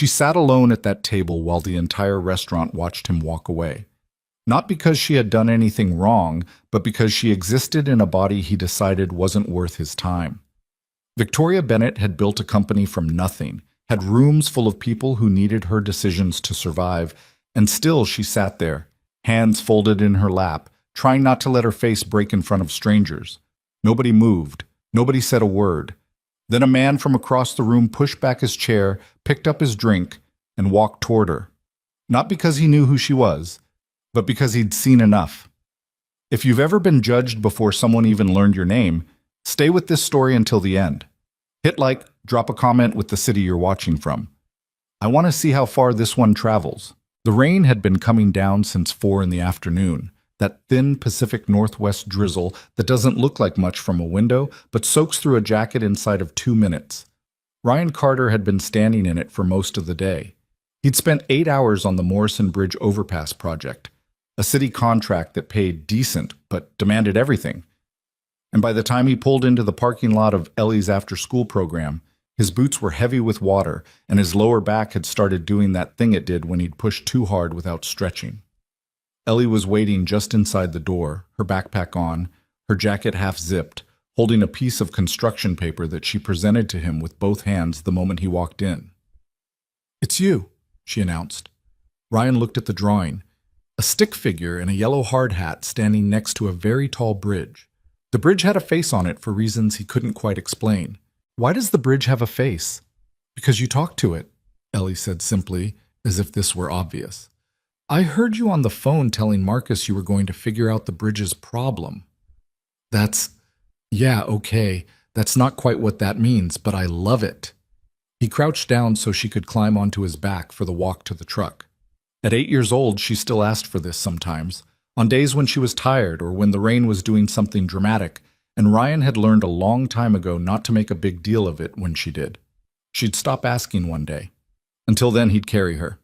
She sat alone at that table while the entire restaurant watched him walk away. Not because she had done anything wrong, but because she existed in a body he decided wasn't worth his time. Victoria Bennett had built a company from nothing, had rooms full of people who needed her decisions to survive, and still she sat there, hands folded in her lap, trying not to let her face break in front of strangers. Nobody moved. Nobody said a word. Then a man from across the room pushed back his chair, picked up his drink, and walked toward her. Not because he knew who she was, but because he'd seen enough. If you've ever been judged before someone even learned your name, stay with this story until the end. Hit like, drop a comment with the city you're watching from. I want to see how far this one travels. The rain had been coming down since 4 in the afternoon. That thin Pacific Northwest drizzle that doesn't look like much from a window, but soaks through a jacket inside of 2 minutes. Ryan Carter had been standing in it for most of the day. He'd spent 8 hours on the Morrison Bridge Overpass project, a city contract that paid decent but demanded everything. And by the time he pulled into the parking lot of Ellie's after-school program, his boots were heavy with water and his lower back had started doing that thing it did when he'd pushed too hard without stretching. Ellie was waiting just inside the door, her backpack on, her jacket half zipped, holding a piece of construction paper that she presented to him with both hands the moment he walked in. "It's you," she announced. Ryan looked at the drawing, a stick figure in a yellow hard hat standing next to a very tall bridge. The bridge had a face on it for reasons he couldn't quite explain. "Why does the bridge have a face?" "Because you talk to it," Ellie said simply, as if this were obvious. "I heard you on the phone telling Marcus you were going to figure out the bridge's problem." Yeah, okay. That's not quite what that means, but I love it." He crouched down so she could climb onto his back for the walk to the truck. At 8 years old, she still asked for this sometimes, on days when she was tired or when the rain was doing something dramatic, and Ryan had learned a long time ago not to make a big deal of it when she did. She'd stop asking one day. Until then, he'd carry her.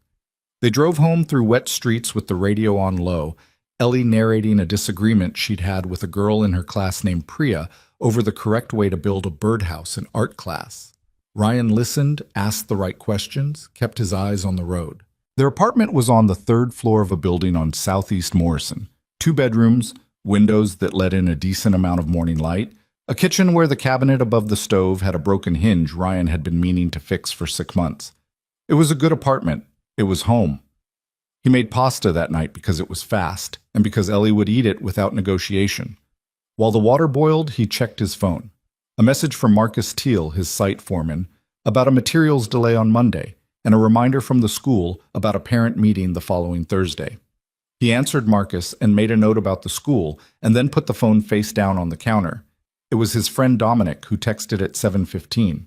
They drove home through wet streets with the radio on low, Ellie narrating a disagreement she'd had with a girl in her class named Priya over the correct way to build a birdhouse in art class. Ryan listened, asked the right questions, kept his eyes on the road. Their apartment was on the 3rd floor of a building on Southeast Morrison. 2 bedrooms, windows that let in a decent amount of morning light, a kitchen where the cabinet above the stove had a broken hinge Ryan had been meaning to fix for 6 months. It was a good apartment. It was home. He made pasta that night because it was fast, and because Ellie would eat it without negotiation. While the water boiled, he checked his phone. A message from Marcus Teal, his site foreman, about a materials delay on Monday, and a reminder from the school about a parent meeting the following Thursday. He answered Marcus and made a note about the school, and then put the phone face down on the counter. It was his friend Dominic who texted at 7:15.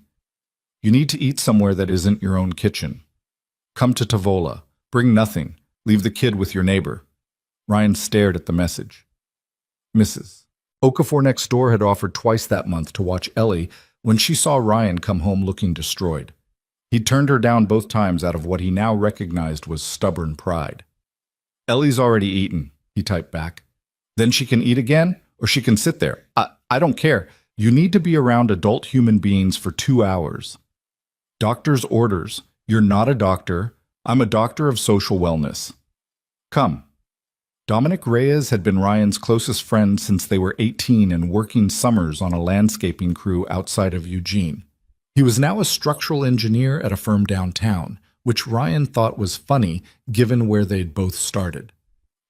"You need to eat somewhere that isn't your own kitchen. Come to Tavola. Bring nothing. Leave the kid with your neighbor." Ryan stared at the message. Mrs. Okafor next door had offered twice that month to watch Ellie when she saw Ryan come home looking destroyed. He'd turned her down both times out of what he now recognized was stubborn pride. "Ellie's already eaten," he typed back. "Then she can eat again, or she can sit there. I don't care. You need to be around adult human beings for 2 hours. Doctor's orders. You're not a doctor. I'm a doctor of social wellness. Come." Dominic Reyes had been Ryan's closest friend since they were 18 and working summers on a landscaping crew outside of Eugene. He was now a structural engineer at a firm downtown, which Ryan thought was funny given where they'd both started.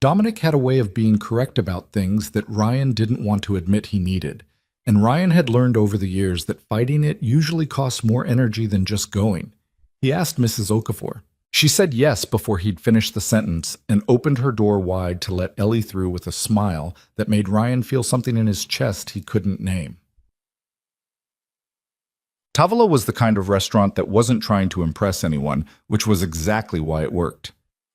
Dominic had a way of being correct about things that Ryan didn't want to admit he needed, and Ryan had learned over the years that fighting it usually costs more energy than just going. He asked Mrs. Okafor. She said yes before he'd finished the sentence and opened her door wide to let Ellie through with a smile that made Ryan feel something in his chest he couldn't name. Tavola was the kind of restaurant that wasn't trying to impress anyone, which was exactly why it worked.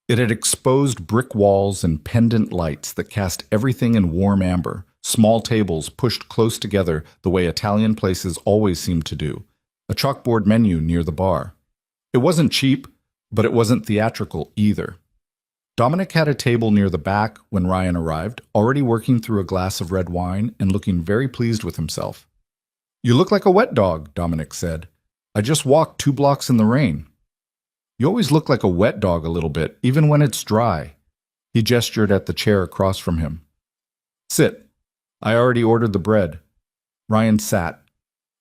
It had exposed brick walls and pendant lights that cast everything in warm amber, small tables pushed close together the way Italian places always seem to do, a chalkboard menu near the bar. It wasn't cheap, but it wasn't theatrical either. Dominic had a table near the back when Ryan arrived, already working through a glass of red wine and looking very pleased with himself. "You look like a wet dog," Dominic said. "I just walked 2 blocks in the rain." You always look like a wet dog a little bit, even when it's dry. He gestured at the chair across from him. Sit. I already ordered the bread. Ryan sat.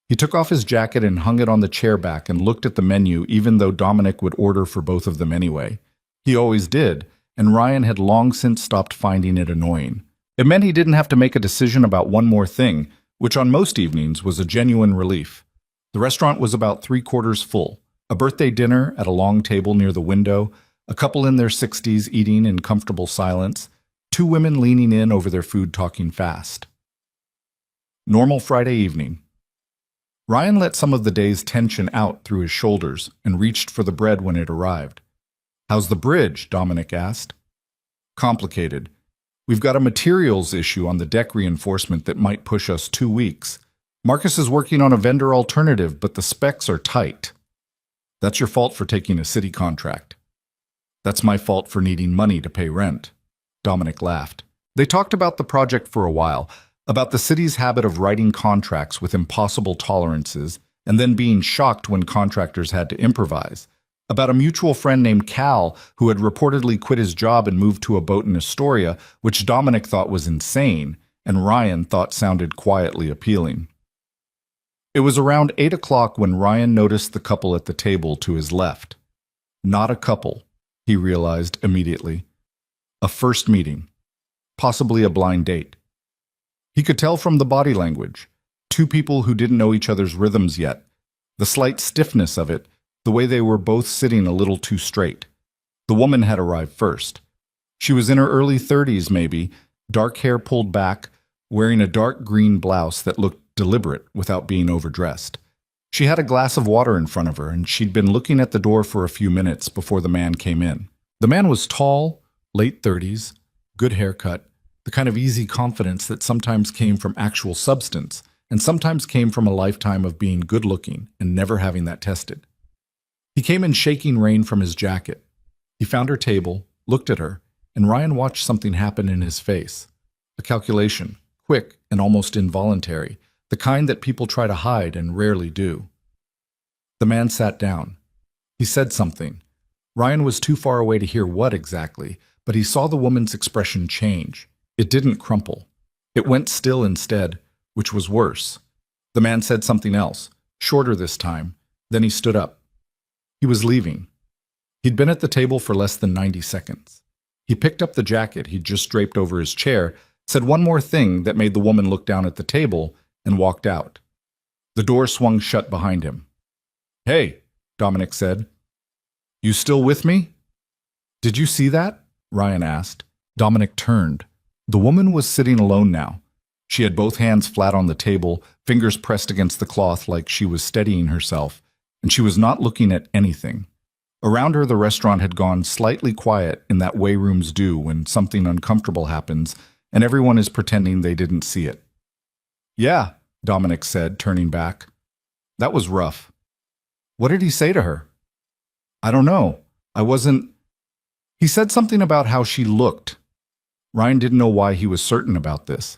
He took off his jacket and hung it on the chair back and looked at the menu, even though Dominic would order for both of them anyway. He always did, and Ryan had long since stopped finding it annoying. It meant he didn't have to make a decision about one more thing, which on most evenings was a genuine relief. The restaurant was about three-quarters full. A birthday dinner at a long table near the window, a couple in their 60s eating in comfortable silence, two women leaning in over their food talking fast. Normal Friday evening. Ryan let some of the day's tension out through his shoulders and reached for the bread when it arrived. How's the bridge? Dominic asked. Complicated. We've got a materials issue on the deck reinforcement that might push us 2 weeks. Marcus is working on a vendor alternative, but the specs are tight. That's your fault for taking a city contract. That's my fault for needing money to pay rent. Dominic laughed. They talked about the project for a while, about the city's habit of writing contracts with impossible tolerances and then being shocked when contractors had to improvise, about a mutual friend named Cal who had reportedly quit his job and moved to a boat in Astoria, which Dominic thought was insane and Ryan thought sounded quietly appealing. It was around 8 o'clock when Ryan noticed the couple at the table to his left. Not a couple, he realized immediately. A first meeting. Possibly a blind date. He could tell from the body language. Two people who didn't know each other's rhythms yet. The slight stiffness of it, the way they were both sitting a little too straight. The woman had arrived first. She was in her early 30s maybe, dark hair pulled back, wearing a dark green blouse that looked deliberate without being overdressed. She had a glass of water in front of her, and she'd been looking at the door for a few minutes before the man came in. The man was tall, late 30s, good haircut, the kind of easy confidence that sometimes came from actual substance and sometimes came from a lifetime of being good-looking and never having that tested. He came in shaking rain from his jacket. He found her table, looked at her, and Ryan watched something happen in his face. A calculation, quick and almost involuntary, the kind that people try to hide and rarely do. The man sat down. He said something. Ryan was too far away to hear what exactly, but he saw the woman's expression change. It didn't crumple. It went still instead, which was worse. The man said something else, shorter this time. Then he stood up. He was leaving. He'd been at the table for less than 90 seconds. He picked up the jacket he'd just draped over his chair, said one more thing that made the woman look down at the table, and walked out. The door swung shut behind him. Hey, Dominic said. You still with me? Did you see that? Ryan asked. Dominic turned. The woman was sitting alone now. She had both hands flat on the table, fingers pressed against the cloth like she was steadying herself, and she was not looking at anything. Around her, the restaurant had gone slightly quiet in that way rooms do when something uncomfortable happens and everyone is pretending they didn't see it. Yeah, Dominic said, turning back. That was rough. What did he say to her? I don't know. I wasn't... He said something about how she looked. Ryan didn't know why he was certain about this.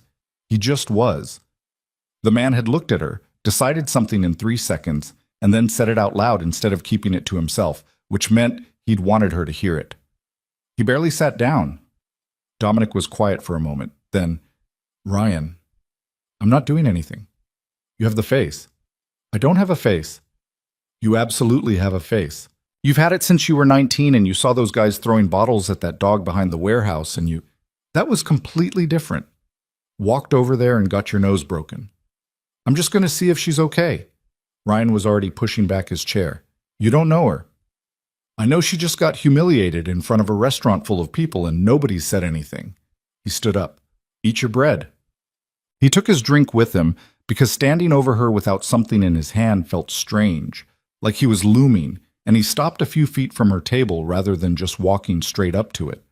He just was. The man had looked at her, decided something in 3 seconds, and then said it out loud instead of keeping it to himself, which meant he'd wanted her to hear it. He barely sat down. Dominic was quiet for a moment. Then, Ryan, I'm not doing anything. You have the face. I don't have a face. You absolutely have a face. You've had it since you were 19 and you saw those guys throwing bottles at that dog behind the warehouse and you... That was completely different. Walked over there and got your nose broken. I'm just going to see if she's okay. Ryan was already pushing back his chair. You don't know her. I know she just got humiliated in front of a restaurant full of people and nobody said anything. He stood up. Eat your bread. He took his drink with him because standing over her without something in his hand felt strange, like he was looming, and he stopped a few feet from her table rather than just walking straight up to it.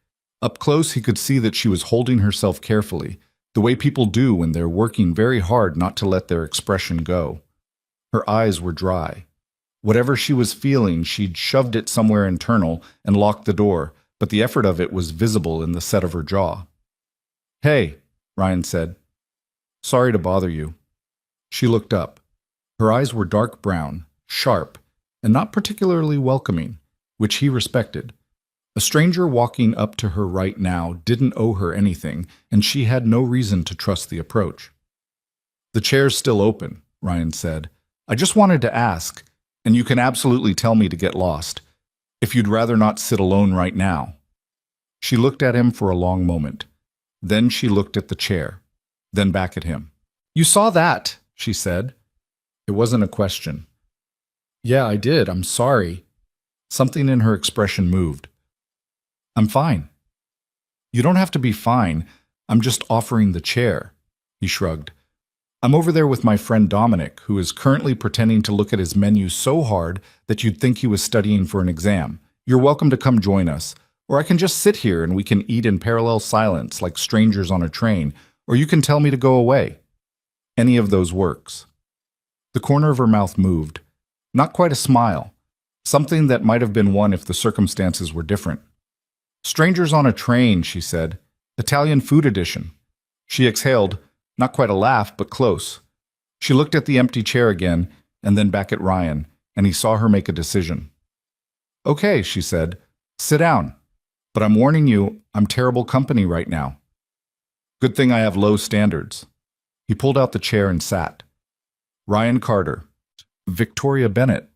Up close, he could see that she was holding herself carefully, the way people do when they're working very hard not to let their expression go. Her eyes were dry. Whatever she was feeling, she'd shoved it somewhere internal and locked the door, but the effort of it was visible in the set of her jaw. Hey, Ryan said. Sorry to bother you. She looked up. Her eyes were dark brown, sharp, and not particularly welcoming. which he respected. A stranger walking up to her right now didn't owe her anything, and she had no reason to trust the approach. "The chair's still open," Ryan said. "I just wanted to ask, and you can absolutely tell me to get lost, if you'd rather not sit alone right now." She looked at him for a long moment. Then she looked at the chair, then back at him. "You saw that," she said. It wasn't a question. "Yeah, I did. I'm sorry." Something in her expression moved. "I'm fine." "You don't have to be fine. I'm just offering the chair." He shrugged. "I'm over there with my friend Dominic, who is currently pretending to look at his menu so hard that you'd think he was studying for an exam. You're welcome to come join us. Or I can just sit here and we can eat in parallel silence like strangers on a train, or you can tell me to go away. Any of those works." The corner of her mouth moved. Not quite a smile. Something that might have been one if the circumstances were different. "Strangers on a train," she said. "Italian food edition." She exhaled, not quite a laugh, but close. She looked at the empty chair again, and then back at Ryan, and he saw her make a decision. "Okay," she said. "Sit down. But I'm warning you, I'm terrible company right now. Good thing I have low standards." He pulled out the chair and sat. Ryan Carter. Victoria Bennett.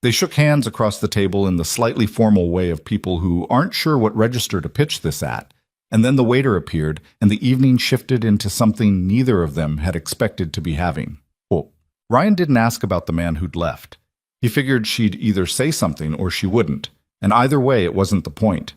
They shook hands across the table in the slightly formal way of people who aren't sure what register to pitch this at, and then the waiter appeared, and the evening shifted into something neither of them had expected to be having. Well, Ryan didn't ask about the man who'd left. He figured she'd either say something or she wouldn't, and either way it wasn't the point.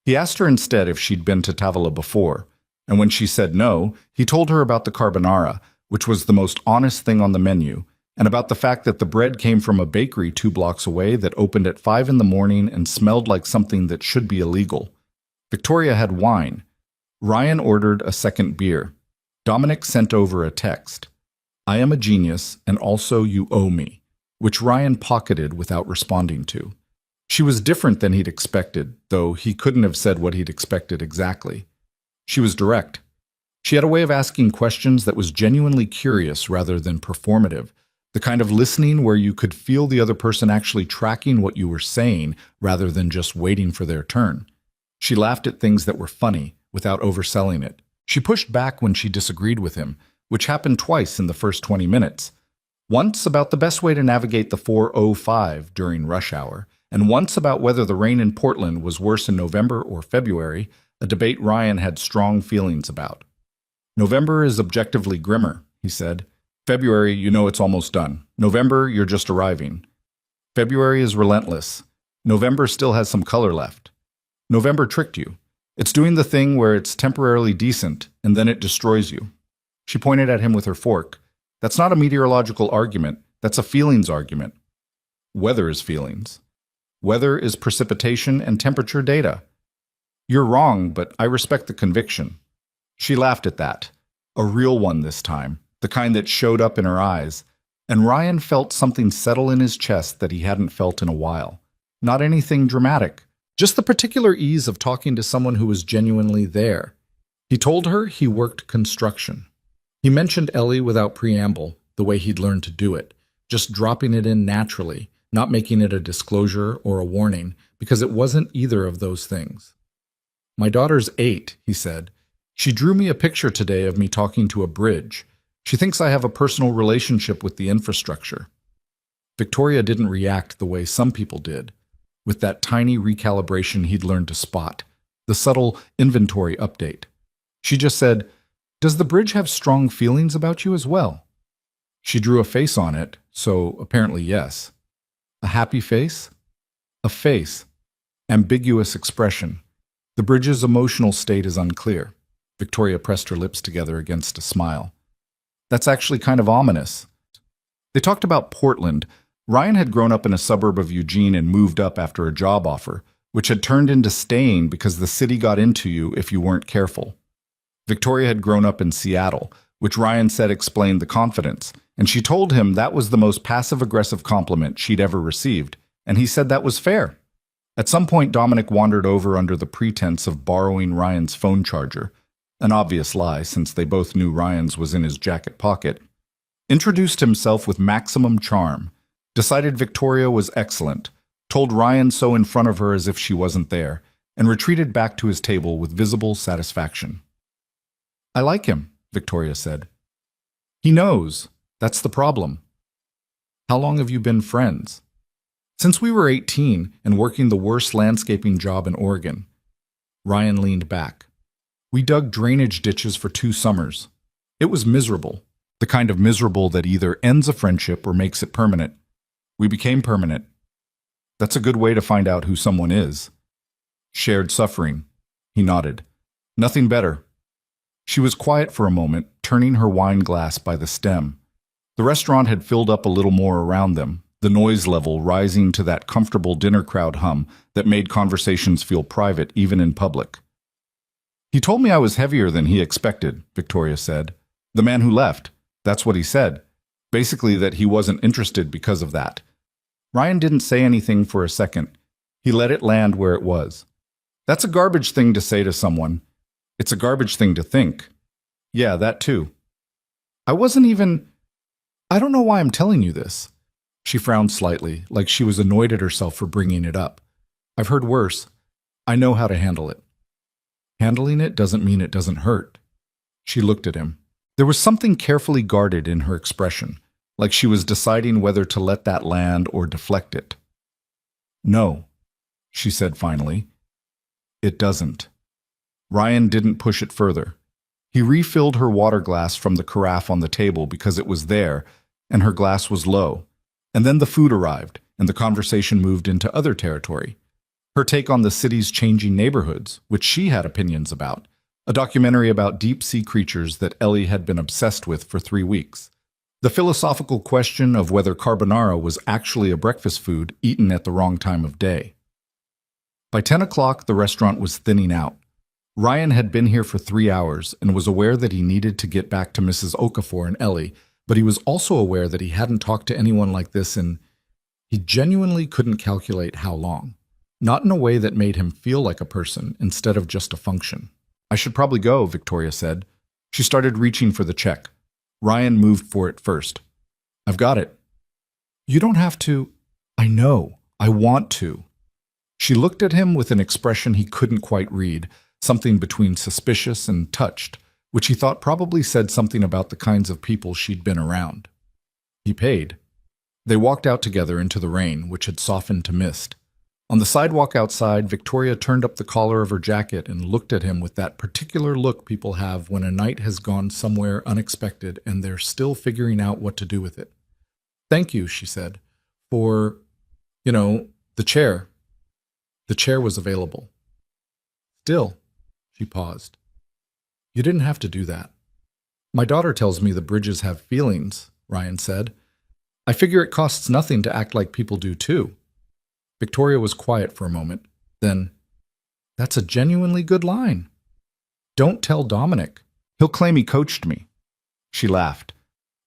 He asked her instead if she'd been to Tavola before, and when she said no, he told her about the carbonara, which was the most honest thing on the menu, and about the fact that the bread came from a bakery 2 blocks away that opened at 5 in the morning and smelled like something that should be illegal. Victoria had wine. Ryan ordered a second beer. Dominic sent over a text. "I am a genius, and also you owe me," which Ryan pocketed without responding to. She was different than he'd expected, though he couldn't have said what he'd expected exactly. She was direct. She had a way of asking questions that was genuinely curious rather than performative, the kind of listening where you could feel the other person actually tracking what you were saying rather than just waiting for their turn. She laughed at things that were funny without overselling it. She pushed back when she disagreed with him, which happened twice in the first 20 minutes. Once about the best way to navigate the 4:05 during rush hour, and once about whether the rain in Portland was worse in November or February, a debate Ryan had strong feelings about. "November is objectively grimmer," he said. "February, you know it's almost done. November, you're just arriving. February is relentless. November still has some color left. November tricked you. It's doing the thing where it's temporarily decent, and then it destroys you." She pointed at him with her fork. "That's not a meteorological argument. That's a feelings argument. Weather is feelings. Weather is precipitation and temperature data. You're wrong, but I respect the conviction." She laughed at that. A real one this time, the kind that showed up in her eyes, and Ryan felt something settle in his chest that he hadn't felt in a while. Not anything dramatic, just the particular ease of talking to someone who was genuinely there. He told her he worked construction. He mentioned Ellie without preamble, the way he'd learned to do it, just dropping it in naturally, not making it a disclosure or a warning, because it wasn't either of those things. "My daughter's 8, he said. "She drew me a picture today of me talking to a bridge. She thinks I have a personal relationship with the infrastructure." Victoria didn't react the way some people did, with that tiny recalibration he'd learned to spot, the subtle inventory update. She just said, "Does the bridge have strong feelings about you as well?" She drew a face on it, so apparently yes. A happy face? A face. Ambiguous expression. The bridge's emotional state is unclear. Victoria pressed her lips together against a smile. "That's actually kind of ominous." They talked about Portland. Ryan had grown up in a suburb of Eugene and moved up after a job offer, which had turned into staying because the city got into you if you weren't careful. Victoria had grown up in Seattle, which Ryan said explained the confidence, and she told him that was the most passive-aggressive compliment she'd ever received, and he said that was fair. At some point, Dominic wandered over under the pretense of borrowing Ryan's phone charger, an obvious lie since they both knew Ryan's was in his jacket pocket, introduced himself with maximum charm, decided Victoria was excellent, told Ryan so in front of her as if she wasn't there, and retreated back to his table with visible satisfaction. I like him, Victoria said. He knows. That's the problem. How long have you been friends? Since we were 18 and working the worst landscaping job in Oregon. Ryan leaned back. We dug drainage ditches for 2 summers. It was miserable, the kind of miserable that either ends a friendship or makes it permanent. We became permanent. That's a good way to find out who someone is. Shared suffering. He nodded. Nothing better. She was quiet for a moment, turning her wine glass by the stem. The restaurant had filled up a little more around them, the noise level rising to that comfortable dinner crowd hum that made conversations feel private even in public. He told me I was heavier than he expected, Victoria said. The man who left. That's what he said. Basically that he wasn't interested because of that. Ryan didn't say anything for a second. He let it land where it was. That's a garbage thing to say to someone. It's a garbage thing to think. Yeah, that too. I don't know why I'm telling you this. She frowned slightly, like she was annoyed at herself for bringing it up. I've heard worse. I know how to handle it. Handling it doesn't mean it doesn't hurt. She looked at him. There was something carefully guarded in her expression, like she was deciding whether to let that land or deflect it. No, she said finally. It doesn't. Ryan didn't push it further. He refilled her water glass from the carafe on the table because it was there, and her glass was low. And then the food arrived, and the conversation moved into other territory. Her take on the city's changing neighborhoods, which she had opinions about. A documentary about deep-sea creatures that Ellie had been obsessed with for 3 weeks. The philosophical question of whether carbonara was actually a breakfast food eaten at the wrong time of day. By 10 o'clock, the restaurant was thinning out. Ryan had been here for 3 hours and was aware that he needed to get back to Mrs. Okafor and Ellie, but he was also aware that he hadn't talked to anyone like this in... He genuinely couldn't calculate how long. Not in a way that made him feel like a person instead of just a function. I should probably go, Victoria said. She started reaching for the check. Ryan moved for it first. I've got it. You don't have to. I know. I want to. She looked at him with an expression he couldn't quite read, something between suspicious and touched, which he thought probably said something about the kinds of people she'd been around. He paid. They walked out together into the rain, which had softened to mist. On the sidewalk outside, Victoria turned up the collar of her jacket and looked at him with that particular look people have when a night has gone somewhere unexpected and they're still figuring out what to do with it. Thank you, she said, for, the chair. The chair was available. Still, she paused. You didn't have to do that. My daughter tells me the bridges have feelings, Ryan said. I figure it costs nothing to act like people do too. Victoria was quiet for a moment. Then, that's a genuinely good line. Don't tell Dominic. He'll claim he coached me. She laughed.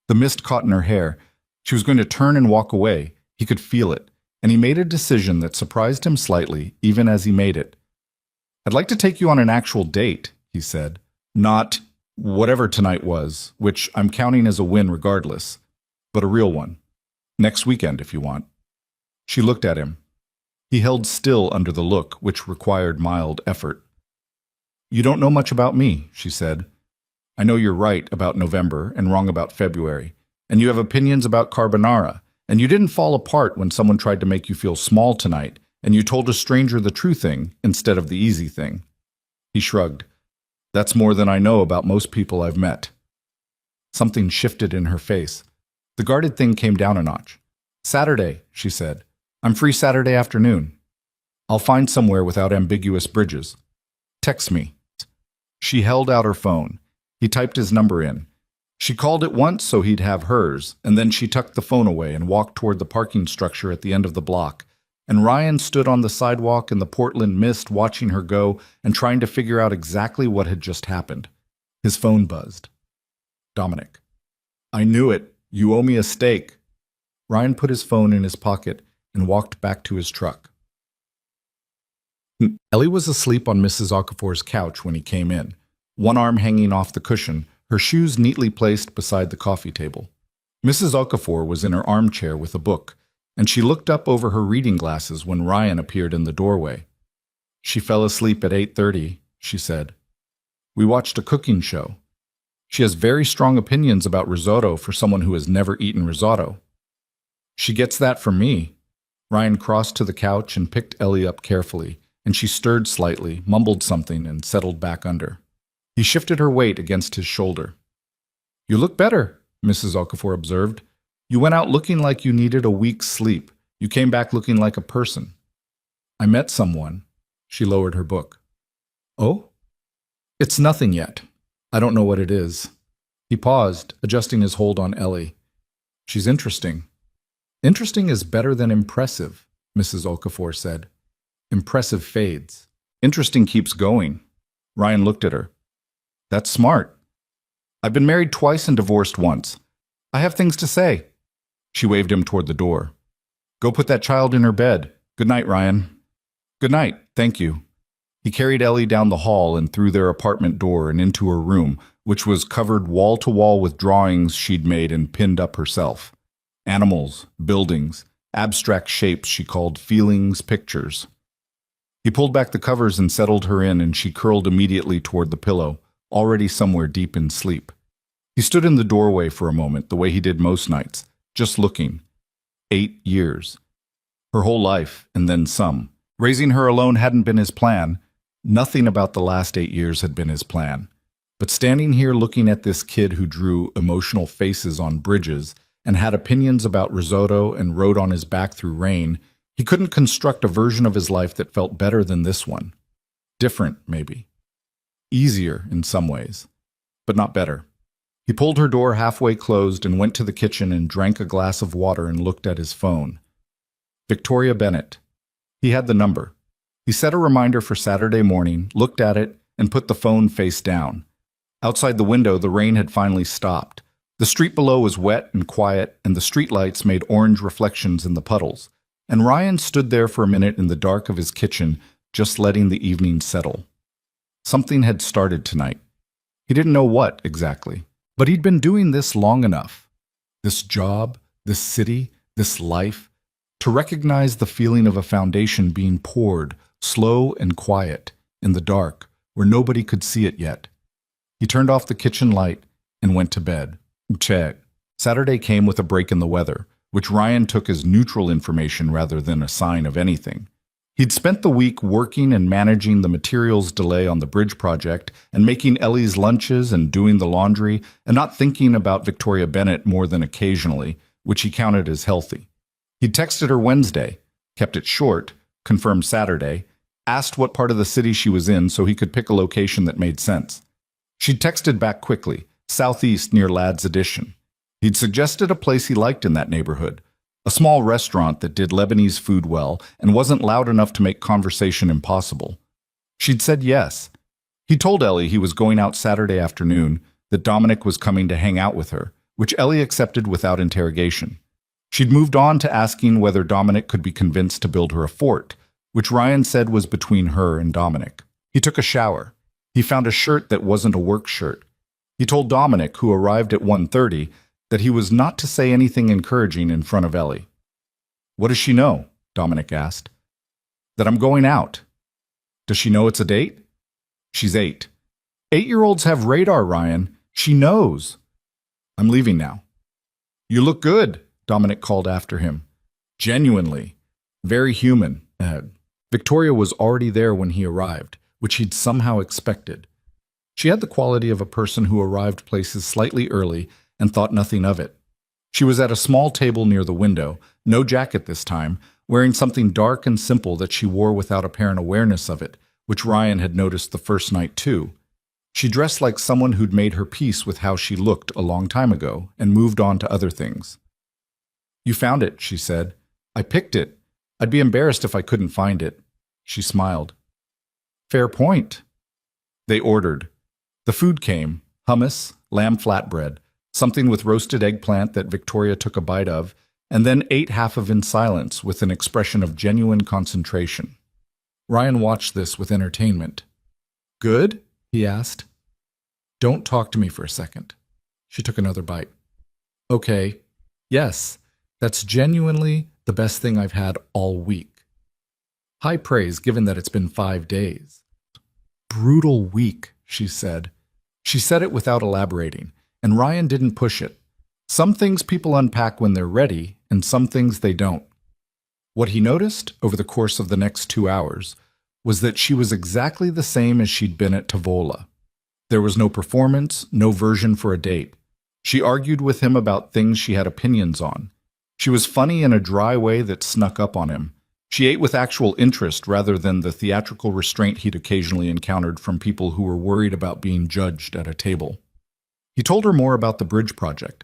The mist caught in her hair. She was going to turn and walk away. He could feel it, and he made a decision that surprised him slightly, even as he made it. I'd like to take you on an actual date, he said. Not whatever tonight was, which I'm counting as a win regardless, but a real one. Next weekend, if you want. She looked at him. He held still under the look, which required mild effort. You don't know much about me, she said. I know you're right about November and wrong about February, and you have opinions about carbonara, and you didn't fall apart when someone tried to make you feel small tonight, and you told a stranger the true thing instead of the easy thing. He shrugged. That's more than I know about most people I've met. Something shifted in her face. The guarded thing came down a notch. Saturday, she said. I'm free Saturday afternoon. I'll find somewhere without ambiguous bridges. Text me. She held out her phone. He typed his number in. She called it once so he'd have hers, and then she tucked the phone away and walked toward the parking structure at the end of the block. And Ryan stood on the sidewalk in the Portland mist watching her go and trying to figure out exactly what had just happened. His phone buzzed. Dominic. I knew it. You owe me a steak. Ryan put his phone in his pocket and walked back to his truck. Ellie was asleep on Mrs. Okafor's couch when he came in, one arm hanging off the cushion, her shoes neatly placed beside the coffee table. Mrs. Okafor was in her armchair with a book, and she looked up over her reading glasses when Ryan appeared in the doorway. "She fell asleep at 8:30, she said. "We watched a cooking show. She has very strong opinions about risotto for someone who has never eaten risotto." "She gets that from me." Ryan crossed to the couch and picked Ellie up carefully, and she stirred slightly, mumbled something, and settled back under. He shifted her weight against his shoulder. "You look better," Mrs. Okafor observed. "You went out looking like you needed a week's sleep. You came back looking like a person." "I met someone." She lowered her book. "Oh?" "It's nothing yet. I don't know what it is." He paused, adjusting his hold on Ellie. "She's interesting." "Interesting is better than impressive," Mrs. Okafor said. "Impressive fades. Interesting keeps going." Ryan looked at her. "That's smart. I've been married twice and divorced once. I have things to say." She waved him toward the door. "Go put that child in her bed. Good night, Ryan." "Good night, thank you." He carried Ellie down the hall and through their apartment door and into her room, which was covered wall to wall with drawings she'd made and pinned up herself. Animals, buildings, abstract shapes she called feelings, pictures. He pulled back the covers and settled her in, and she curled immediately toward the pillow, already somewhere deep in sleep. He stood in the doorway for a moment, the way he did most nights, just looking. 8 years. Her whole life, and then some. Raising her alone hadn't been his plan. Nothing about the last 8 years had been his plan. But standing here looking at this kid who drew emotional faces on bridges and had opinions about risotto and rode on his back through rain, he couldn't construct a version of his life that felt better than this one. Different, maybe. Easier in some ways, but not better. He pulled her door halfway closed and went to the kitchen and drank a glass of water and looked at his phone. Victoria Bennett. He had the number. He set a reminder for Saturday morning, looked at it, and put the phone face down. Outside the window, the rain had finally stopped. The street below was wet and quiet, and the streetlights made orange reflections in the puddles. And Ryan stood there for a minute in the dark of his kitchen, just letting the evening settle. Something had started tonight. He didn't know what exactly, but he'd been doing this long enough. This job, this city, this life, to recognize the feeling of a foundation being poured, slow and quiet, in the dark, where nobody could see it yet. He turned off the kitchen light and went to bed. Check. Saturday came with a break in the weather, which Ryan took as neutral information rather than a sign of anything. He'd spent the week working and managing the materials delay on the bridge project and making Ellie's lunches and doing the laundry and not thinking about Victoria Bennett more than occasionally, which he counted as healthy. He'd texted her Wednesday, kept it short, confirmed Saturday, asked what part of the city she was in so he could pick a location that made sense. She'd texted back quickly, southeast near Ladd's Addition. He'd suggested a place he liked in that neighborhood, a small restaurant that did Lebanese food well and wasn't loud enough to make conversation impossible. She'd said yes. He told Ellie he was going out Saturday afternoon, that Dominic was coming to hang out with her, which Ellie accepted without interrogation. She'd moved on to asking whether Dominic could be convinced to build her a fort, which Ryan said was between her and Dominic. He took a shower. He found a shirt that wasn't a work shirt. He told Dominic, who arrived at 1:30, that he was not to say anything encouraging in front of Ellie. "What does she know?" Dominic asked. "That I'm going out." "Does she know it's a date?" "She's 8. 8-year-olds have radar, Ryan. She knows." "I'm leaving now." "You look good," Dominic called after him. Genuinely. Very human. Victoria was already there when he arrived, which he'd somehow expected. She had the quality of a person who arrived places slightly early and thought nothing of it. She was at a small table near the window, no jacket this time, wearing something dark and simple that she wore without apparent awareness of it, which Ryan had noticed the first night too. She dressed like someone who'd made her peace with how she looked a long time ago and moved on to other things. "You found it," she said. "I picked it. I'd be embarrassed if I couldn't find it." She smiled. "Fair point." They ordered. The food came, hummus, lamb flatbread, something with roasted eggplant that Victoria took a bite of, and then ate half of in silence with an expression of genuine concentration. Ryan watched this with entertainment. "Good?" he asked. "Don't talk to me for a second." She took another bite. "Okay. Yes, that's genuinely, The best thing I've had all week. High praise given that it's been 5 days. Brutal week, she said. She said it without elaborating, and Ryan didn't push it. Some things people unpack when they're ready, and some things they don't. What he noticed over the course of the next 2 hours was that she was exactly the same as she'd been at Tavola. There was no performance, no version for a date. She argued with him about things she had opinions on. She was funny in a dry way that snuck up on him. She ate with actual interest rather than the theatrical restraint he'd occasionally encountered from people who were worried about being judged at a table. He told her more about the bridge project.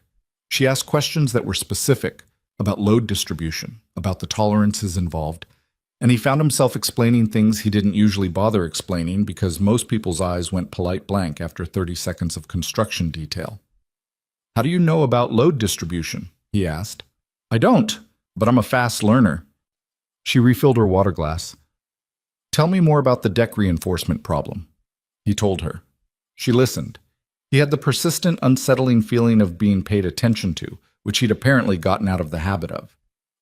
She asked questions that were specific, about load distribution, about the tolerances involved, and he found himself explaining things he didn't usually bother explaining because most people's eyes went polite blank after 30 seconds of construction detail. "How do you know about load distribution?" he asked. "I don't, but I'm a fast learner." She refilled her water glass. "Tell me more about the deck reinforcement problem," he told her. She listened. He had the persistent, unsettling feeling of being paid attention to, which he'd apparently gotten out of the habit of.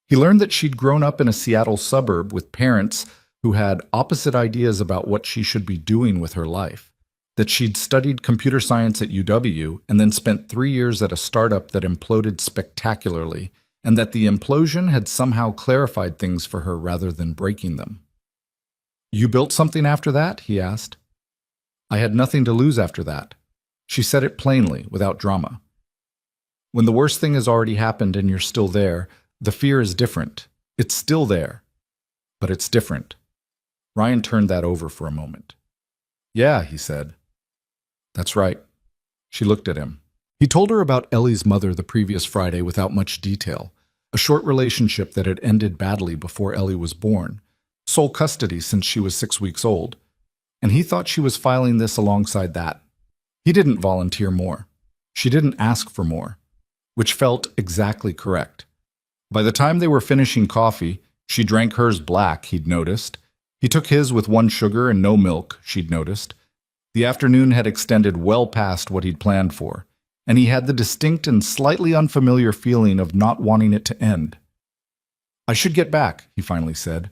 He learned that she'd grown up in a Seattle suburb with parents who had opposite ideas about what she should be doing with her life, that she'd studied computer science at UW and then spent 3 years at a startup that imploded spectacularly, and that the implosion had somehow clarified things for her rather than breaking them. "You built something after that?" he asked. "I had nothing to lose after that." She said it plainly, without drama. When the worst thing has already happened and you're still there, the fear is different. It's still there, but it's different. Ryan turned that over for a moment. "Yeah," he said. "That's right." She looked at him. He told her about Ellie's mother the previous Friday without much detail, a short relationship that had ended badly before Ellie was born, sole custody since she was 6 weeks old, and he thought she was filing this alongside that. He didn't volunteer more. She didn't ask for more, which felt exactly correct. By the time they were finishing coffee, she drank hers black, he'd noticed. He took his with 1 sugar and no milk, she'd noticed. The afternoon had extended well past what he'd planned for, and he had the distinct and slightly unfamiliar feeling of not wanting it to end. "I should get back," he finally said.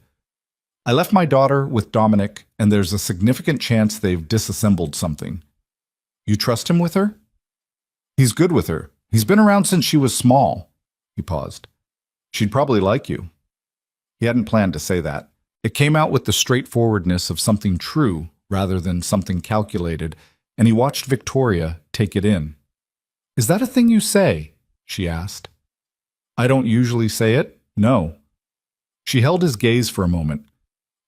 "I left my daughter with Dominic, and there's a significant chance they've disassembled something." "You trust him with her?" "He's good with her. He's been around since she was small." He paused. "She'd probably like you." He hadn't planned to say that. It came out with the straightforwardness of something true rather than something calculated, and he watched Victoria take it in. "Is that a thing you say?" she asked. "I don't usually say it, no." She held his gaze for a moment.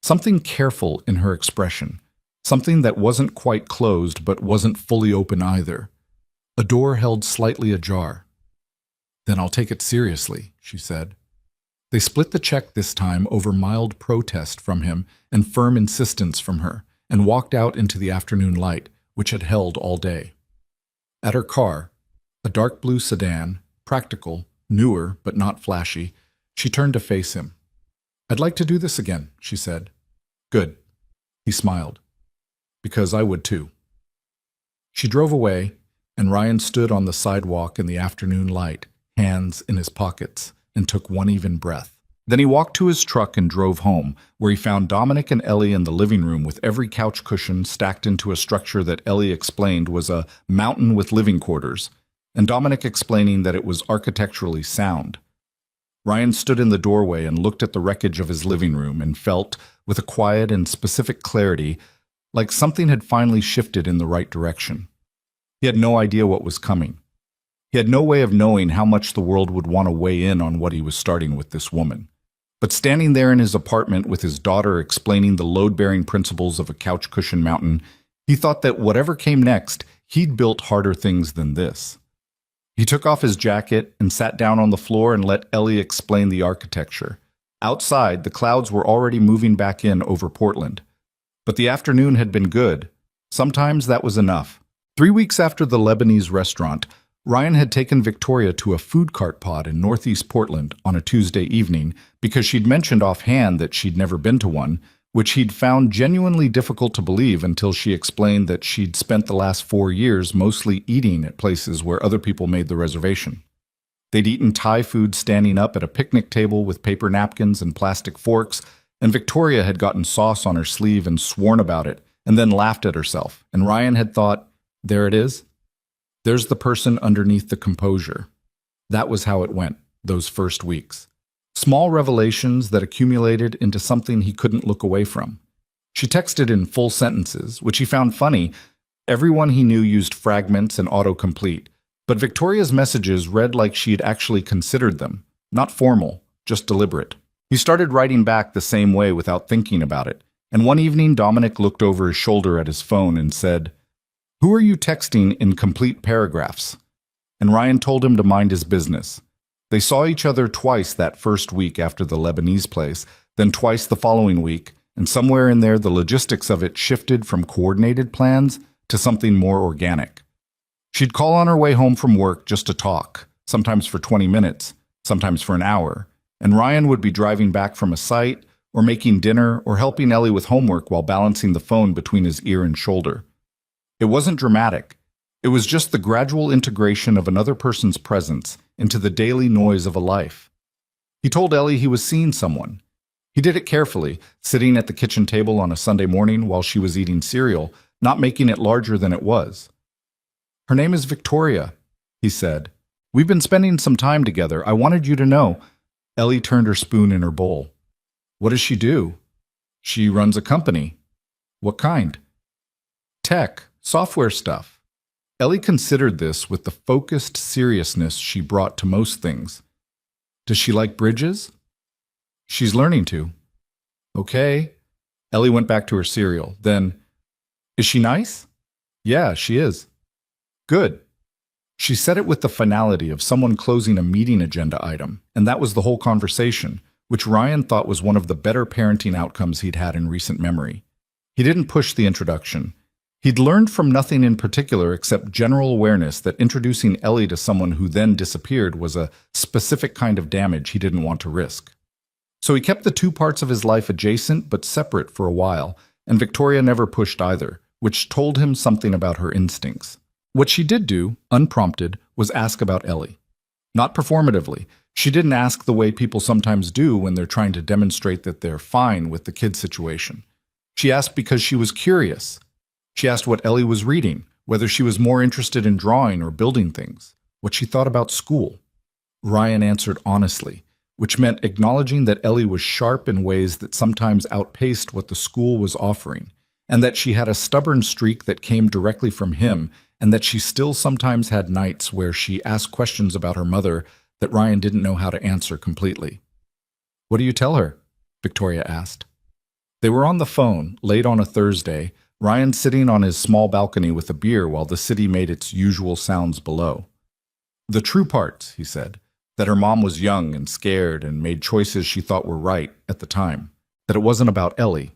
Something careful in her expression. Something that wasn't quite closed but wasn't fully open either. A door held slightly ajar. "Then I'll take it seriously," she said. They split the check this time over mild protest from him and firm insistence from her, and walked out into the afternoon light, which had held all day. At her car, a dark blue sedan, practical, newer but not flashy, she turned to face him. "I'd like to do this again," she said. "Good." He smiled. "Because I would too." She drove away, and Ryan stood on the sidewalk in the afternoon light, hands in his pockets, and took one even breath. Then he walked to his truck and drove home, where he found Dominic and Ellie in the living room with every couch cushion stacked into a structure that Ellie explained was a mountain with living quarters, and Dominic explaining that it was architecturally sound. Ryan stood in the doorway and looked at the wreckage of his living room and felt, with a quiet and specific clarity, like something had finally shifted in the right direction. He had no idea what was coming. He had no way of knowing how much the world would want to weigh in on what he was starting with this woman. But standing there in his apartment with his daughter explaining the load-bearing principles of a couch cushion mountain, he thought that whatever came next, he'd built harder things than this. He took off his jacket and sat down on the floor and let Ellie explain the architecture. Outside, the clouds were already moving back in over Portland. But the afternoon had been good. Sometimes that was enough. 3 weeks after the Lebanese restaurant, Ryan had taken Victoria to a food cart pod in northeast Portland on a Tuesday evening because she'd mentioned offhand that she'd never been to one, which he'd found genuinely difficult to believe until she explained that she'd spent the last 4 years mostly eating at places where other people made the reservation. They'd eaten Thai food standing up at a picnic table with paper napkins and plastic forks, and Victoria had gotten sauce on her sleeve and sworn about it, and then laughed at herself. And Ryan had thought, there it is. There's the person underneath the composure. That was how it went, those first weeks. Small revelations that accumulated into something he couldn't look away from. She texted in full sentences, which he found funny. Everyone he knew used fragments and autocomplete, but Victoria's messages read like she'd actually considered them. Not formal, just deliberate. He started writing back the same way without thinking about it, and one evening Dominic looked over his shoulder at his phone and said, "Who are you texting in complete paragraphs?" And Ryan told him to mind his business. They saw each other twice that first week after the Lebanese place, then twice the following week, and somewhere in there the logistics of it shifted from coordinated plans to something more organic. She'd call on her way home from work just to talk, sometimes for 20 minutes, sometimes for an hour, and Ryan would be driving back from a site, or making dinner, or helping Ellie with homework while balancing the phone between his ear and shoulder. It wasn't dramatic. It was just the gradual integration of another person's presence into the daily noise of a life. He told Ellie he was seeing someone. He did it carefully, sitting at the kitchen table on a Sunday morning while she was eating cereal, not making it larger than it was. "Her name is Victoria," he said. "We've been spending some time together. I wanted you to know." Ellie turned her spoon in her bowl. "What does she do?" "She runs a company." "What kind?" "Tech, software stuff." Ellie considered this with the focused seriousness she brought to most things. "Does she like bridges?" "She's learning to." "Okay." Ellie went back to her cereal. Then, "Is she nice?" "Yeah, she is." "Good." She said it with the finality of someone closing a meeting agenda item, and that was the whole conversation, which Ryan thought was one of the better parenting outcomes he'd had in recent memory. He didn't push the introduction. He'd learned from nothing in particular except general awareness that introducing Ellie to someone who then disappeared was a specific kind of damage he didn't want to risk. So he kept the two parts of his life adjacent but separate for a while, and Victoria never pushed either, which told him something about her instincts. What she did do, unprompted, was ask about Ellie. Not performatively. She didn't ask the way people sometimes do when they're trying to demonstrate that they're fine with the kid situation. She asked because she was curious. She asked what Ellie was reading, whether she was more interested in drawing or building things, what she thought about school. Ryan answered honestly, which meant acknowledging that Ellie was sharp in ways that sometimes outpaced what the school was offering, and that she had a stubborn streak that came directly from him, and that she still sometimes had nights where she asked questions about her mother that Ryan didn't know how to answer completely. "What do you tell her?" Victoria asked. They were on the phone, late on a Thursday, Ryan sitting on his small balcony with a beer while the city made its usual sounds below. "The true parts," he said, "that her mom was young and scared and made choices she thought were right at the time, that it wasn't about Ellie,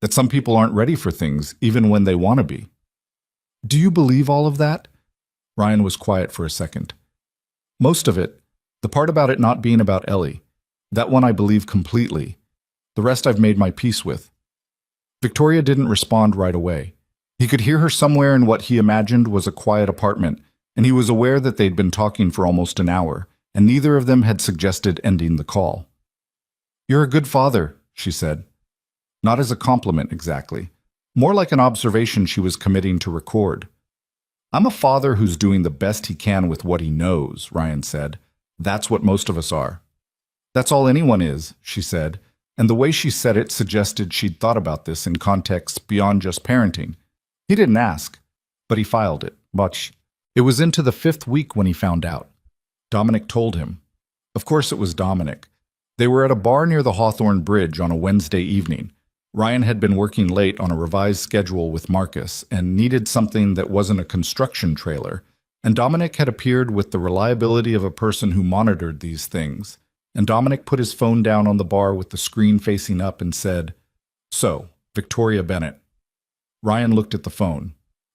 that some people aren't ready for things even when they want to be." "Do you believe all of that?" Ryan was quiet for a second. "Most of it. The part about it not being about Ellie. That one I believe completely. The rest I've made my peace with." Victoria didn't respond right away. He could hear her somewhere in what he imagined was a quiet apartment, and he was aware that they'd been talking for almost an hour, and neither of them had suggested ending the call. "You're a good father," she said. Not as a compliment exactly. More like an observation she was committing to record. "I'm a father who's doing the best he can with what he knows," Ryan said. "That's what most of us are." "That's all anyone is," she said, and the way she said it suggested she'd thought about this in contexts beyond just parenting. He didn't ask, but he filed it. But it was into the 5th week when he found out. Dominic told him. Of course it was Dominic. They were at a bar near the Hawthorne Bridge on a Wednesday evening. Ryan had been working late on a revised schedule with Marcus and needed something that wasn't a construction trailer, and Dominic had appeared with the reliability of a person who monitored these things. And Dominic put his phone down on the bar with the screen facing up and said, "So, Victoria Bennett." Ryan looked at the phone.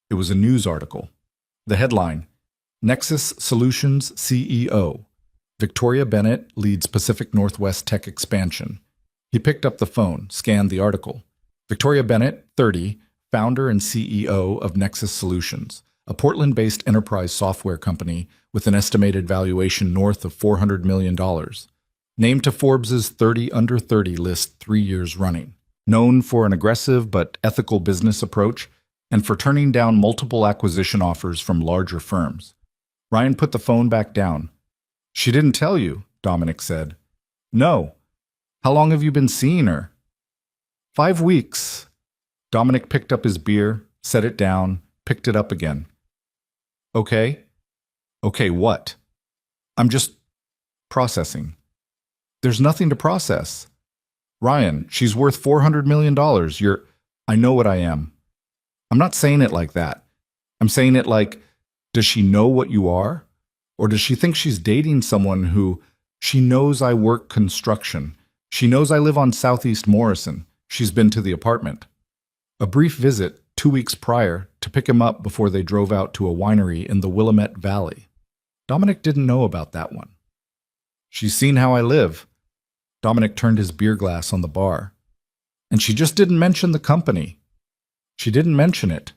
It was a news article. The headline, "Nexus Solutions CEO. Victoria Bennett leads Pacific Northwest tech expansion." He picked up the phone, scanned the article. Victoria Bennett, 30, founder and CEO of Nexus Solutions, a Portland-based enterprise software company with an estimated valuation north of $400 million. Named to Forbes's 30 Under 30 list 3 years running. Known for an aggressive but ethical business approach and for turning down multiple acquisition offers from larger firms. Ryan put the phone back down. "She didn't tell you," Dominic said. "No. How long have you been seeing her?" 5 weeks. Dominic picked up his beer, set it down, picked it up again. "Okay." "Okay, what?" "I'm just processing." "There's nothing to process." "Ryan, she's worth $400 million. I know what I am." "I'm not saying it like that. I'm saying it like, does she know what you are? Or does she think she's dating someone who, she knows I work construction. She knows I live on Southeast Morrison. She's been to the apartment. A brief visit 2 weeks prior to pick him up before they drove out to a winery in the Willamette Valley. Dominic didn't know about that one. She's seen how I live. Dominic turned his beer glass on the bar. And she just didn't mention the company. She didn't mention it.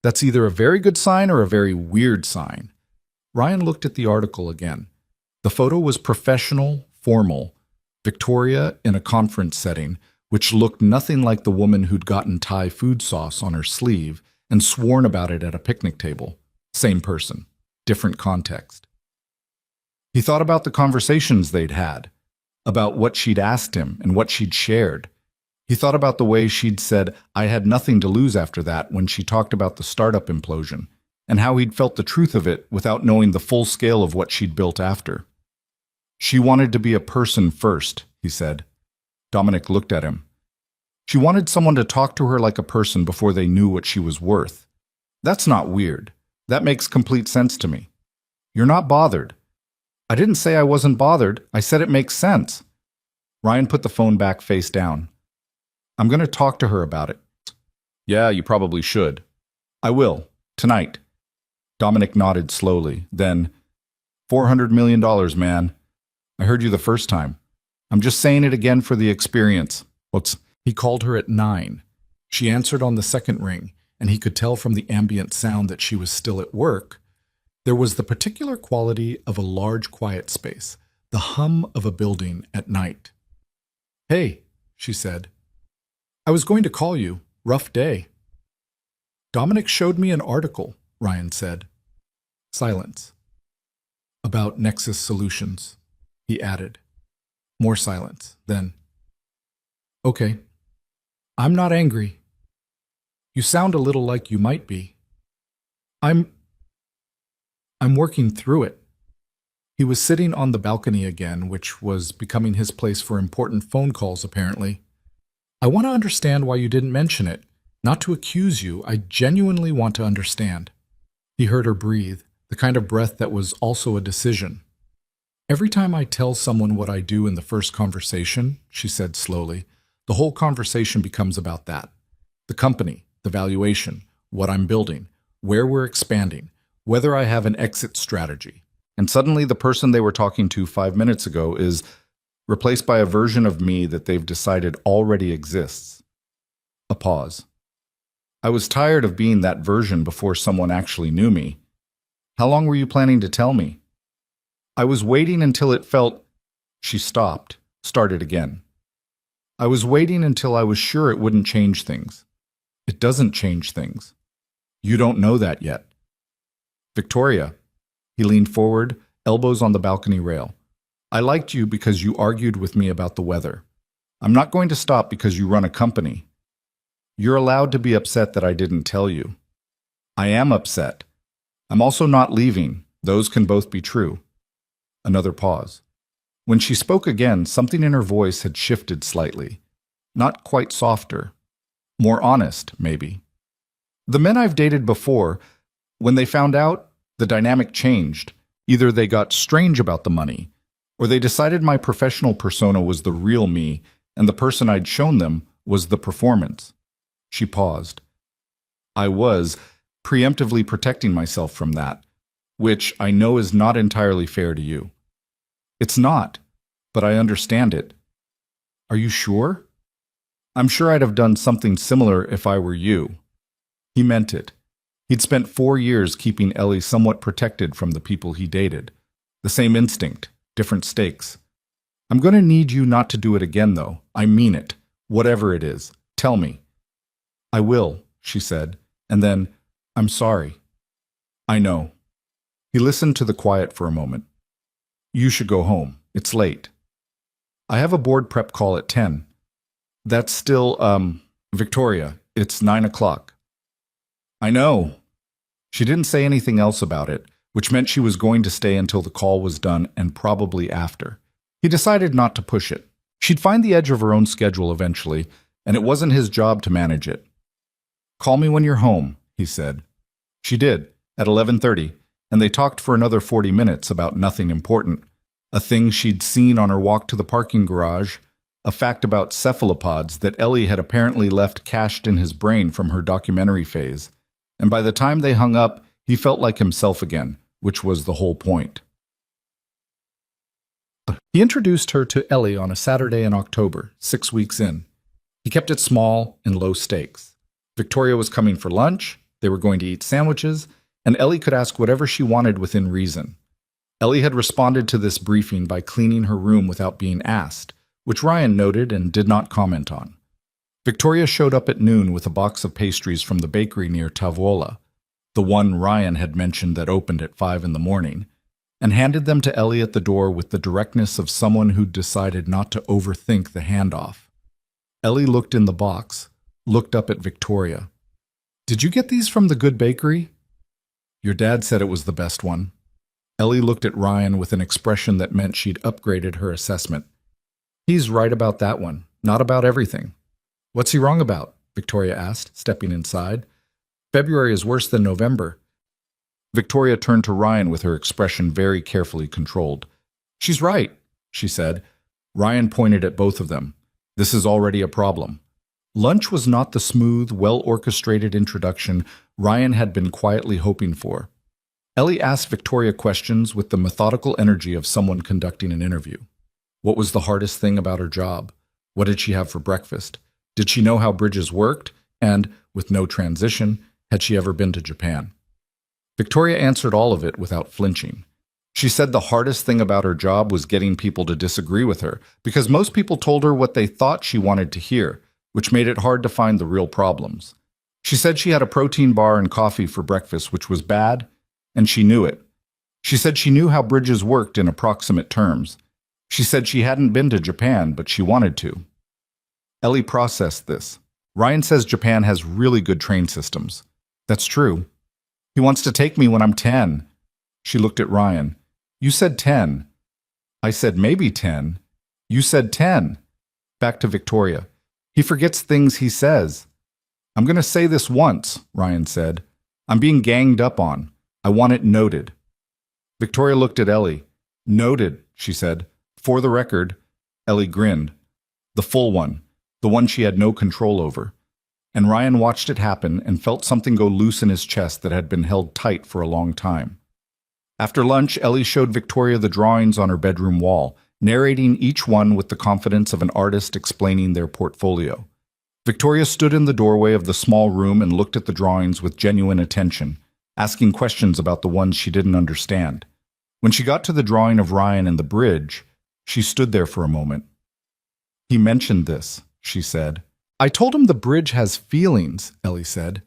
That's either a very good sign or a very weird sign. Ryan looked at the article again. The photo was professional, formal, Victoria in a conference setting, which looked nothing like the woman who'd gotten Thai food sauce on her sleeve and sworn about it at a picnic table. Same person, different context. He thought about the conversations they'd had, about what she'd asked him and what she'd shared. He thought about the way she'd said, "I had nothing to lose after that," when she talked about the startup implosion, and how he'd felt the truth of it without knowing the full scale of what she'd built after. "She wanted to be a person first," he said. Dominic looked at him. "She wanted someone to talk to her like a person before they knew what she was worth. That's not weird. That makes complete sense to me. You're not bothered." "I didn't say I wasn't bothered. I said it makes sense." Ryan put the phone back face down. "I'm going to talk to her about it." "Yeah, you probably should." "I will. Tonight." Dominic nodded slowly. Then, $400 million, man. I heard you the first time. I'm just saying it again for the experience. He called her at 9. She answered on the second ring, and he could tell from the ambient sound that she was still at work. There was the particular quality of a large quiet space, the hum of a building at night. "Hey," she said. "I was going to call you. Rough day." "Dominic showed me an article," Ryan said. Silence. "About Nexus Solutions," he added. More silence. Then, "Okay. I'm not angry. You sound a little like you might be. I'm working through it." He was sitting on the balcony again, which was becoming his place for important phone calls, apparently. "I want to understand why you didn't mention it. Not to accuse you, I genuinely want to understand." He heard her breathe, the kind of breath that was also a decision. "Every time I tell someone what I do in the first conversation," she said slowly, "the whole conversation becomes about that. The company, the valuation, what I'm building, where we're expanding, whether I have an exit strategy. And suddenly the person they were talking to 5 minutes ago is replaced by a version of me that they've decided already exists." A pause. "I was tired of being that version before someone actually knew me. How long were you planning to tell me?" "I was waiting until it felt—" She stopped, started again. "I was waiting until I was sure it wouldn't change things. It doesn't change things. You don't know that yet." "Victoria," he leaned forward, elbows on the balcony rail. "I liked you because you argued with me about the weather. I'm not going to stop because you run a company. You're allowed to be upset that I didn't tell you. I am upset. I'm also not leaving. Those can both be true." Another pause. When she spoke again, something in her voice had shifted slightly. Not quite softer. More honest, maybe. "The men I've dated before, when they found out, the dynamic changed. Either they got strange about the money, or they decided my professional persona was the real me, and the person I'd shown them was the performance." She paused. "I was preemptively protecting myself from that, which I know is not entirely fair to you." "It's not, but I understand it." "Are you sure?" "I'm sure I'd have done something similar if I were you." He meant it. He'd spent 4 years keeping Ellie somewhat protected from the people he dated. The same instinct, different stakes. I'm going to need you not to do it again, though. I mean it. Whatever it is. Tell me. I will, she said, and then, I'm sorry. I know. He listened to the quiet for a moment. You should go home. It's late. I have a board prep call at 10. That's still, Victoria, it's 9 o'clock. I know. She didn't say anything else about it, which meant she was going to stay until the call was done and probably after. He decided not to push it. She'd find the edge of her own schedule eventually, and it wasn't his job to manage it. Call me when you're home, he said. She did, at 11:30, and they talked for another 40 minutes about nothing important. A thing she'd seen on her walk to the parking garage, a fact about cephalopods that Ellie had apparently left cached in his brain from her documentary phase. And by the time they hung up, he felt like himself again, which was the whole point. He introduced her to Ellie on a Saturday in October, 6 weeks in. He kept it small and low stakes. Victoria was coming for lunch, they were going to eat sandwiches, and Ellie could ask whatever she wanted within reason. Ellie had responded to this briefing by cleaning her room without being asked, which Ryan noted and did not comment on. Victoria showed up at noon with a box of pastries from the bakery near Tavola, the one Ryan had mentioned that opened at 5 in the morning, and handed them to Ellie at the door with the directness of someone who'd decided not to overthink the handoff. Ellie looked in the box, looked up at Victoria. Did you get these from the good bakery? Your dad said it was the best one. Ellie looked at Ryan with an expression that meant she'd upgraded her assessment. He's right about that one, not about everything. What's he wrong about? Victoria asked, stepping inside. February is worse than November. Victoria turned to Ryan with her expression very carefully controlled. She's right, she said. Ryan pointed at both of them. This is already a problem. Lunch was not the smooth, well-orchestrated introduction Ryan had been quietly hoping for. Ellie asked Victoria questions with the methodical energy of someone conducting an interview. What was the hardest thing about her job? What did she have for breakfast? Did she know how bridges worked? And, with no transition, had she ever been to Japan? Victoria answered all of it without flinching. She said the hardest thing about her job was getting people to disagree with her, because most people told her what they thought she wanted to hear, which made it hard to find the real problems. She said she had a protein bar and coffee for breakfast, which was bad, and she knew it. She said she knew how bridges worked in approximate terms. She said she hadn't been to Japan, but she wanted to. Ellie processed this. Ryan says Japan has really good train systems. That's true. He wants to take me when I'm 10. She looked at Ryan. You said 10. I said maybe 10. You said 10. Back to Victoria. He forgets things he says. I'm going to say this once, Ryan said. I'm being ganged up on. I want it noted. Victoria looked at Ellie. Noted, she said. For the record. Ellie grinned. The full one. The one she had no control over. And Ryan watched it happen and felt something go loose in his chest that had been held tight for a long time. After lunch, Ellie showed Victoria the drawings on her bedroom wall, narrating each one with the confidence of an artist explaining their portfolio. Victoria stood in the doorway of the small room and looked at the drawings with genuine attention, asking questions about the ones she didn't understand. When she got to the drawing of Ryan and the bridge, she stood there for a moment. He mentioned this, she said. I told him the bridge has feelings, Ellie said.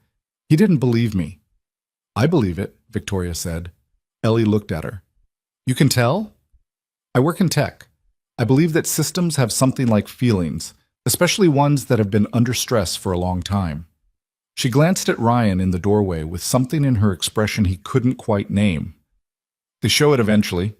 He didn't believe me. I believe it, Victoria said. Ellie looked at her. You can tell? I work in tech. I believe that systems have something like feelings, especially ones that have been under stress for a long time. She glanced at Ryan in the doorway with something in her expression he couldn't quite name. They show it eventually.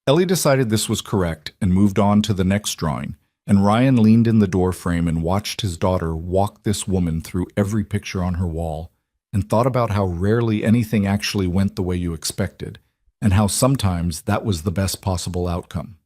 Ellie decided this was correct and moved on to the next drawing, and Ryan leaned in the doorframe and watched his daughter walk this woman through every picture on her wall and thought about how rarely anything actually went the way you expected, and how sometimes that was the best possible outcome.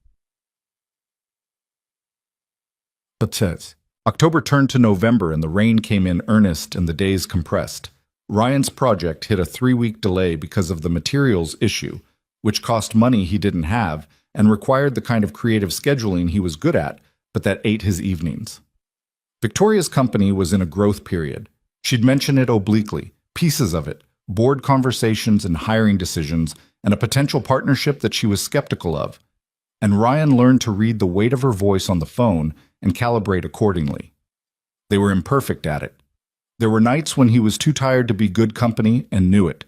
But October turned to November and the rain came in earnest and the days compressed. Ryan's project hit a 3-week delay because of the materials issue, which cost money he didn't have and required the kind of creative scheduling he was good at, but that ate his evenings. Victoria's company was in a growth period. She'd mention it obliquely, pieces of it, board conversations and hiring decisions, and a potential partnership that she was skeptical of. And Ryan learned to read the weight of her voice on the phone and calibrate accordingly. They were imperfect at it. There were nights when he was too tired to be good company and knew it.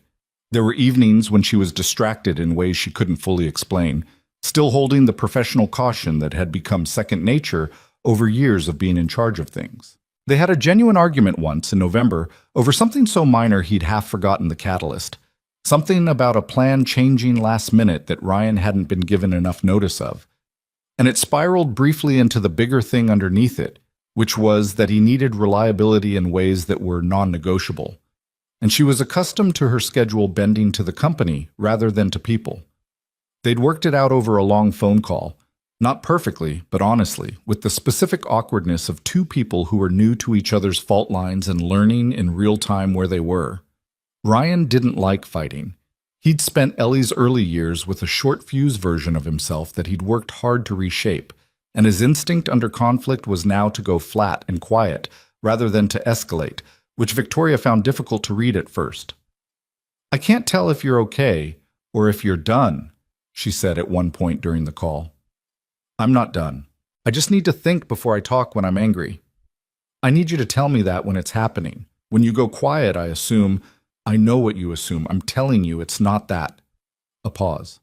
There were evenings when she was distracted in ways she couldn't fully explain, still holding the professional caution that had become second nature over years of being in charge of things. They had a genuine argument once in November over something so minor he'd half forgotten the catalyst. Something about a plan changing last minute that Ryan hadn't been given enough notice of. And it spiraled briefly into the bigger thing underneath it, which was that he needed reliability in ways that were non-negotiable. And she was accustomed to her schedule bending to the company rather than to people. They'd worked it out over a long phone call, not perfectly, but honestly, with the specific awkwardness of two people who were new to each other's fault lines and learning in real time where they were. Ryan didn't like fighting. He'd spent Ellie's early years with a short-fuse version of himself that he'd worked hard to reshape, and his instinct under conflict was now to go flat and quiet rather than to escalate, which Victoria found difficult to read at first. "I can't tell if you're okay or if you're done," she said at one point during the call. "I'm not done. I just need to think before I talk when I'm angry. I need you to tell me that when it's happening. When you go quiet, I assume, I know what you assume. I'm telling you it's not that." A pause.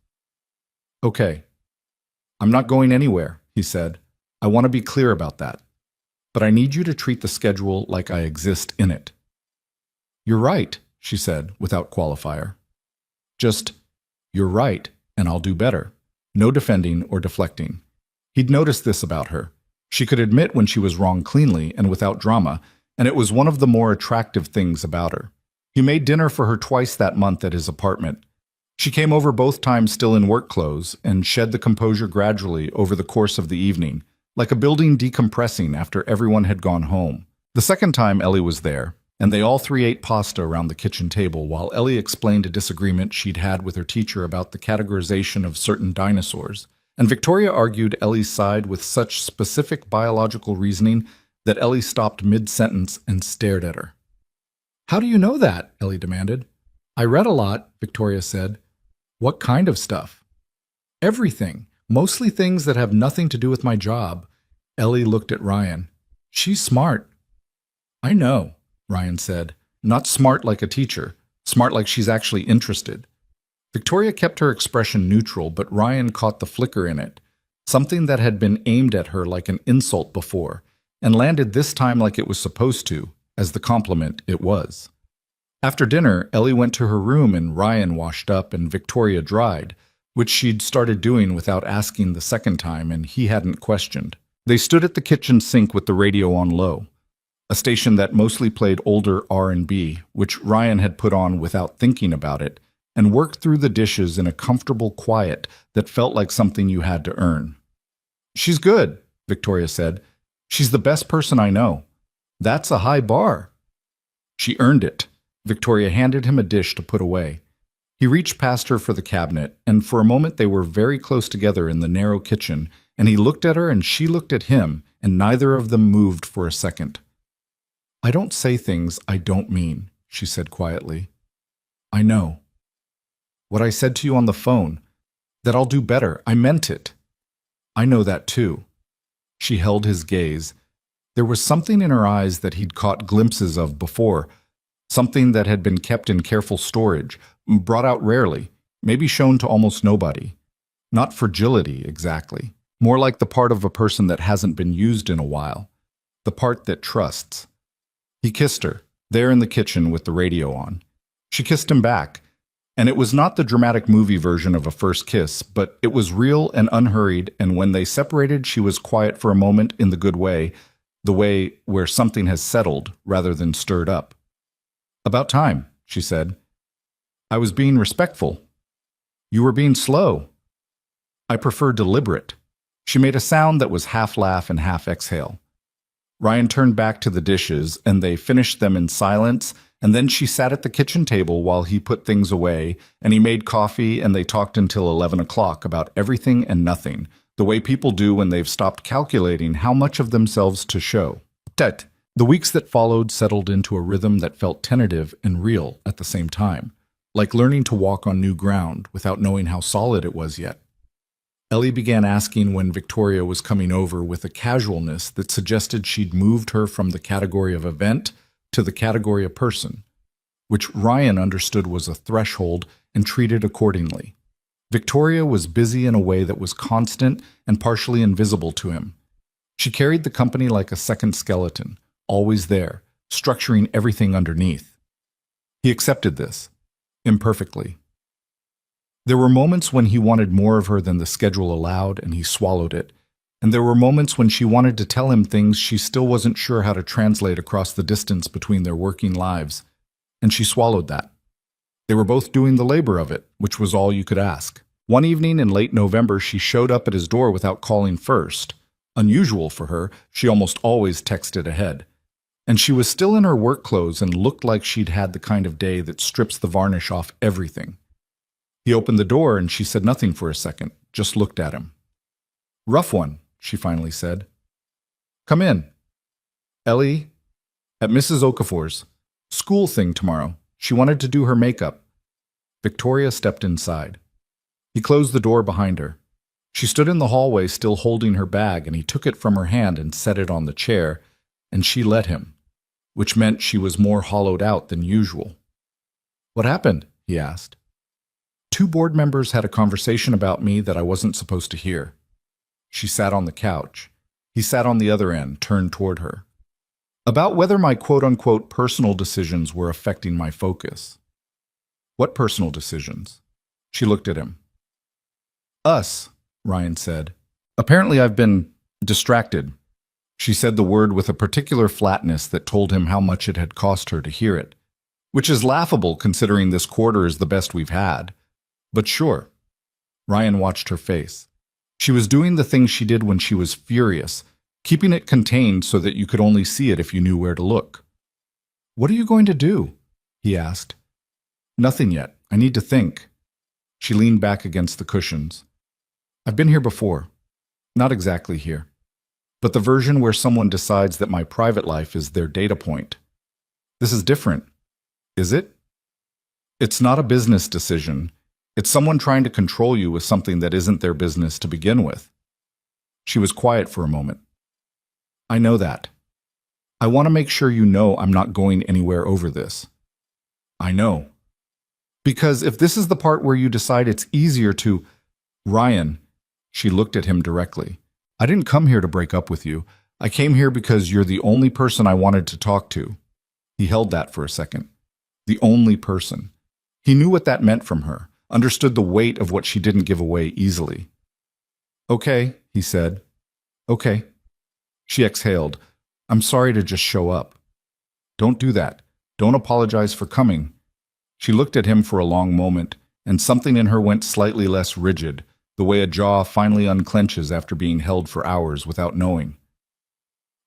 "Okay. I'm not going anywhere," he said. "I want to be clear about that. But I need you to treat the schedule like I exist in it." "You're right," she said, without qualifier. Just, "You're right, and I'll do better." No defending or deflecting. He'd noticed this about her. She could admit when she was wrong cleanly and without drama, and it was one of the more attractive things about her. He made dinner for her twice that month at his apartment. She came over both times still in work clothes and shed the composure gradually over the course of the evening, like a building decompressing after everyone had gone home. The second time Ellie was there, and they all three ate pasta around the kitchen table while Ellie explained a disagreement she'd had with her teacher about the categorization of certain dinosaurs, and Victoria argued Ellie's side with such specific biological reasoning that Ellie stopped mid-sentence and stared at her. "How do you know that?" Ellie demanded. "I read a lot," Victoria said. "What kind of stuff?" "Everything. Mostly things that have nothing to do with my job." Ellie looked at Ryan. "She's smart." "I know," Ryan said. "Not smart like a teacher. Smart like she's actually interested." Victoria kept her expression neutral, but Ryan caught the flicker in it. Something that had been aimed at her like an insult before, and landed this time like it was supposed to, as the compliment it was. After dinner, Ellie went to her room and Ryan washed up and Victoria dried, which she'd started doing without asking the second time and he hadn't questioned. They stood at the kitchen sink with the radio on low, a station that mostly played older R&B, which Ryan had put on without thinking about it, and worked through the dishes in a comfortable quiet that felt like something you had to earn. "She's good," Victoria said. "She's the best person I know." "That's a high bar." "She earned it." Victoria handed him a dish to put away. He reached past her for the cabinet, and for a moment they were very close together in the narrow kitchen, and he looked at her and she looked at him, and neither of them moved for a second. "I don't say things I don't mean," she said quietly. "I know. What I said to you on the phone, that I'll do better, I meant it. I know that too." She held his gaze. There was something in her eyes that he'd caught glimpses of before, something that had been kept in careful storage, brought out rarely, maybe shown to almost nobody. Not fragility, exactly. More like the part of a person that hasn't been used in a while. The part that trusts. He kissed her, there in the kitchen with the radio on. She kissed him back, and it was not the dramatic movie version of a first kiss, but it was real and unhurried, and when they separated she was quiet for a moment in the good way, the way where something has settled rather than stirred up. "About time," she said. "I was being respectful." "You were being slow." "I prefer deliberate." She made a sound that was half laugh and half exhale. Ryan turned back to the dishes, and they finished them in silence, and then she sat at the kitchen table while he put things away, and he made coffee, and they talked until 11 o'clock about everything and nothing, the way people do when they've stopped calculating how much of themselves to show. The weeks that followed settled into a rhythm that felt tentative and real at the same time, like learning to walk on new ground without knowing how solid it was yet. Ellie began asking when Victoria was coming over with a casualness that suggested she'd moved her from the category of event to the category of person, which Ryan understood was a threshold and treated accordingly. Victoria was busy in a way that was constant and partially invisible to him. She carried the company like a second skeleton, always there, structuring everything underneath. He accepted this, imperfectly. There were moments when he wanted more of her than the schedule allowed, and he swallowed it. And there were moments when she wanted to tell him things she still wasn't sure how to translate across the distance between their working lives, and she swallowed that. They were both doing the labor of it, which was all you could ask. One evening in late November, she showed up at his door without calling first. Unusual for her, she almost always texted ahead. And she was still in her work clothes and looked like she'd had the kind of day that strips the varnish off everything. He opened the door and she said nothing for a second, just looked at him. "Rough one," she finally said. "Come in." "Ellie, at Mrs. Okafor's. School thing tomorrow. She wanted to do her makeup." Victoria stepped inside. He closed the door behind her. She stood in the hallway still holding her bag, and he took it from her hand and set it on the chair, and she let him, which meant she was more hollowed out than usual. "What happened?" he asked. "Two board members had a conversation about me that I wasn't supposed to hear." She sat on the couch. He sat on the other end, turned toward her. "About whether my quote-unquote personal decisions were affecting my focus." "What personal decisions?" She looked at him. "Us," Ryan said. "Apparently I've been distracted." She said the word with a particular flatness that told him how much it had cost her to hear it, which is laughable considering this quarter is the best we've had. But sure. Ryan watched her face. She was doing the thing she did when she was furious, keeping it contained so that you could only see it if you knew where to look. "What are you going to do?" he asked. "Nothing yet. I need to think." She leaned back against the cushions. "I've been here before. Not exactly here. But the version where someone decides that my private life is their data point. This is different. Is it? It's not a business decision. It's someone trying to control you with something that isn't their business to begin with." She was quiet for a moment. "I know that. I want to make sure you know I'm not going anywhere over this." "I know. Because if this is the part where you decide it's easier to—" "Ryan," she looked at him directly, "I didn't come here to break up with you. I came here because you're the only person I wanted to talk to." He held that for a second. The only person. He knew what that meant from her, understood the weight of what she didn't give away easily. "Okay," he said. "Okay." She exhaled. "I'm sorry to just show up." "Don't do that. Don't apologize for coming." She looked at him for a long moment, and something in her went slightly less rigid, the way a jaw finally unclenches after being held for hours without knowing.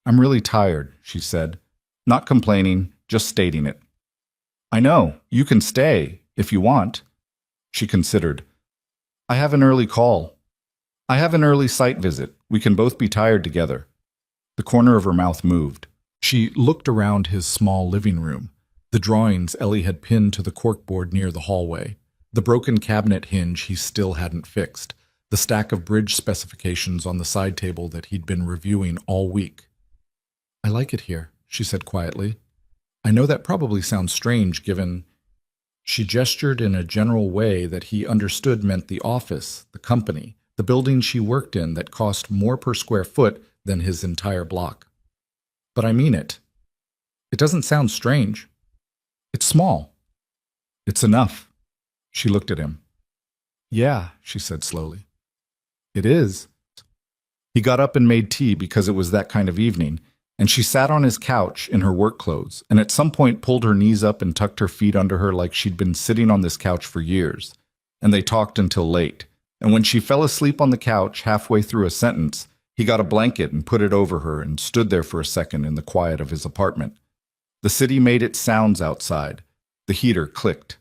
"I'm really tired," she said. Not complaining, just stating it. "I know. You can stay, if you want." She considered. "I have an early call. I have an early site visit. We can both be tired together." The corner of her mouth moved. She looked around his small living room, the drawings Ellie had pinned to the corkboard near the hallway, the broken cabinet hinge he still hadn't fixed, the stack of bridge specifications on the side table that he'd been reviewing all week. "I like it here," she said quietly. "I know that probably sounds strange given—" She gestured in a general way that he understood meant the office, the company, the building she worked in that cost more per square foot than his entire block. "But I mean it. It doesn't sound strange. It's small. It's enough." She looked at him. "Yeah," she said slowly. "It is." He got up and made tea because it was that kind of evening, and she sat on his couch in her work clothes and at some point pulled her knees up and tucked her feet under her like she'd been sitting on this couch for years. And they talked until late. And when she fell asleep on the couch halfway through a sentence, he got a blanket and put it over her and stood there for a second in the quiet of his apartment. The city made its sounds outside. The heater clicked.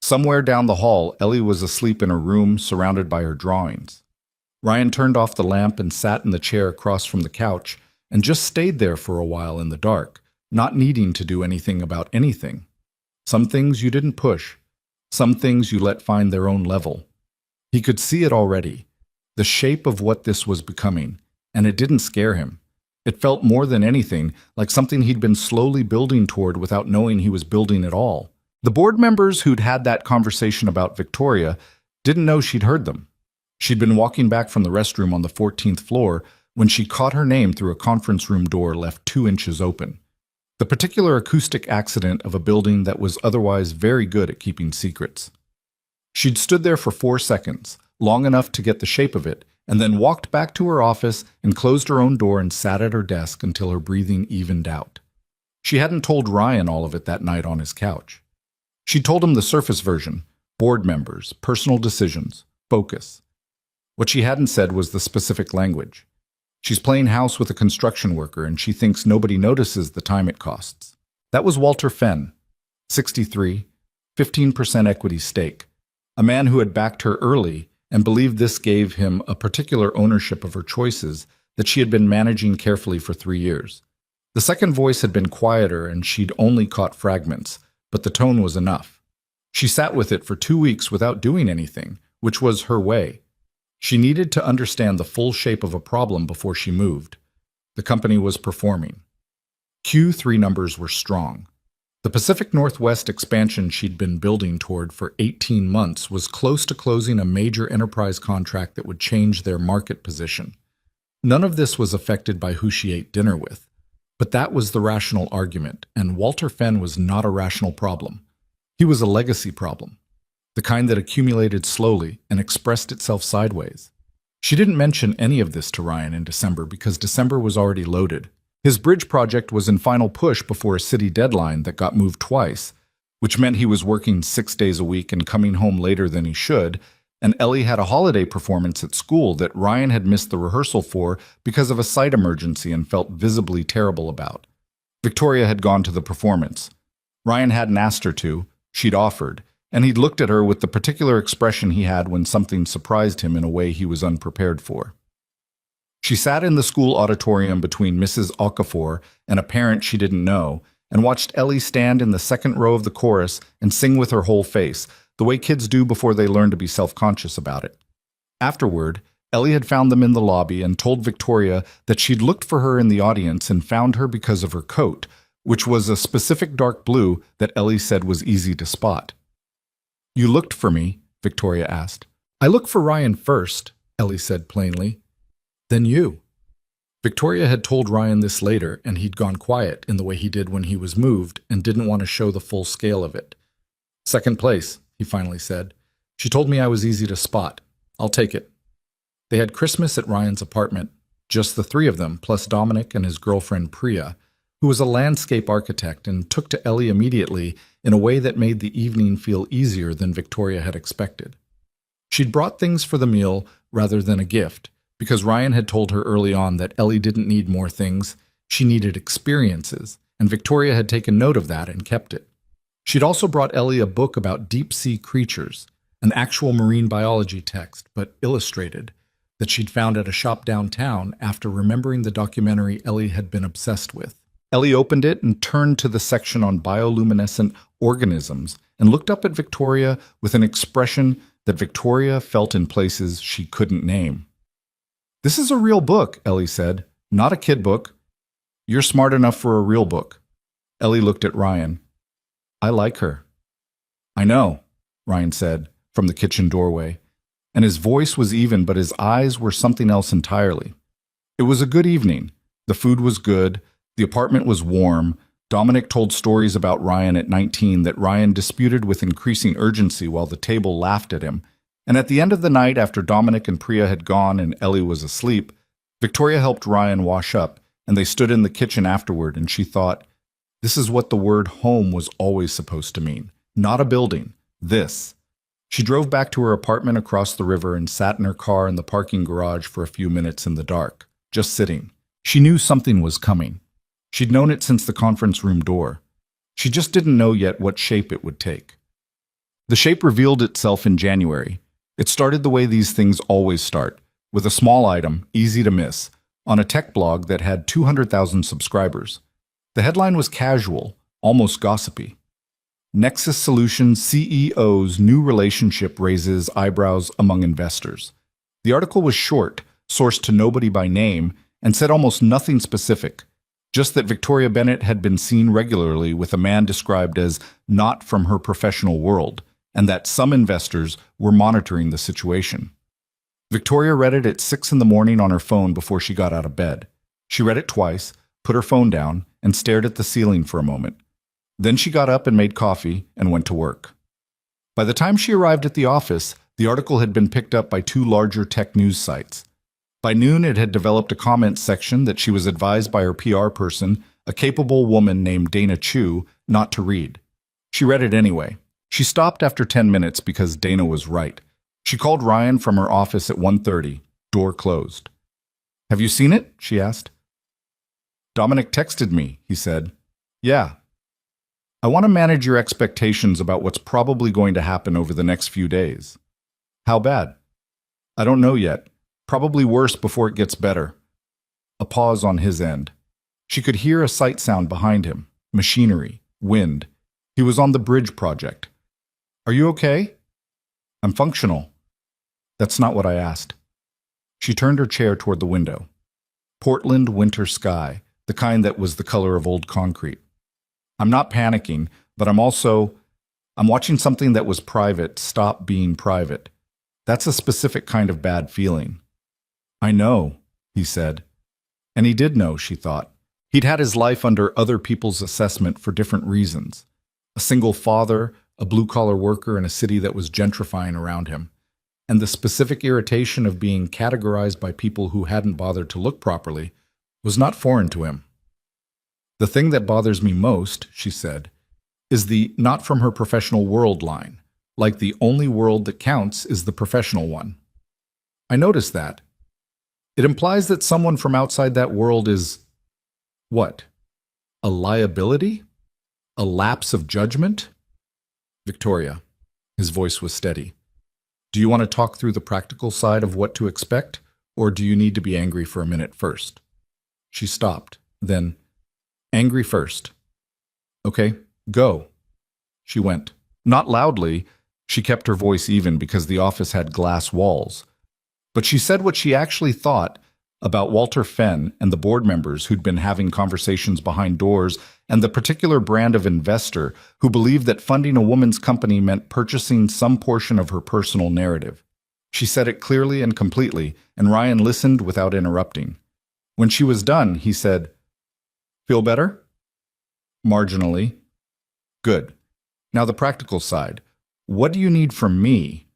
Somewhere down the hall, Ellie was asleep in her room surrounded by her drawings. Ryan turned off the lamp and sat in the chair across from the couch, and just stayed there for a while in the dark, not needing to do anything about anything. Some things you didn't push, some things you let find their own level. He could see it already, the shape of what this was becoming, and it didn't scare him. It felt more than anything like something he'd been slowly building toward without knowing he was building at all. The board members who'd had that conversation about Victoria didn't know she'd heard them. She'd been walking back from the restroom on the 14th floor when she caught her name through a conference room door left 2 inches open. The particular acoustic accident of a building that was otherwise very good at keeping secrets. She'd stood there for 4 seconds, long enough to get the shape of it, and then walked back to her office and closed her own door and sat at her desk until her breathing evened out. She hadn't told Ryan all of it that night on his couch. She told him the surface version, board members, personal decisions, focus. What she hadn't said was the specific language. She's playing house with a construction worker and she thinks nobody notices the time it costs. That was Walter Fenn, 63, 15% equity stake, a man who had backed her early and believed this gave him a particular ownership of her choices that she had been managing carefully for 3 years. The second voice had been quieter and she'd only caught fragments, but the tone was enough. She sat with it for 2 weeks without doing anything, which was her way. She needed to understand the full shape of a problem before she moved. The company was performing. Q3 numbers were strong. The Pacific Northwest expansion she'd been building toward for 18 months was close to closing a major enterprise contract that would change their market position. None of this was affected by who she ate dinner with. But that was the rational argument, and Walter Fenn was not a rational problem. He was a legacy problem, the kind that accumulated slowly and expressed itself sideways. She didn't mention any of this to Ryan in December because December was already loaded. His bridge project was in final push before a city deadline that got moved twice, which meant he was working 6 days a week and coming home later than he should, and Ellie had a holiday performance at school that Ryan had missed the rehearsal for because of a site emergency and felt visibly terrible about. Victoria had gone to the performance. Ryan hadn't asked her to, she'd offered, and he'd looked at her with the particular expression he had when something surprised him in a way he was unprepared for. She sat in the school auditorium between Mrs. Okafor and a parent she didn't know, and watched Ellie stand in the second row of the chorus and sing with her whole face, the way kids do before they learn to be self-conscious about it. Afterward, Ellie had found them in the lobby and told Victoria that she'd looked for her in the audience and found her because of her coat, which was a specific dark blue that Ellie said was easy to spot. "You looked for me?" Victoria asked. "I looked for Ryan first," Ellie said plainly. "Then you." Victoria had told Ryan this later, and he'd gone quiet in the way he did when he was moved and didn't want to show the full scale of it. "Second place," he finally said. "She told me I was easy to spot. I'll take it." They had Christmas at Ryan's apartment, just the 3 of them, plus Dominic and his girlfriend Priya, who was a landscape architect and took to Ellie immediately in a way that made the evening feel easier than Victoria had expected. She'd brought things for the meal rather than a gift, because Ryan had told her early on that Ellie didn't need more things, she needed experiences, and Victoria had taken note of that and kept it. She'd also brought Ellie a book about deep-sea creatures, an actual marine biology text, but illustrated, that she'd found at a shop downtown after remembering the documentary Ellie had been obsessed with. Ellie opened it and turned to the section on bioluminescent organisms and looked up at Victoria with an expression that Victoria felt in places she couldn't name. "This is a real book," Ellie said, "not a kid book. You're smart enough for a real book." Ellie looked at Ryan. "I like her." "I know," Ryan said, from the kitchen doorway, and his voice was even, but his eyes were something else entirely. It was a good evening. The food was good. The apartment was warm. Dominic told stories about Ryan at 19 that Ryan disputed with increasing urgency while the table laughed at him. And at the end of the night, after Dominic and Priya had gone and Ellie was asleep, Victoria helped Ryan wash up, and they stood in the kitchen afterward, and she thought, this is what the word home was always supposed to mean. Not a building. This. She drove back to her apartment across the river and sat in her car in the parking garage for a few minutes in the dark, just sitting. She knew something was coming. She'd known it since the conference room door. She just didn't know yet what shape it would take. The shape revealed itself in January. It started the way these things always start, with a small item, easy to miss, on a tech blog that had 200,000 subscribers. The headline was casual, almost gossipy. Nexus Solutions CEO's new relationship raises eyebrows among investors. The article was short, sourced to nobody by name, and said almost nothing specific, just that Victoria Bennett had been seen regularly with a man described as not from her professional world, and that some investors were monitoring the situation. Victoria read it at 6 in the morning on her phone before she got out of bed. She read it twice, put her phone down, and stared at the ceiling for a moment. Then she got up and made coffee and went to work. By the time she arrived at the office, the article had been picked up by 2 larger tech news sites. By noon, it had developed a comment section that she was advised by her PR person, a capable woman named Dana Chu, not to read. She read it anyway. She stopped after 10 minutes because Dana was right. She called Ryan from her office at 1:30, door closed. "Have you seen it?" she asked. "Dominic texted me," he said. "Yeah. I want to manage your expectations about what's probably going to happen over the next few days." "How bad?" "I don't know yet. Probably worse before it gets better." A pause on his end. She could hear a sight sound behind him, machinery, wind. He was on the bridge project. "Are you okay?" "I'm functional." "That's not what I asked." She turned her chair toward the window. Portland winter sky, the kind that was the color of old concrete. "I'm not panicking, but I'm watching something that was private stop being private. That's a specific kind of bad feeling." "I know," he said. And he did know, she thought. He'd had his life under other people's assessment for different reasons. A single father, a blue-collar worker in a city that was gentrifying around him, and the specific irritation of being categorized by people who hadn't bothered to look properly was not foreign to him. "The thing that bothers me most," she said, "is the not from her professional world line, like the only world that counts is the professional one. I noticed that. It implies that someone from outside that world is, what? A liability? A lapse of judgment?" "Victoria," his voice was steady, "do you want to talk through the practical side of what to expect, or do you need to be angry for a minute first?" She stopped, then, "Angry first." "Okay, go." She went. Not loudly, she kept her voice even because the office had glass walls. But she said what she actually thought about Walter Fenn and the board members who'd been having conversations behind doors, and the particular brand of investor who believed that funding a woman's company meant purchasing some portion of her personal narrative. She said it clearly and completely, and Ryan listened without interrupting. When she was done, he said, "Feel better?" "Marginally." "Good. Now the practical side. What do you need from me?"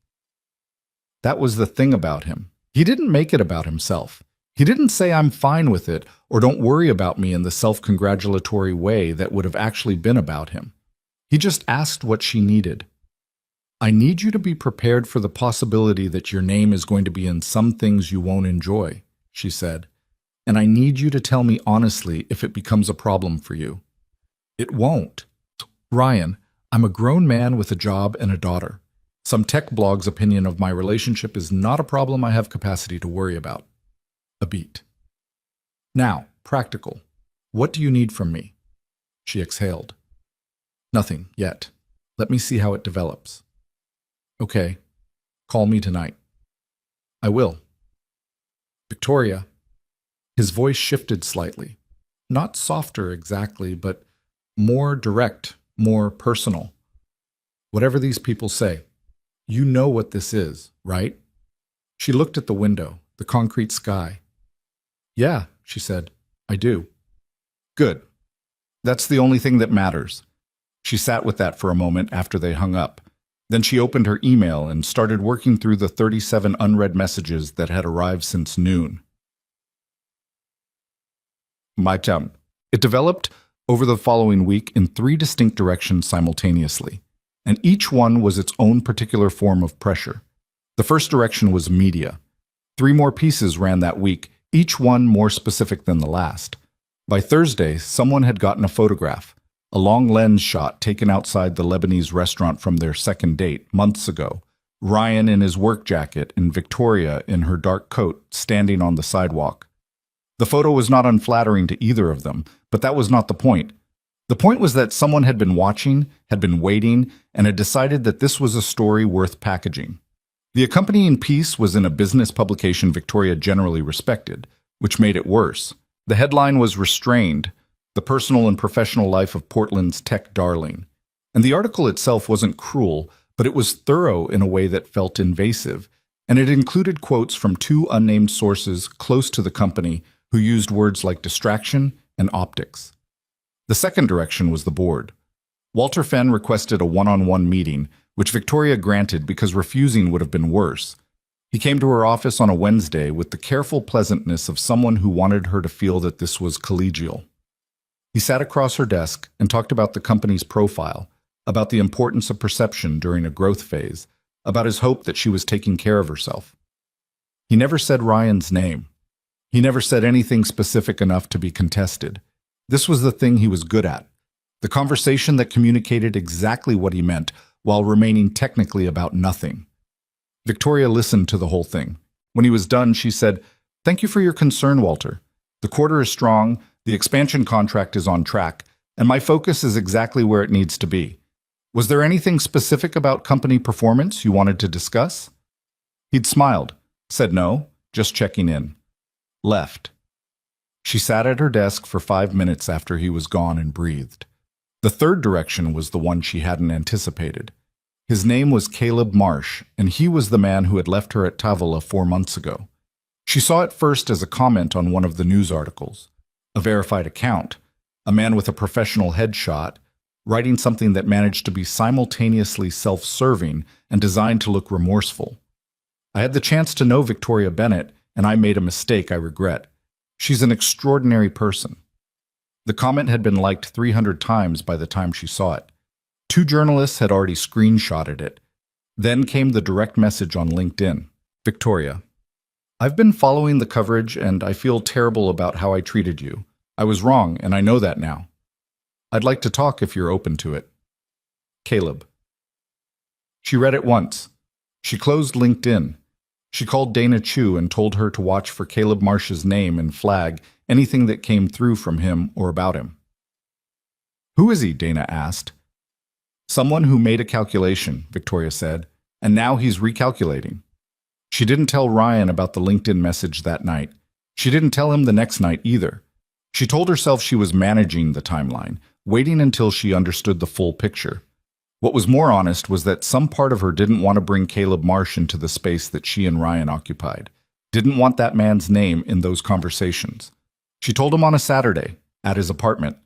That was the thing about him. He didn't make it about himself. He didn't say "I'm fine with it" or "don't worry about me" in the self-congratulatory way that would have actually been about him. He just asked what she needed. "I need you to be prepared for the possibility that your name is going to be in some things you won't enjoy," she said. "And I need you to tell me honestly if it becomes a problem for you." "It won't. Ryan, I'm a grown man with a job and a daughter. Some tech blog's opinion of my relationship is not a problem I have capacity to worry about." A beat. "Now, practical. What do you need from me?" She exhaled. "Nothing, yet. Let me see how it develops." "Okay. Call me tonight." "I will." "Victoria." His voice shifted slightly. Not softer exactly, but more direct, more personal. "Whatever these people say, you know what this is, right?" She looked at the window, the concrete sky. "Yeah," she said, "I do." "Good. That's the only thing that matters." She sat with that for a moment after they hung up. Then she opened her email and started working through the 37 unread messages that had arrived since noon. My turn. It developed over the following week in 3 distinct directions simultaneously, and each one was its own particular form of pressure. The first direction was media. 3 more pieces ran that week, each one more specific than the last. By Thursday, someone had gotten a photograph, a long lens shot taken outside the Lebanese restaurant from their second date months ago. Ryan in his work jacket and Victoria in her dark coat standing on the sidewalk. The photo was not unflattering to either of them, but that was not the point. The point was that someone had been watching, had been waiting, and had decided that this was a story worth packaging. The accompanying piece was in a business publication Victoria generally respected, which made it worse. The headline was "Restrained: The Personal and Professional Life of Portland's Tech Darling." And the article itself wasn't cruel, but it was thorough in a way that felt invasive, and it included quotes from two unnamed sources close to the company who used words like distraction and optics. The second direction was the board. Walter Fenn requested a one-on-one meeting, which Victoria granted because refusing would have been worse. He came to her office on a Wednesday with the careful pleasantness of someone who wanted her to feel that this was collegial. He sat across her desk and talked about the company's profile, about the importance of perception during a growth phase, about his hope that she was taking care of herself. He never said Ryan's name. He never said anything specific enough to be contested. This was the thing he was good at, the conversation that communicated exactly what he meant while remaining technically about nothing. Victoria listened to the whole thing. When he was done, she said, "Thank you for your concern, Walter. The quarter is strong, the expansion contract is on track, and my focus is exactly where it needs to be. Was there anything specific about company performance you wanted to discuss?" He'd smiled, said no, just checking in. Left. She sat at her desk for 5 minutes after he was gone and breathed. The third direction was the one she hadn't anticipated. His name was Caleb Marsh, and he was the man who had left her at Tavola 4 months ago. She saw it first as a comment on one of the news articles. A verified account, a man with a professional headshot, writing something that managed to be simultaneously self-serving and designed to look remorseful. "I had the chance to know Victoria Bennett, and I made a mistake I regret. She's an extraordinary person." The comment had been liked 300 times by the time she saw it. 2 journalists had already screenshotted it. Then came the direct message on LinkedIn. "Victoria, I've been following the coverage and I feel terrible about how I treated you. I was wrong and I know that now. I'd like to talk if you're open to it. Caleb." She read it once. She closed LinkedIn. She called Dana Chu and told her to watch for Caleb Marsh's name and flag anything that came through from him or about him. "Who is he?" Dana asked. "Someone who made a calculation," Victoria said, "and now he's recalculating." She didn't tell Ryan about the LinkedIn message that night. She didn't tell him the next night either. She told herself she was managing the timeline, waiting until she understood the full picture. What was more honest was that some part of her didn't want to bring Caleb Marsh into the space that she and Ryan occupied, didn't want that man's name in those conversations. She told him on a Saturday, at his apartment.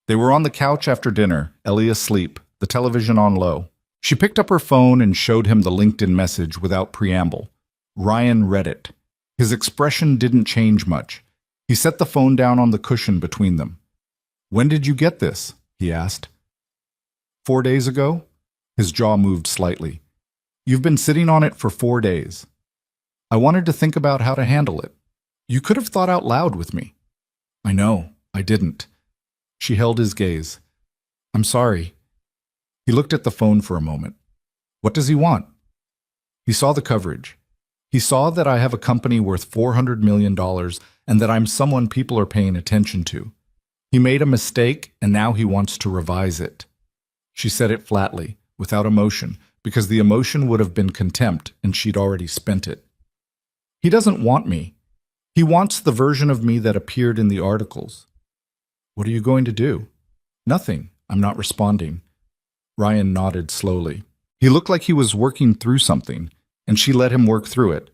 They were on the couch after dinner, Ellie asleep, the television on low. She picked up her phone and showed him the LinkedIn message without preamble. Ryan read it. His expression didn't change much. He set the phone down on the cushion between them. "When did you get this?" he asked. 4 days ago? His jaw moved slightly. "You've been sitting on it for 4 days. I wanted to think about how to handle it. You could have thought out loud with me." "I know, I didn't." She held his gaze. "I'm sorry." He looked at the phone for a moment. "What does he want?" He saw the coverage. He saw that I have a company worth $400 million and that I'm someone people are paying attention to. He made a mistake and now he wants to revise it. She said it flatly, without emotion, because the emotion would have been contempt and she'd already spent it. "He doesn't want me. He wants the version of me that appeared in the articles." "What are you going to do?" "Nothing. I'm not responding." Ryan nodded slowly. He looked like he was working through something, and she let him work through it.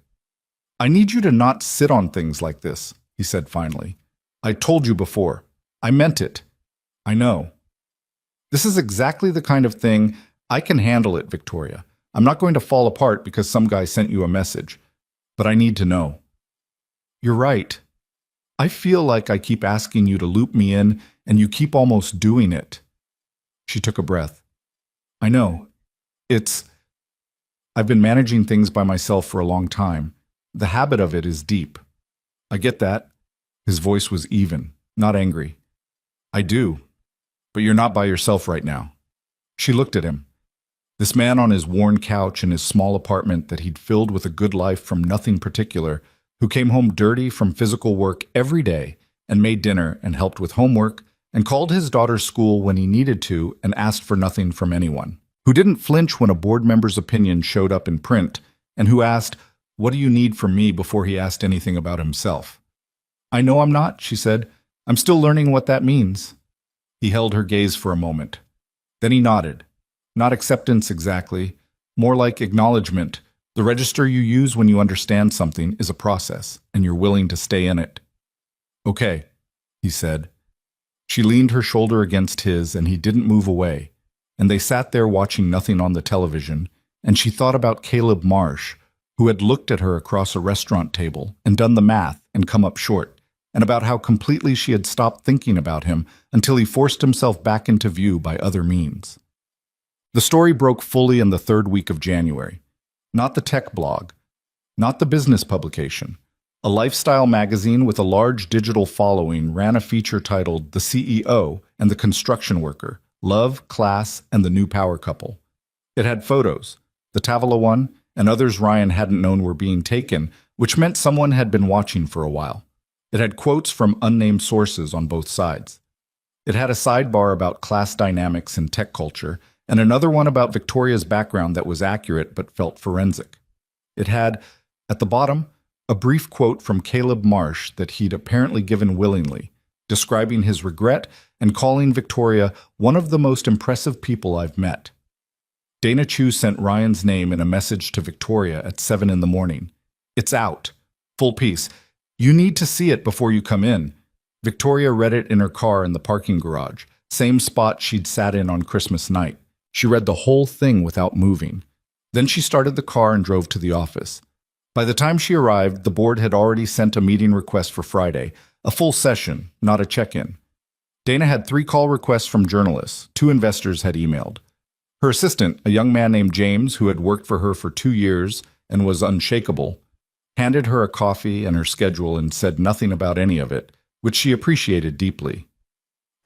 "I need you to not sit on things like this," he said finally. "I told you before. I meant it. I know. This is exactly the kind of thing I can handle it, Victoria. I'm not going to fall apart because some guy sent you a message, but I need to know." "You're right. I feel like I keep asking you to loop me in, and you keep almost doing it." She took a breath. "I know. I've been managing things by myself for a long time. The habit of it is deep." "I get that." His voice was even, not angry. "I do. But you're not by yourself right now." She looked at him. This man on his worn couch in his small apartment that he'd filled with a good life from nothing particular who came home dirty from physical work every day and made dinner and helped with homework and called his daughter's school when he needed to and asked for nothing from anyone, who didn't flinch when a board member's opinion showed up in print, and who asked, "What do you need from me?" before he asked anything about himself. "I know I'm not," she said. "I'm still learning what that means." He held her gaze for a moment. Then he nodded. Not acceptance exactly, more like acknowledgement. The register you use when you understand something is a process, and you're willing to stay in it. "Okay," he said. She leaned her shoulder against his, and he didn't move away, and they sat there watching nothing on the television, and she thought about Caleb Marsh, who had looked at her across a restaurant table and done the math and come up short, and about how completely she had stopped thinking about him until he forced himself back into view by other means. The story broke fully in the third week of January. Not the tech blog, not the business publication. A lifestyle magazine with a large digital following ran a feature titled "The CEO and the Construction Worker, Love, Class, and the New Power Couple." It had photos, the Tavala one, and others Ryan hadn't known were being taken, which meant someone had been watching for a while. It had quotes from unnamed sources on both sides. It had a sidebar about class dynamics in tech culture, and another one about Victoria's background that was accurate but felt forensic. It had, at the bottom, a brief quote from Caleb Marsh that he'd apparently given willingly, describing his regret and calling Victoria one of the most impressive people I've met. Dana Chu sent Ryan's name in a message to Victoria at 7 in the morning. "It's out. Full piece. You need to see it before you come in." Victoria read it in her car in the parking garage, same spot she'd sat in on Christmas night. She read the whole thing without moving. Then she started the car and drove to the office. By the time she arrived, the board had already sent a meeting request for Friday, a full session, not a check-in. Dana had 3 call requests from journalists. 2 investors had emailed. Her assistant, a young man named James, who had worked for her for 2 years and was unshakable, handed her a coffee and her schedule and said nothing about any of it, which she appreciated deeply.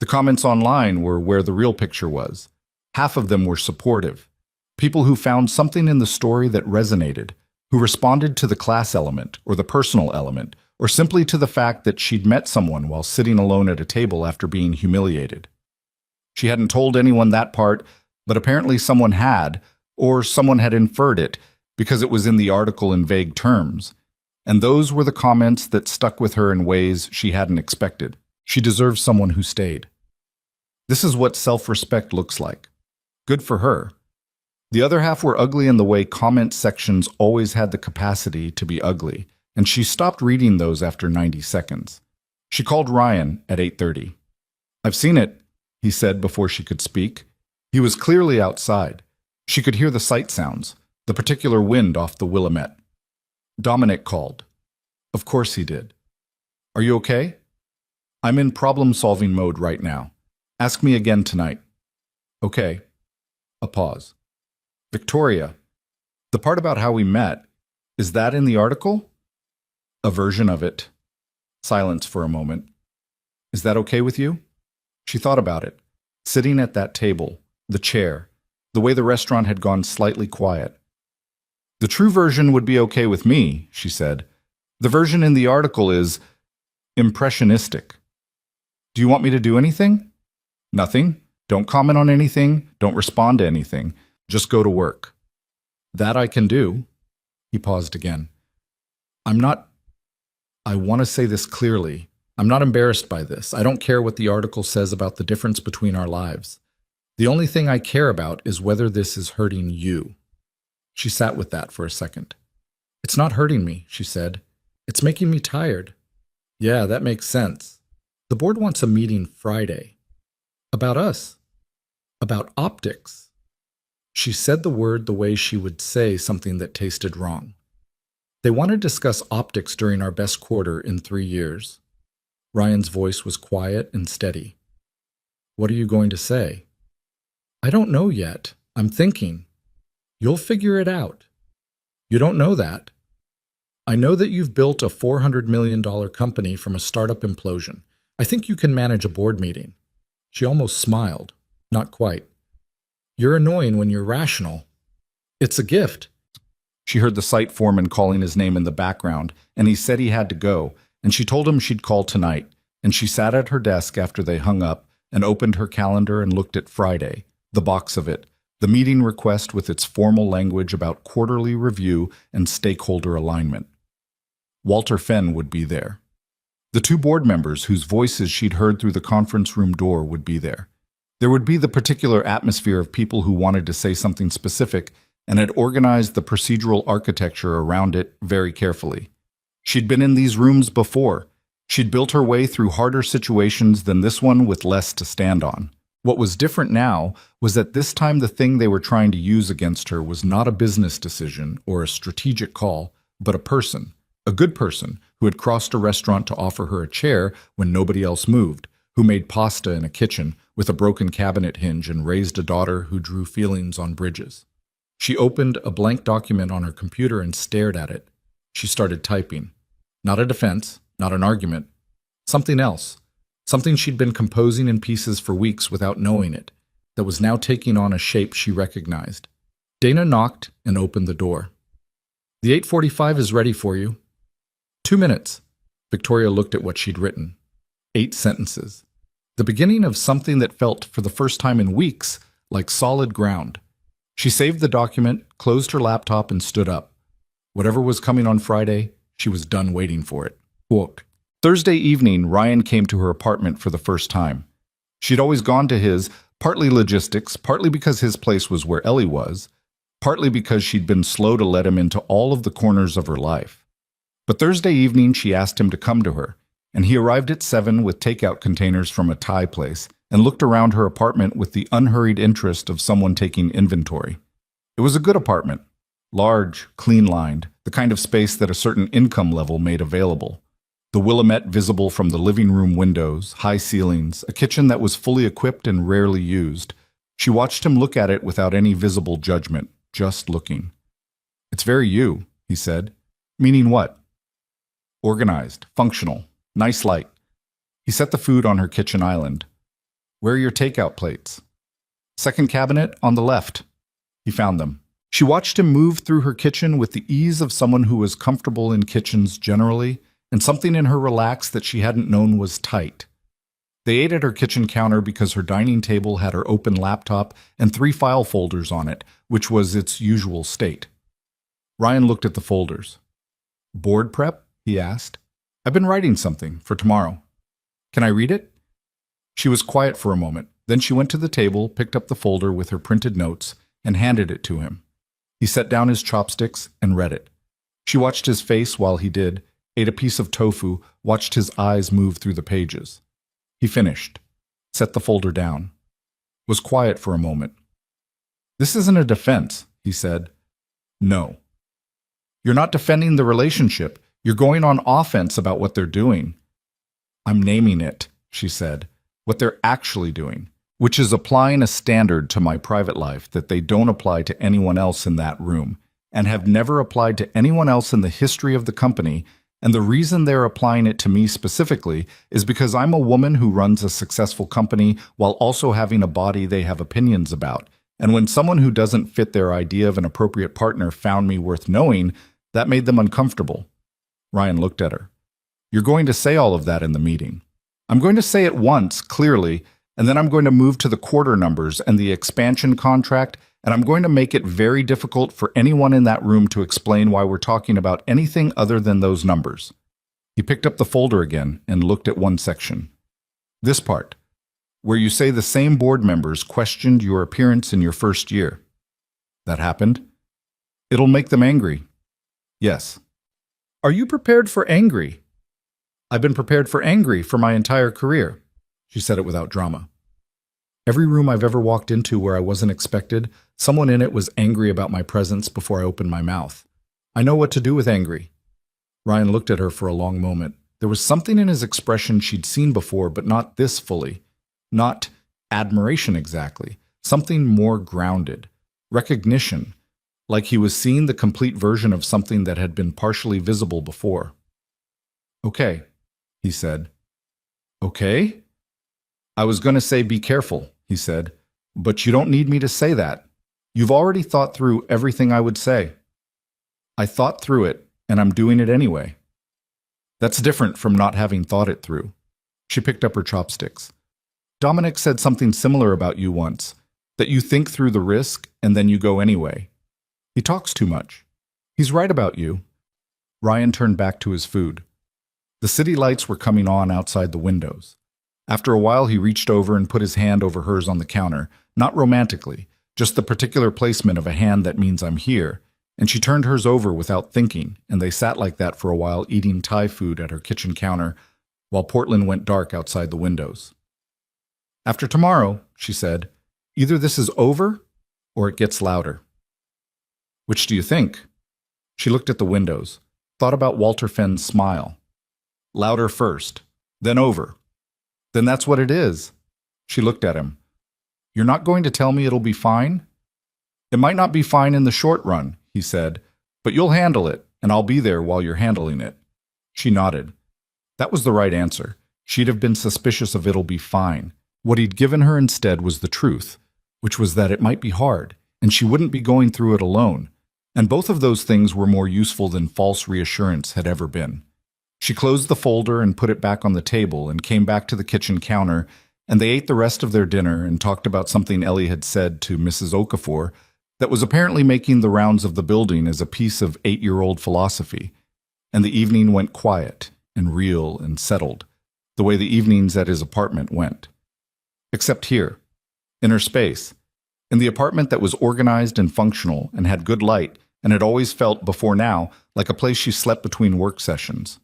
The comments online were where the real picture was. Half of them were supportive. People who found something in the story that resonated, who responded to the class element or the personal element, or simply to the fact that she'd met someone while sitting alone at a table after being humiliated. She hadn't told anyone that part, but apparently someone had, or someone had inferred it, because it was in the article in vague terms. And those were the comments that stuck with her in ways she hadn't expected. She deserves someone who stayed. This is what self-respect looks like. Good for her. The other half were ugly in the way comment sections always had the capacity to be ugly, and she stopped reading those after 90 seconds. She called Ryan at 8:30. "I've seen it," he said before she could speak. He was clearly outside. She could hear the sight sounds, the particular wind off the Willamette. Dominic called. Of course he did. "Are you okay?" "I'm in problem-solving mode right now. Ask me again tonight." "Okay." A pause. "Victoria, the part about how we met, is that in the article?" "A version of it." Silence for a moment. "Is that okay with you?" She thought about it, sitting at that table, the chair, the way the restaurant had gone slightly quiet. "The true version would be okay with me," she said. "The version in the article is impressionistic." "Do you want me to do anything?" "Nothing. Don't comment on anything. Don't respond to anything. Just go to work." "That I can do." He paused again. I want to say this clearly. I'm not embarrassed by this. I don't care what the article says about the difference between our lives. The only thing I care about is whether this is hurting you." She sat with that for a second. "It's not hurting me," she said. "It's making me tired." "Yeah, that makes sense. The board wants a meeting Friday." "About us." "About optics." She said the word the way she would say something that tasted wrong. "They want to discuss optics during our best quarter in 3 years. Ryan's voice was quiet and steady. "What are you going to say?" "I don't know yet. I'm thinking. You'll figure it out. You don't know that. I know that you've built a $400 million company from a startup implosion. I think you can manage a board meeting." She almost smiled. Not quite. "You're annoying when you're rational. It's a gift." She heard the site foreman calling his name in the background, and he said he had to go, and she told him she'd call tonight, and she sat at her desk after they hung up and opened her calendar and looked at Friday, the box of it, the meeting request with its formal language about quarterly review and stakeholder alignment. Walter Fenn would be there. The two board members whose voices she'd heard through the conference room door would be there. There would be the particular atmosphere of people who wanted to say something specific and had organized the procedural architecture around it very carefully. She'd been in these rooms before. She'd built her way through harder situations than this one with less to stand on. What was different now was that this time the thing they were trying to use against her was not a business decision or a strategic call, but a person, a good person who had crossed a restaurant to offer her a chair when nobody else moved, who made pasta in a kitchen with a broken cabinet hinge and raised a daughter who drew feelings on bridges. She opened a blank document on her computer and stared at it. She started typing. Not a defense, not an argument. Something else. Something she'd been composing in pieces for weeks without knowing it, that was now taking on a shape she recognized. Dana knocked and opened the door. The 8:45 is ready for you. 2 minutes. Victoria looked at what she'd written. 8 sentences. The beginning of something that felt, for the first time in weeks, like solid ground. She saved the document, closed her laptop, and stood up. Whatever was coming on Friday, she was done waiting for it. Quote, Thursday evening, Ryan came to her apartment for the first time. She'd always gone to his, partly logistics, partly because his place was where Ellie was, partly because she'd been slow to let him into all of the corners of her life. But Thursday evening, she asked him to come to her, and he arrived at 7 with takeout containers from a Thai place and looked around her apartment with the unhurried interest of someone taking inventory. It was a good apartment, large, clean-lined, the kind of space that a certain income level made available. The Willamette visible from the living room windows, high ceilings, a kitchen that was fully equipped and rarely used. She watched him look at it without any visible judgment, just looking. It's very you, he said. Meaning what? Organized, functional, nice light. He set the food on her kitchen island. Where are your takeout plates? Second cabinet on the left. He found them. She watched him move through her kitchen with the ease of someone who was comfortable in kitchens generally, and something in her relaxed that she hadn't known was tight. They ate at her kitchen counter because her dining table had her open laptop and 3 file folders on it, which was its usual state. Ryan looked at the folders. Board prep? He asked. I've been writing something for tomorrow. Can I read it? She was quiet for a moment. Then she went to the table, picked up the folder with her printed notes, and handed it to him. He set down his chopsticks and read it. She watched his face while he did, ate a piece of tofu, watched his eyes move through the pages. He finished, set the folder down, was quiet for a moment. This isn't a defense, he said. No. You're not defending the relationship. You're going on offense about what they're doing. I'm naming it, she said, what they're actually doing, which is applying a standard to my private life that they don't apply to anyone else in that room, and have never applied to anyone else in the history of the company. And the reason they're applying it to me specifically is because I'm a woman who runs a successful company while also having a body they have opinions about. And when someone who doesn't fit their idea of an appropriate partner found me worth knowing, that made them uncomfortable. Ryan looked at her. You're going to say all of that in the meeting. I'm going to say it once, clearly, and then I'm going to move to the quarter numbers and the expansion contract, and I'm going to make it very difficult for anyone in that room to explain why we're talking about anything other than those numbers. He picked up the folder again and looked at one section. This part, where you say the same board members questioned your appearance in your first year. That happened? It'll make them angry. Yes. Are you prepared for angry? I've been prepared for angry for my entire career. She said it without drama. Every room I've ever walked into where I wasn't expected, someone in it was angry about my presence before I opened my mouth. I know what to do with angry. Ryan looked at her for a long moment. There was something in his expression she'd seen before, but not this fully. Not admiration exactly. Something more grounded. Recognition. Like he was seeing the complete version of something that had been partially visible before. Okay, he said. Okay? I was going to say be careful, he said, but you don't need me to say that. You've already thought through everything I would say. I thought through it, and I'm doing it anyway. That's different from not having thought it through. She picked up her chopsticks. Dominic said something similar about you once, that you think through the risk and then you go anyway. He talks too much. He's right about you. Ryan turned back to his food. The city lights were coming on outside the windows. After a while, he reached over and put his hand over hers on the counter, not romantically, just the particular placement of a hand that means I'm here, and she turned hers over without thinking, and they sat like that for a while eating Thai food at her kitchen counter while Portland went dark outside the windows. After tomorrow, she said, either this is over or it gets louder. Which do you think? She looked at the windows, thought about Walter Fenn's smile. Louder first, then over. Then that's what it is. She looked at him. You're not going to tell me it'll be fine? It might not be fine in the short run, he said, but you'll handle it, and I'll be there while you're handling it. She nodded. That was the right answer. She'd have been suspicious of it'll be fine. What he'd given her instead was the truth, which was that it might be hard, and she wouldn't be going through it alone. And both of those things were more useful than false reassurance had ever been. She closed the folder and put it back on the table and came back to the kitchen counter, and they ate the rest of their dinner and talked about something Ellie had said to Mrs. Okafor that was apparently making the rounds of the building as a piece of 8-year-old philosophy. And the evening went quiet and real and settled, the way the evenings at his apartment went. Except here, in her space, in the apartment that was organized and functional and had good light and had always felt, before now, like a place she slept between work sessions.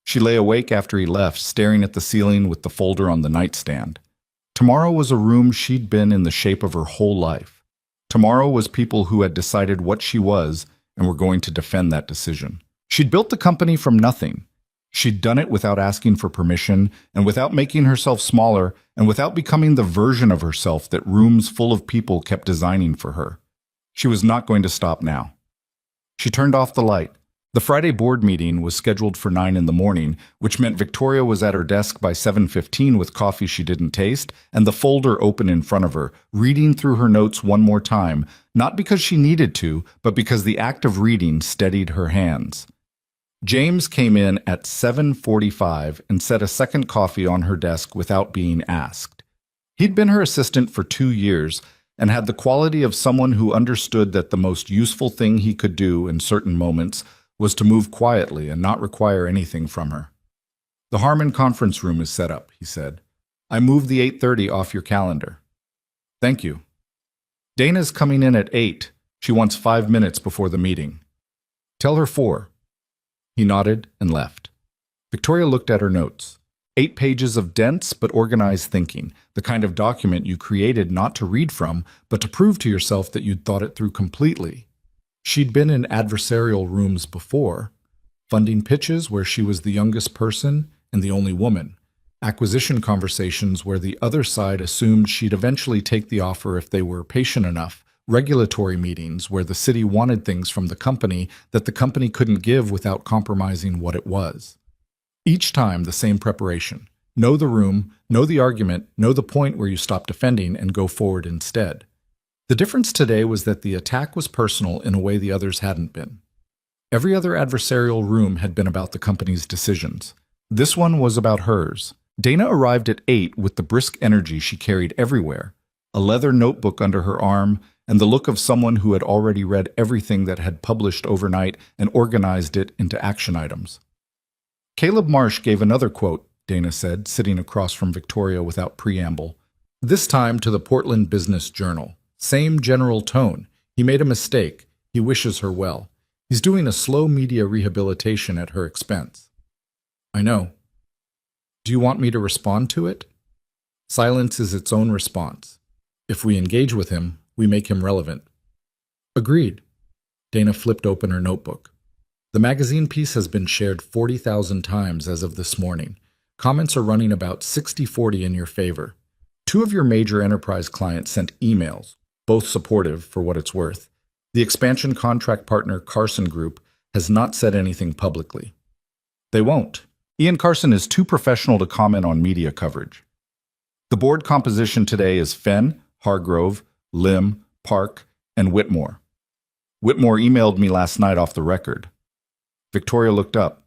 She lay awake after he left, staring at the ceiling with the folder on the nightstand. Tomorrow was a room she'd been in the shape of her whole life. Tomorrow was people who had decided what she was and were going to defend that decision. She'd built the company from nothing. She'd done it without asking for permission and without making herself smaller and without becoming the version of herself that rooms full of people kept designing for her. She was not going to stop now. She turned off the light. The Friday board meeting was scheduled for 9 in the morning, which meant Victoria was at her desk by 7:15 with coffee she didn't taste and the folder open in front of her, reading through her notes one more time, not because she needed to, but because the act of reading steadied her hands. James came in at 7:45 and set a second coffee on her desk without being asked. He'd been her assistant for 2 years and had the quality of someone who understood that the most useful thing he could do in certain moments was to move quietly and not require anything from her. The Harmon conference room is set up, he said. I moved the 8:30 off your calendar. Thank you. Dana's coming in at 8. She wants 5 minutes before the meeting. Tell her 4. He nodded and left. Victoria looked at her notes. 8 pages of dense but organized thinking, the kind of document you created not to read from, but to prove to yourself that you'd thought it through completely. She'd been in adversarial rooms before, funding pitches where she was the youngest person and the only woman, acquisition conversations where the other side assumed she'd eventually take the offer if they were patient enough, regulatory meetings where the city wanted things from the company that the company couldn't give without compromising what it was. Each time the same preparation. Know the room, know the argument, know the point where you stop defending and go forward instead. The difference today was that the attack was personal in a way the others hadn't been. Every other adversarial room had been about the company's decisions. This one was about hers. Dana arrived at 8 with the brisk energy she carried everywhere, a leather notebook under her arm, and the look of someone who had already read everything that had published overnight and organized it into action items. Caleb Marsh gave another quote, Dana said, sitting across from Victoria without preamble. This time to the Portland Business Journal. Same general tone. He made a mistake. He wishes her well. He's doing a slow media rehabilitation at her expense. I know. Do you want me to respond to it? Silence is its own response. If we engage with him, we make him relevant. Agreed. Dana flipped open her notebook. The magazine piece has been shared 40,000 times as of this morning. Comments are running about 60-40 in your favor. 2 of your major enterprise clients sent emails, both supportive for what it's worth. The expansion contract partner Carson Group has not said anything publicly. They won't. Ian Carson is too professional to comment on media coverage. The board composition today is Fenn, Hargrove, Lim, Park, and Whitmore. Whitmore emailed me last night off the record. Victoria looked up.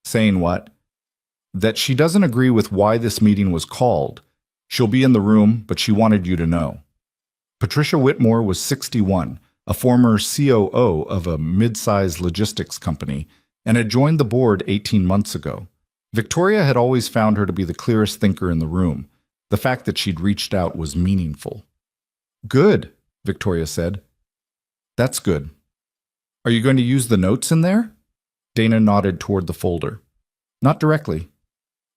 Saying what? That she doesn't agree with why this meeting was called. She'll be in the room, but she wanted you to know. Patricia Whitmore was 61, a former COO of a mid-sized logistics company, and had joined the board 18 months ago. Victoria had always found her to be the clearest thinker in the room. The fact that she'd reached out was meaningful. Good, Victoria said. That's good. Are you going to use the notes in there? Dana nodded toward the folder. Not directly.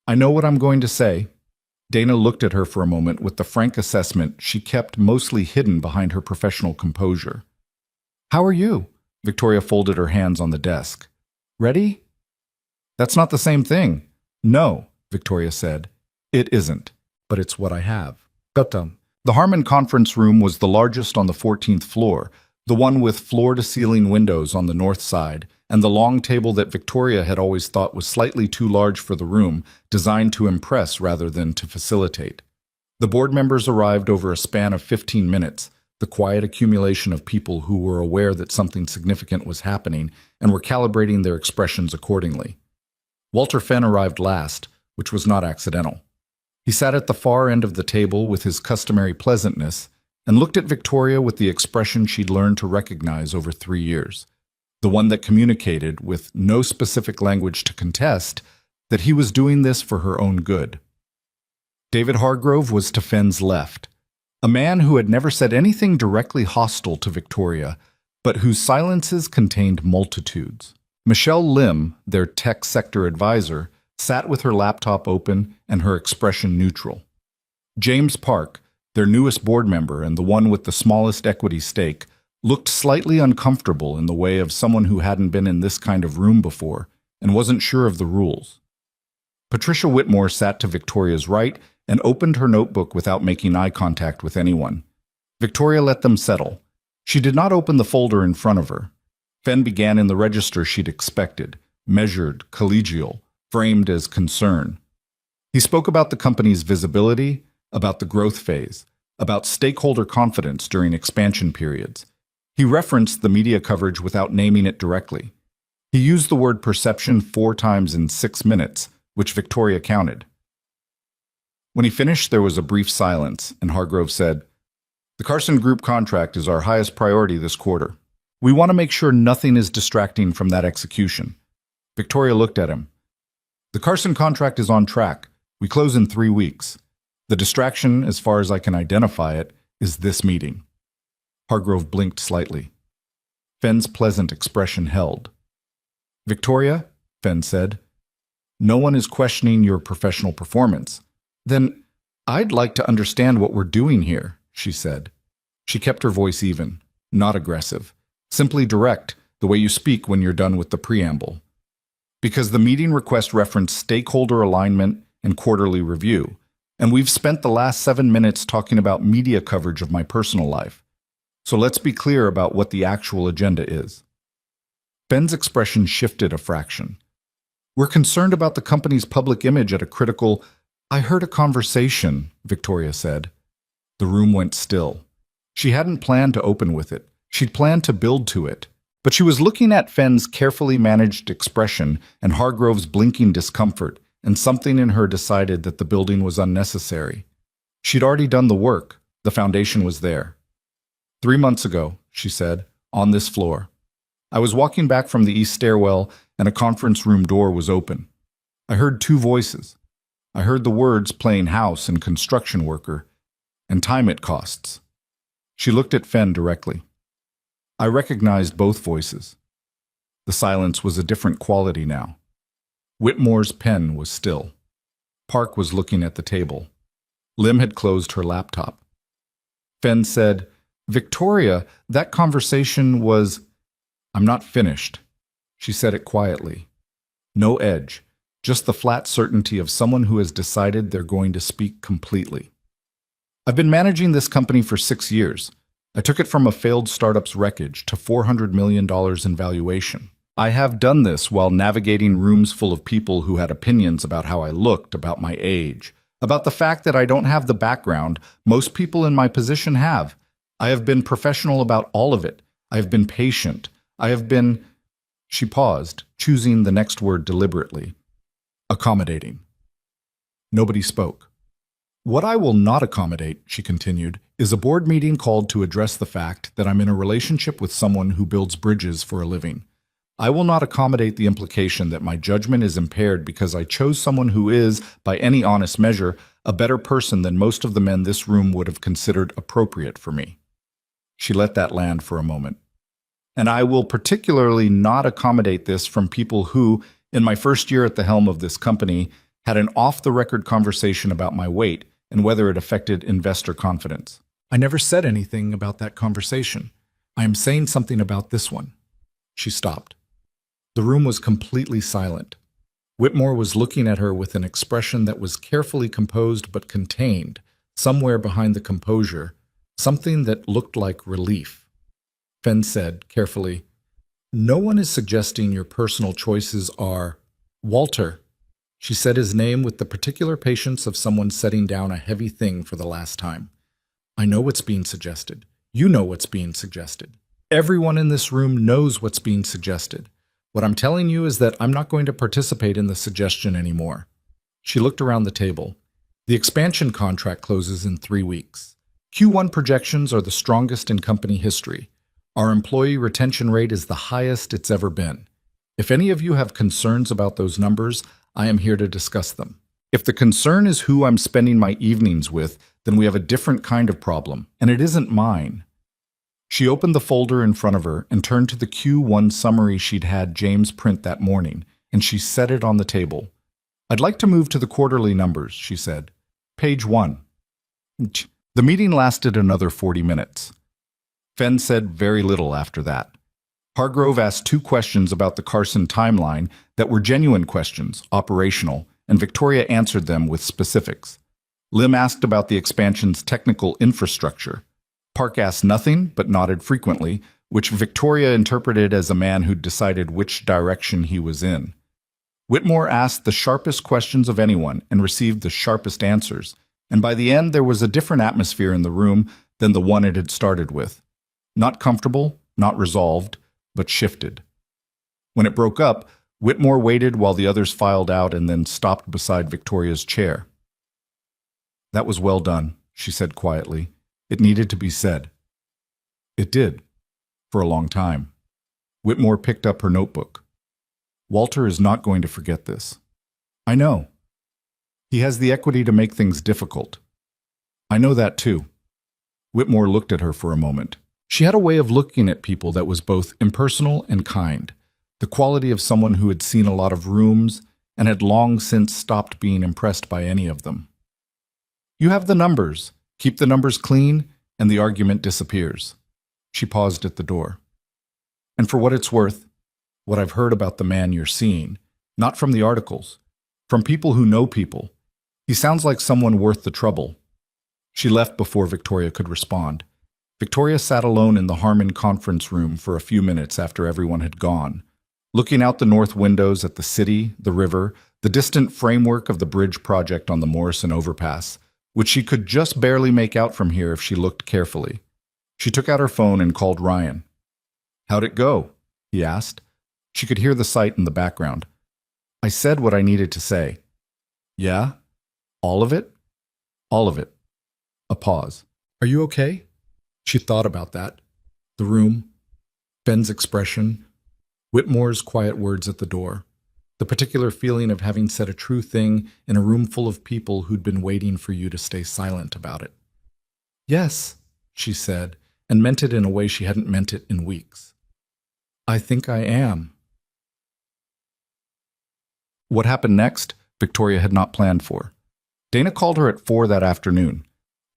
I know what I'm going to say. Dana looked at her for a moment with the frank assessment she kept mostly hidden behind her professional composure. How are you? Victoria folded her hands on the desk. Ready? That's not the same thing. No, Victoria said. It isn't, but it's what I have. Gautam. The Harmon conference room was the largest on the 14th floor, the one with floor-to-ceiling windows on the north side, and the long table that Victoria had always thought was slightly too large for the room, designed to impress rather than to facilitate. The board members arrived over a span of 15 minutes, the quiet accumulation of people who were aware that something significant was happening and were calibrating their expressions accordingly. Walter Fenn arrived last, which was not accidental. He sat at the far end of the table with his customary pleasantness and looked at Victoria with the expression she'd learned to recognize over 3 years, the one that communicated, with no specific language to contest, that he was doing this for her own good. David Hargrove was to Fenn's left, a man who had never said anything directly hostile to Victoria, but whose silences contained multitudes. Michelle Lim, their tech sector advisor, sat with her laptop open and her expression neutral. James Park, their newest board member and the one with the smallest equity stake, looked slightly uncomfortable in the way of someone who hadn't been in this kind of room before and wasn't sure of the rules. Patricia Whitmore sat to Victoria's right and opened her notebook without making eye contact with anyone. Victoria let them settle. She did not open the folder in front of her. Fenn began in the register she'd expected, measured, collegial, framed as concern. He spoke about the company's visibility, about the growth phase, about stakeholder confidence during expansion periods. He referenced the media coverage without naming it directly. He used the word perception 4 times in 6 minutes, which Victoria counted. When he finished, there was a brief silence, and Hargrove said, "The Carson Group contract is our highest priority this quarter. We want to make sure nothing is distracting from that execution." Victoria looked at him. "The Carson contract is on track. We close in 3 weeks. The distraction, as far as I can identify it, is this meeting." Hargrove blinked slightly. Fenn's pleasant expression held. "Victoria," Fenn said, "no one is questioning your professional performance. Then I'd like to understand what we're doing here," she said. She kept her voice even, not aggressive, simply direct, the way you speak when you're done with the preamble. "Because the meeting request referenced stakeholder alignment and quarterly review, and we've spent the last 7 minutes talking about media coverage of my personal life. So let's be clear about what the actual agenda is." Fenn's expression shifted a fraction. "We're concerned about the company's public image at a critical—" "I heard a conversation," Victoria said. The room went still. She hadn't planned to open with it. She'd planned to build to it. But she was looking at Fenn's carefully managed expression and Hargrove's blinking discomfort, and something in her decided that the building was unnecessary. She'd already done the work. The foundation was there. 3 months ago, she said, on this floor. I was walking back from the east stairwell and a conference room door was open. I heard 2 voices. I heard the words playing house and construction worker, and time it costs. She looked at Fenn directly. I recognized both voices. The silence was a different quality now. Whitmore's pen was still. Park was looking at the table. Lim had closed her laptop. Fenn said, "Victoria, that conversation was—" "I'm not finished." She said it quietly. No edge, just the flat certainty of someone who has decided they're going to speak completely. I've been managing this company for 6 years. I took it from a failed startup's wreckage to $400 million in valuation. I have done this while navigating rooms full of people who had opinions about how I looked, about my age, about the fact that I don't have the background most people in my position have. I have been professional about all of it. I have been patient. I have been, she paused, choosing the next word deliberately, accommodating. Nobody spoke. What I will not accommodate, she continued, is a board meeting called to address the fact that I'm in a relationship with someone who builds bridges for a living. I will not accommodate the implication that my judgment is impaired because I chose someone who is, by any honest measure, a better person than most of the men this room would have considered appropriate for me. She let that land for a moment. And I will particularly not accommodate this from people who, in my first year at the helm of this company, had an off-the-record conversation about my weight and whether it affected investor confidence. I never said anything about that conversation. I am saying something about this one. She stopped. The room was completely silent. Whitmore was looking at her with an expression that was carefully composed but contained, somewhere behind the composure, something that looked like relief. Fenn said, carefully, "No one is suggesting your personal choices are Walter." She said his name with the particular patience of someone setting down a heavy thing for the last time. "I know what's being suggested. You know what's being suggested. Everyone in this room knows what's being suggested. What I'm telling you is that I'm not going to participate in the suggestion anymore." She looked around the table. "The expansion contract closes in 3 weeks. Q1 projections are the strongest in company history. Our employee retention rate is the highest it's ever been. If any of you have concerns about those numbers, I am here to discuss them. If the concern is who I'm spending my evenings with, then we have a different kind of problem, and it isn't mine." She opened the folder in front of her and turned to the Q1 summary she'd had James print that morning, and she set it on the table. "I'd like to move to the quarterly numbers," she said. "Page 1. The meeting lasted another 40 minutes. Fenn said very little after that. Hargrove asked 2 questions about the Carson timeline that were genuine questions, operational, and Victoria answered them with specifics. Lim asked about the expansion's technical infrastructure. Park asked nothing, but nodded frequently, which Victoria interpreted as a man who'd decided which direction he was in. Whitmore asked the sharpest questions of anyone and received the sharpest answers, and by the end there was a different atmosphere in the room than the one it had started with. Not comfortable, not resolved, but shifted. When it broke up, Whitmore waited while the others filed out and then stopped beside Victoria's chair. "That was well done," she said quietly. "It needed to be said." It did, for a long time. Whitmore picked up her notebook. "Walter is not going to forget this." "I know. He has the equity to make things difficult." "I know that too." Whitmore looked at her for a moment. She had a way of looking at people that was both impersonal and kind, the quality of someone who had seen a lot of rooms and had long since stopped being impressed by any of them. "You have the numbers. Keep the numbers clean, and the argument disappears." She paused at the door. "And for what it's worth, what I've heard about the man you're seeing, not from the articles, from people who know people, he sounds like someone worth the trouble." She left before Victoria could respond. Victoria sat alone in the Harmon conference room for a few minutes after everyone had gone, looking out the north windows at the city, the river, the distant framework of the bridge project on the Morrison overpass, which she could just barely make out from here if she looked carefully. She took out her phone and called Ryan. "How'd it go?" he asked. She could hear the site in the background. "I said what I needed to say." "Yeah? All of it?" "All of it." A pause. "Are you okay?" She thought about that. The room, Fenn's expression, Whitmore's quiet words at the door, the particular feeling of having said a true thing in a room full of people who'd been waiting for you to stay silent about it. "Yes," she said, and meant it in a way she hadn't meant it in weeks. "I think I am." What happened next, Victoria had not planned for. Dana called her at 4 that afternoon.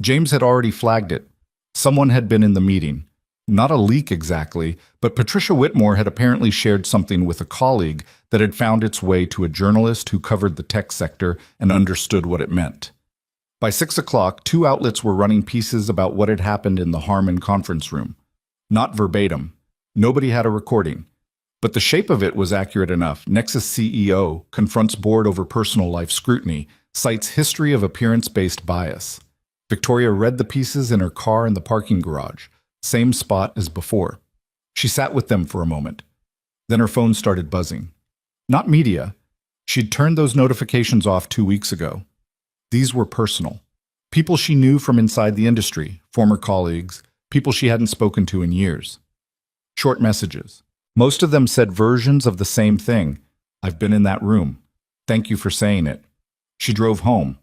James had already flagged it. Someone had been in the meeting. Not a leak exactly, but Patricia Whitmore had apparently shared something with a colleague that had found its way to a journalist who covered the tech sector and understood what it meant. By 6 o'clock, 2 outlets were running pieces about what had happened in the Harmon conference room. Not verbatim. Nobody had a recording. But the shape of it was accurate enough. Nexus CEO confronts board over personal life scrutiny, cites history of appearance-based bias. Victoria read the pieces in her car in the parking garage, same spot as before. She sat with them for a moment. Then her phone started buzzing. Not media. She'd turned those notifications off 2 weeks ago. These were personal. People she knew from inside the industry, former colleagues, people she hadn't spoken to in years. Short messages. Most of them said versions of the same thing. I've been in that room. Thank you for saying it. She drove home.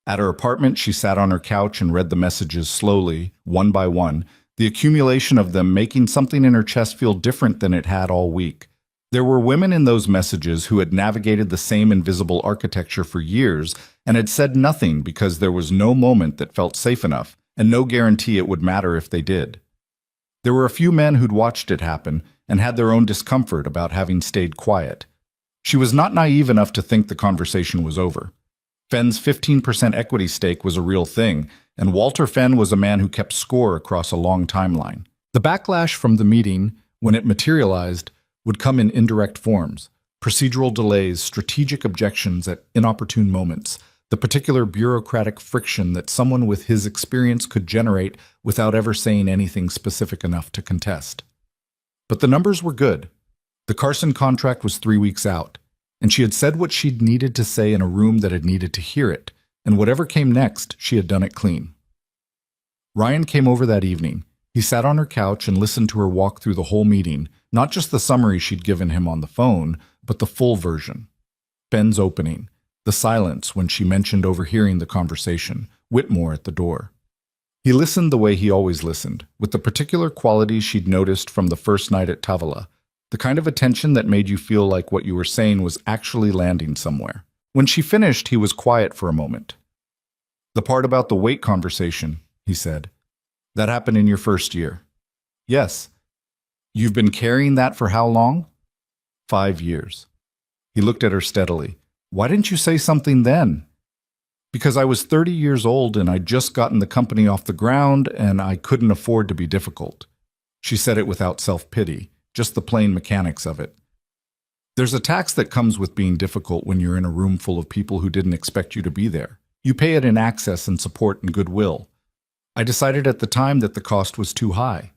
At her apartment, she sat on her couch and read the messages slowly, one by one, the accumulation of them making something in her chest feel different than it had all week. There were women in those messages who had navigated the same invisible architecture for years and had said nothing because there was no moment that felt safe enough and no guarantee it would matter if they did. There were a few men who'd watched it happen and had their own discomfort about having stayed quiet. She was not naive enough to think the conversation was over. Fenn's 15% equity stake was a real thing, and Walter Fenn was a man who kept score across a long timeline. The backlash from the meeting, when it materialized, would come in indirect forms: procedural delays, strategic objections at inopportune moments, the particular bureaucratic friction that someone with his experience could generate without ever saying anything specific enough to contest. But the numbers were good. The Carson contract was 3 weeks out, and she had said what she'd needed to say in a room that had needed to hear it, and whatever came next, she had done it clean. Ryan came over that evening. He sat on her couch and listened to her walk through the whole meeting, not just the summary she'd given him on the phone, but the full version. Ben's opening, the silence when she mentioned overhearing the conversation, Whitmore at the door. He listened the way he always listened, with the particular qualities she'd noticed from the first night at Tavala, the kind of attention that made you feel like what you were saying was actually landing somewhere. When she finished, he was quiet for a moment. "The part about the weight conversation," he said, "that happened in your first year." "Yes." "You've been carrying that for how long?" 5 years. He looked at her steadily. "Why didn't you say something then?" "Because I was 30 years old and I'd just gotten the company off the ground and I couldn't afford to be difficult." She said it without self-pity, just the plain mechanics of it. There's a tax that comes with being difficult when you're in a room full of people who didn't expect you to be there. You pay it in access and support and goodwill. I decided at the time that the cost was too high.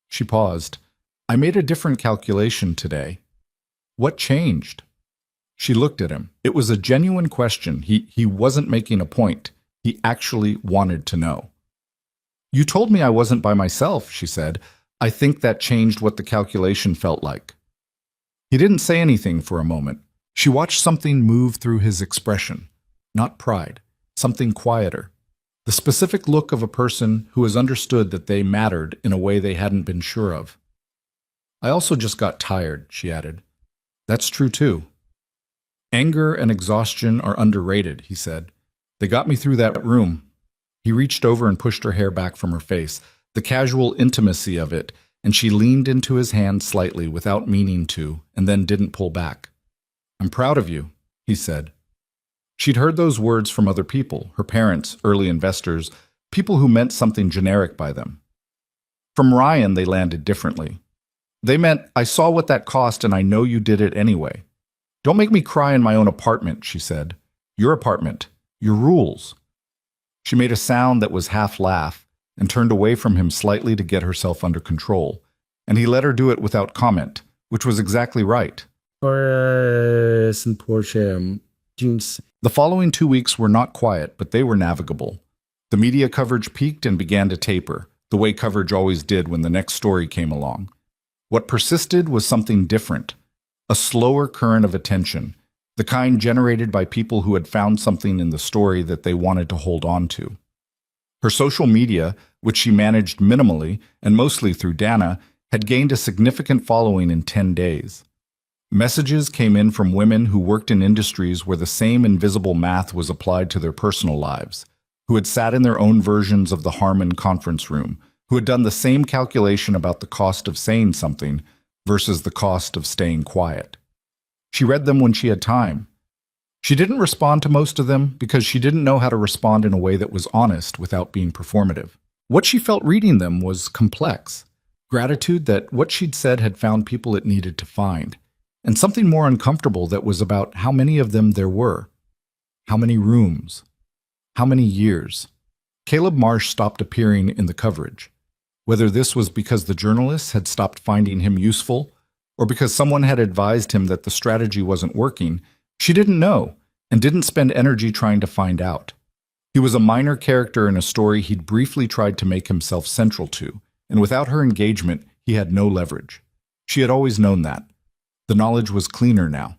She paused. "I made a different calculation today." "What changed?" She looked at him. It was a genuine question. He wasn't making a point. He actually wanted to know. "You told me I wasn't by myself," she said. "I think that changed what the calculation felt like." He didn't say anything for a moment. She watched something move through his expression. Not pride, something quieter. The specific look of a person who has understood that they mattered in a way they hadn't been sure of. "I also just got tired," she added. "That's true too." "Anger and exhaustion are underrated," he said. "They got me through that room." He reached over and pushed her hair back from her face, the casual intimacy of it, and she leaned into his hand slightly without meaning to, and then didn't pull back. "I'm proud of you," he said. She'd heard those words from other people, her parents, early investors, people who meant something generic by them. From Ryan, they landed differently. They meant, "I saw what that cost and I know you did it anyway." "Don't make me cry in my own apartment," she said. "Your apartment. Your rules." She made a sound that was half laugh and turned away from him slightly to get herself under control, and he let her do it without comment, which was exactly right. The following 2 weeks were not quiet, but they were navigable. The media coverage peaked and began to taper, the way coverage always did when the next story came along. What persisted was something different, a slower current of attention, the kind generated by people who had found something in the story that they wanted to hold on to. Her social media, which she managed minimally and mostly through Dana, had gained a significant following in 10 days. Messages came in from women who worked in industries where the same invisible math was applied to their personal lives, who had sat in their own versions of the Harmon conference room, who had done the same calculation about the cost of saying something versus the cost of staying quiet. She read them when she had time. She didn't respond to most of them because she didn't know how to respond in a way that was honest without being performative. What she felt reading them was complex. Gratitude that what she'd said had found people it needed to find, and something more uncomfortable that was about how many of them there were. How many rooms? How many years? Caleb Marsh stopped appearing in the coverage. Whether this was because the journalists had stopped finding him useful, or because someone had advised him that the strategy wasn't working, she didn't know and didn't spend energy trying to find out. He was a minor character in a story he'd briefly tried to make himself central to, and without her engagement, he had no leverage. She had always known that. The knowledge was cleaner now.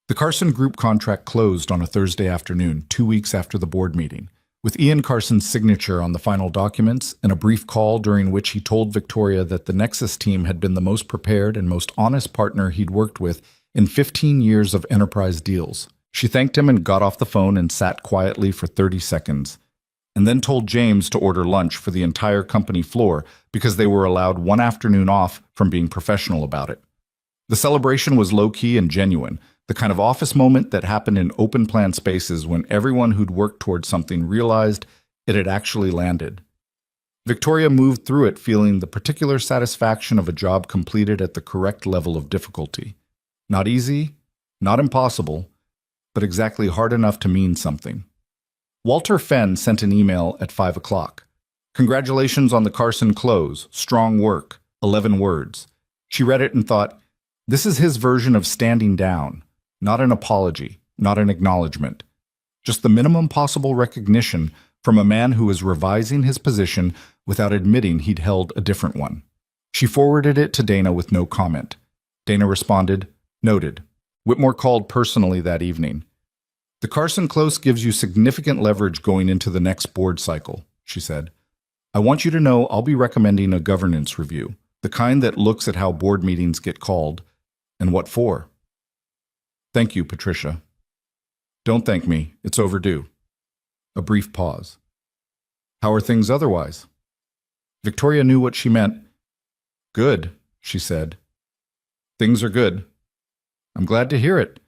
The Carson Group contract closed on a Thursday afternoon, 2 weeks after the board meeting, with Ian Carson's signature on the final documents and a brief call during which he told Victoria that the Nexus team had been the most prepared and most honest partner he'd worked with in 15 years of enterprise deals. She thanked him and got off the phone and sat quietly for 30 seconds, and then told James to order lunch for the entire company floor because they were allowed one afternoon off from being professional about it. The celebration was low-key and genuine, the kind of office moment that happened in open-plan spaces when everyone who'd worked towards something realized it had actually landed. Victoria moved through it feeling the particular satisfaction of a job completed at the correct level of difficulty. Not easy, not impossible, but exactly hard enough to mean something. Walter Fenn sent an email at 5 o'clock. Congratulations on the Carson close. Strong work. 11 words. She read it and thought, this is his version of standing down. Not an apology, not an acknowledgement. Just the minimum possible recognition from a man who was revising his position without admitting he'd held a different one. She forwarded it to Dana with no comment. Dana responded, noted. Whitmore called personally that evening. The Carson close gives you significant leverage going into the next board cycle, she said. I want you to know I'll be recommending a governance review, the kind that looks at how board meetings get called and what for. Thank you, Patricia. Don't thank me. It's overdue. A brief pause. How are things otherwise? Victoria knew what she meant. Good, she said. Things are good. I'm glad to hear it.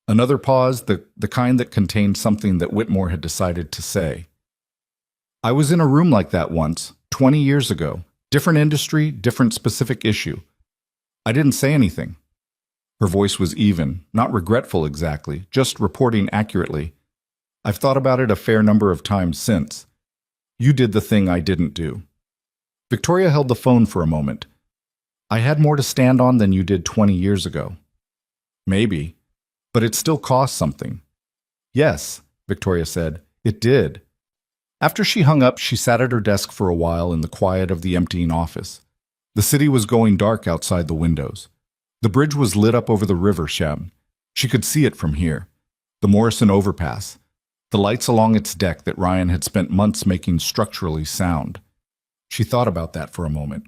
Another pause, the kind that contained something that Whitmore had decided to say. I was in a room like that once, 20 years ago. Different industry, different specific issue. I didn't say anything. Her voice was even, not regretful exactly, just reporting accurately. I've thought about it a fair number of times since. You did the thing I didn't do. Victoria held the phone for a moment. I had more to stand on than you did 20 years ago. Maybe, but it still cost something. Yes, Victoria said, it did. After she hung up, she sat at her desk for a while in the quiet of the emptying office. The city was going dark outside the windows. The bridge was lit up over the river Shem. She could see it from here. The Morrison overpass. The lights along its deck that Ryan had spent months making structurally sound. She thought about that for a moment.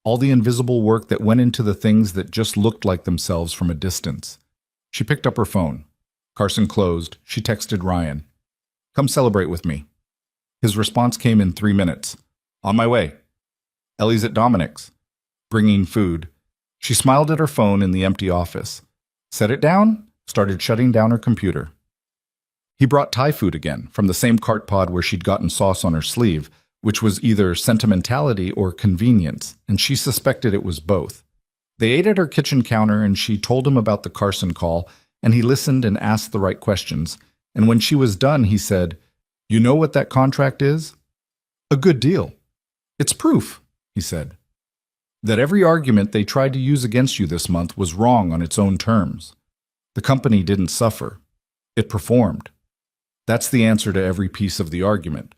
All the invisible work that went into the things that just looked like themselves from a distance. She picked up her phone. Carson closed. She texted Ryan. Come celebrate with me. His response came in 3 minutes. On my way. Ellie's at Dominic's. Bringing food. She smiled at her phone in the empty office. Set it down, started shutting down her computer. He brought Thai food again, from the same cart pod where she'd gotten sauce on her sleeve, which was either sentimentality or convenience, and she suspected it was both. They ate at her kitchen counter, and she told him about the Carson call, and he listened and asked the right questions, and when she was done, he said, You know what that contract is? A good deal. It's proof, he said, that every argument they tried to use against you this month was wrong on its own terms. The company didn't suffer. It performed. That's the answer to every piece of the argument.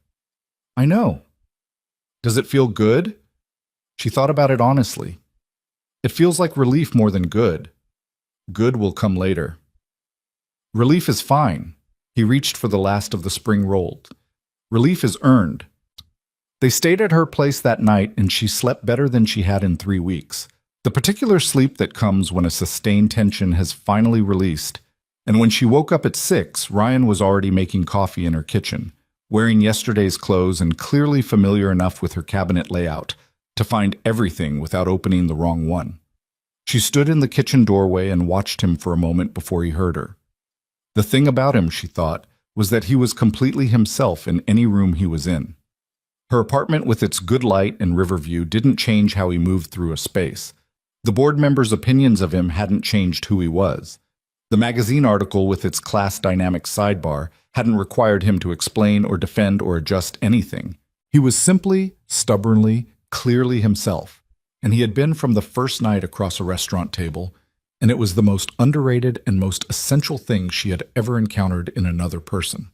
I know. Does it feel good? She thought about it honestly. It feels like relief more than good. Good will come later. Relief is fine. He reached for the last of the spring rolls. Relief is earned. They stayed at her place that night, and she slept better than she had in 3 weeks. The particular sleep that comes when a sustained tension has finally released. And when she woke up at 6, Ryan was already making coffee in her kitchen, wearing yesterday's clothes and clearly familiar enough with her cabinet layout to find everything without opening the wrong one. She stood in the kitchen doorway and watched him for a moment before he heard her. The thing about him, she thought, was that he was completely himself in any room he was in. Her apartment with its good light and river view didn't change how he moved through a space. The board members' opinions of him hadn't changed who he was. The magazine article with its class dynamic sidebar hadn't required him to explain or defend or adjust anything. He was simply, stubbornly, clearly himself, and he had been from the first night across a restaurant table, and it was the most underrated and most essential thing she had ever encountered in another person.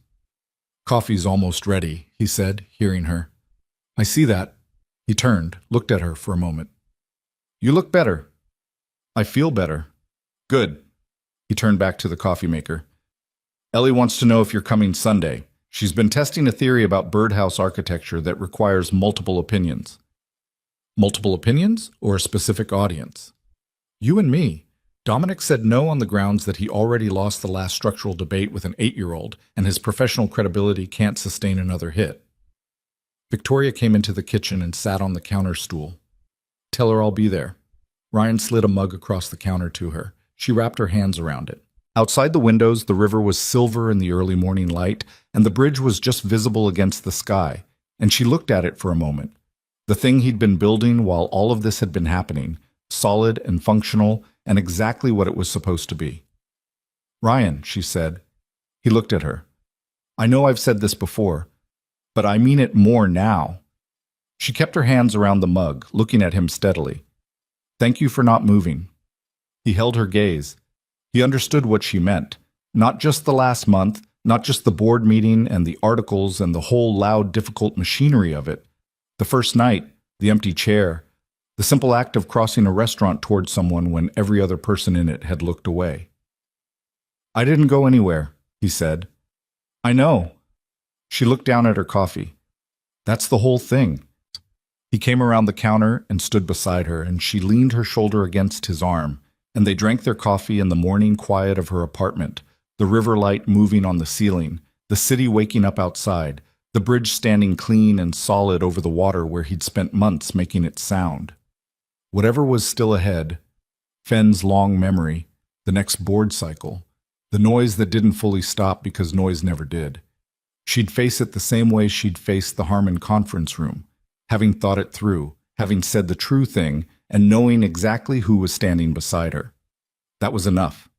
"Coffee's almost ready," he said, hearing her. "I see that." He turned, looked at her for a moment. "You look better." "I feel better." "Good." He turned back to the coffee maker. "Ellie wants to know if you're coming Sunday. She's been testing a theory about birdhouse architecture that requires multiple opinions." "Multiple opinions or a specific audience?" "You and me." Dominic said no on the grounds that he already lost the last structural debate with an 8-year-old, and his professional credibility can't sustain another hit. Victoria came into the kitchen and sat on the counter stool. "Tell her I'll be there." Ryan slid a mug across the counter to her. She wrapped her hands around it. Outside the windows, the river was silver in the early morning light, and the bridge was just visible against the sky, and she looked at it for a moment. The thing he'd been building while all of this had been happening, solid and functional, and exactly what it was supposed to be. "Ryan," she said. He looked at her. "I know I've said this before, but I mean it more now." She kept her hands around the mug, looking at him steadily. "Thank you for not moving." He held her gaze. He understood what she meant. Not just the last month, not just the board meeting and the articles and the whole loud, difficult machinery of it. The first night, the empty chair, the simple act of crossing a restaurant toward someone when every other person in it had looked away. "I didn't go anywhere," he said. "I know." She looked down at her coffee. "That's the whole thing." He came around the counter and stood beside her, and she leaned her shoulder against his arm, and they drank their coffee in the morning quiet of her apartment, the river light moving on the ceiling, the city waking up outside, the bridge standing clean and solid over the water where he'd spent months making it sound. Whatever was still ahead, Fenn's long memory, the next board cycle, the noise that didn't fully stop because noise never did. She'd face it the same way she'd faced the Harmon conference room, having thought it through, having said the true thing, and knowing exactly who was standing beside her. That was enough.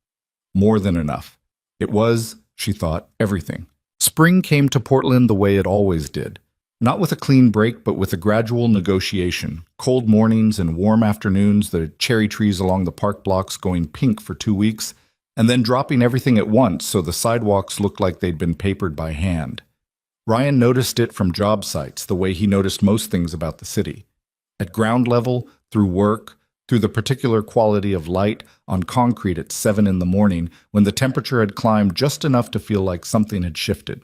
More than enough. It was, she thought, everything. Spring came to Portland the way it always did. Not with a clean break, but with a gradual negotiation. Cold mornings and warm afternoons, the cherry trees along the park blocks going pink for 2 weeks, and then dropping everything at once so the sidewalks looked like they'd been papered by hand. Ryan noticed it from job sites, the way he noticed most things about the city. At ground level, through work, through the particular quality of light on concrete at 7 in the morning when the temperature had climbed just enough to feel like something had shifted.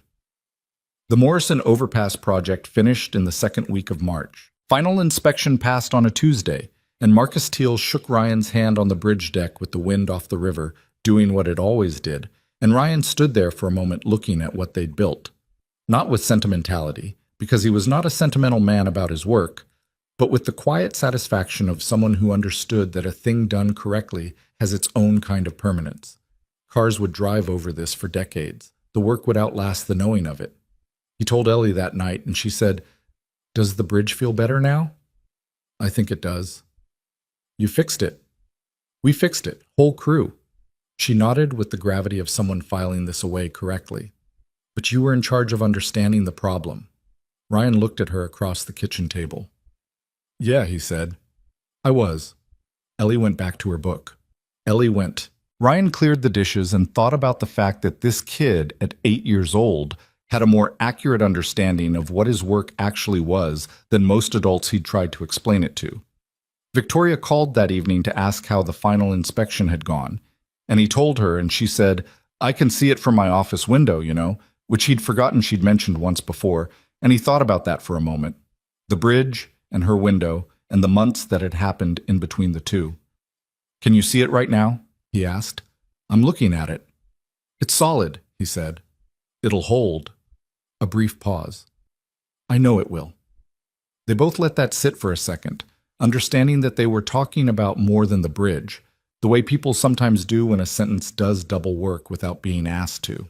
The Morrison Overpass project finished in the second week of March. Final inspection passed on a Tuesday, and Marcus Teal shook Ryan's hand on the bridge deck with the wind off the river, doing what it always did, and Ryan stood there for a moment looking at what they'd built. Not with sentimentality, because he was not a sentimental man about his work, but with the quiet satisfaction of someone who understood that a thing done correctly has its own kind of permanence. Cars would drive over this for decades. The work would outlast the knowing of it. He told Ellie that night, and she said, "Does the bridge feel better now?" "I think it does." "You fixed it." "We fixed it, whole crew." She nodded with the gravity of someone filing this away correctly. "But you were in charge of understanding the problem." Ryan looked at her across the kitchen table. "Yeah," he said. "I was." Ellie went back to her book. Ryan cleared the dishes and thought about the fact that this kid, at 8 years old, had a more accurate understanding of what his work actually was than most adults he'd tried to explain it to. Victoria called that evening to ask how the final inspection had gone, and he told her, and she said, "I can see it from my office window, you know," which he'd forgotten she'd mentioned once before, and he thought about that for a moment. The bridge, and her window, and the months that had happened in between the two. "Can you see it right now?" he asked. "I'm looking at it." "It's solid," he said. "It'll hold." A brief pause. "I know it will." They both let that sit for a second, understanding that they were talking about more than the bridge, the way people sometimes do when a sentence does double work without being asked to.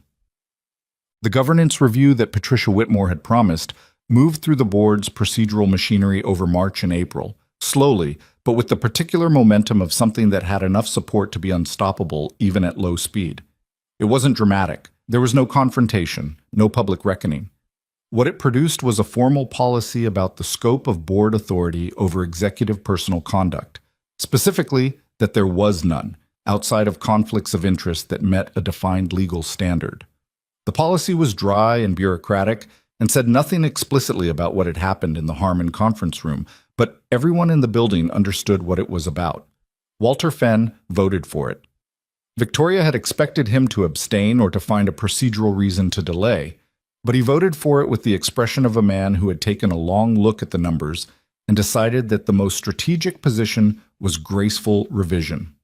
The governance review that Patricia Whitmore had promised moved through the board's procedural machinery over March and April, slowly, but with the particular momentum of something that had enough support to be unstoppable even at low speed. It wasn't dramatic. There was no confrontation, no public reckoning. What it produced was a formal policy about the scope of board authority over executive personal conduct, specifically that there was none, outside of conflicts of interest that met a defined legal standard. The policy was dry and bureaucratic and said nothing explicitly about what had happened in the Harmon conference room, but everyone in the building understood what it was about. Walter Fenn voted for it. Victoria had expected him to abstain or to find a procedural reason to delay, but he voted for it with the expression of a man who had taken a long look at the numbers and decided that the most strategic position was graceful revision.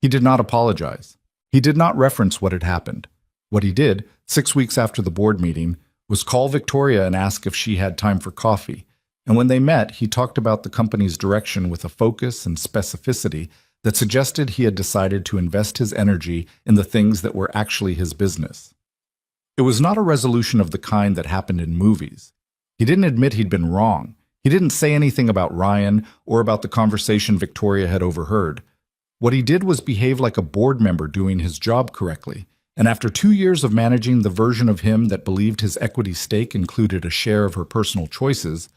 He did not apologize. He did not reference what had happened. What he did, 6 weeks after the board meeting, was call Victoria and ask if she had time for coffee. And when they met, he talked about the company's direction with a focus and specificity that suggested he had decided to invest his energy in the things that were actually his business. It was not a resolution of the kind that happened in movies. He didn't admit he'd been wrong. He didn't say anything about Ryan or about the conversation Victoria had overheard. What he did was behave like a board member doing his job correctly, and after 2 years of managing the version of him that believed his equity stake included a share of her personal choices,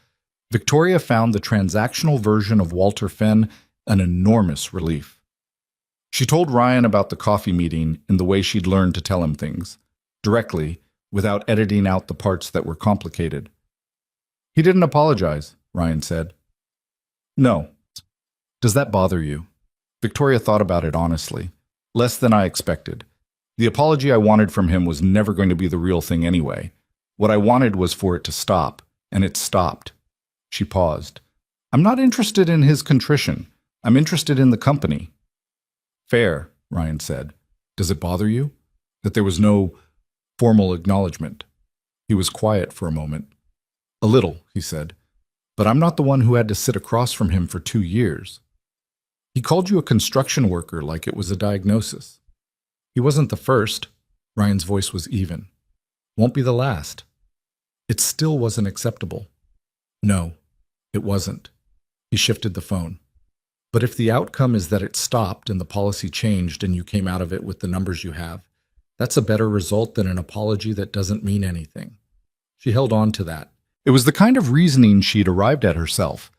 Victoria found the transactional version of Walter Fenn an enormous relief. She told Ryan about the coffee meeting in the way she'd learned to tell him things, directly, without editing out the parts that were complicated. He didn't apologize, Ryan said. No. Does that bother you? Victoria thought about it honestly. Less than I expected. The apology I wanted from him was never going to be the real thing anyway. What I wanted was for it to stop, and it stopped. She paused. I'm not interested in his contrition. I'm interested in the company. Fair, Ryan said. Does it bother you? That there was no formal acknowledgement. He was quiet for a moment. A little, he said. But I'm not the one who had to sit across from him for 2 years. He called you a construction worker like it was a diagnosis. He wasn't the first. Ryan's voice was even. Won't be the last. It still wasn't acceptable. No, it wasn't. He shifted the phone. But if the outcome is that it stopped and the policy changed and you came out of it with the numbers you have, that's a better result than an apology that doesn't mean anything. She held on to that. It was the kind of reasoning she'd arrived at herself,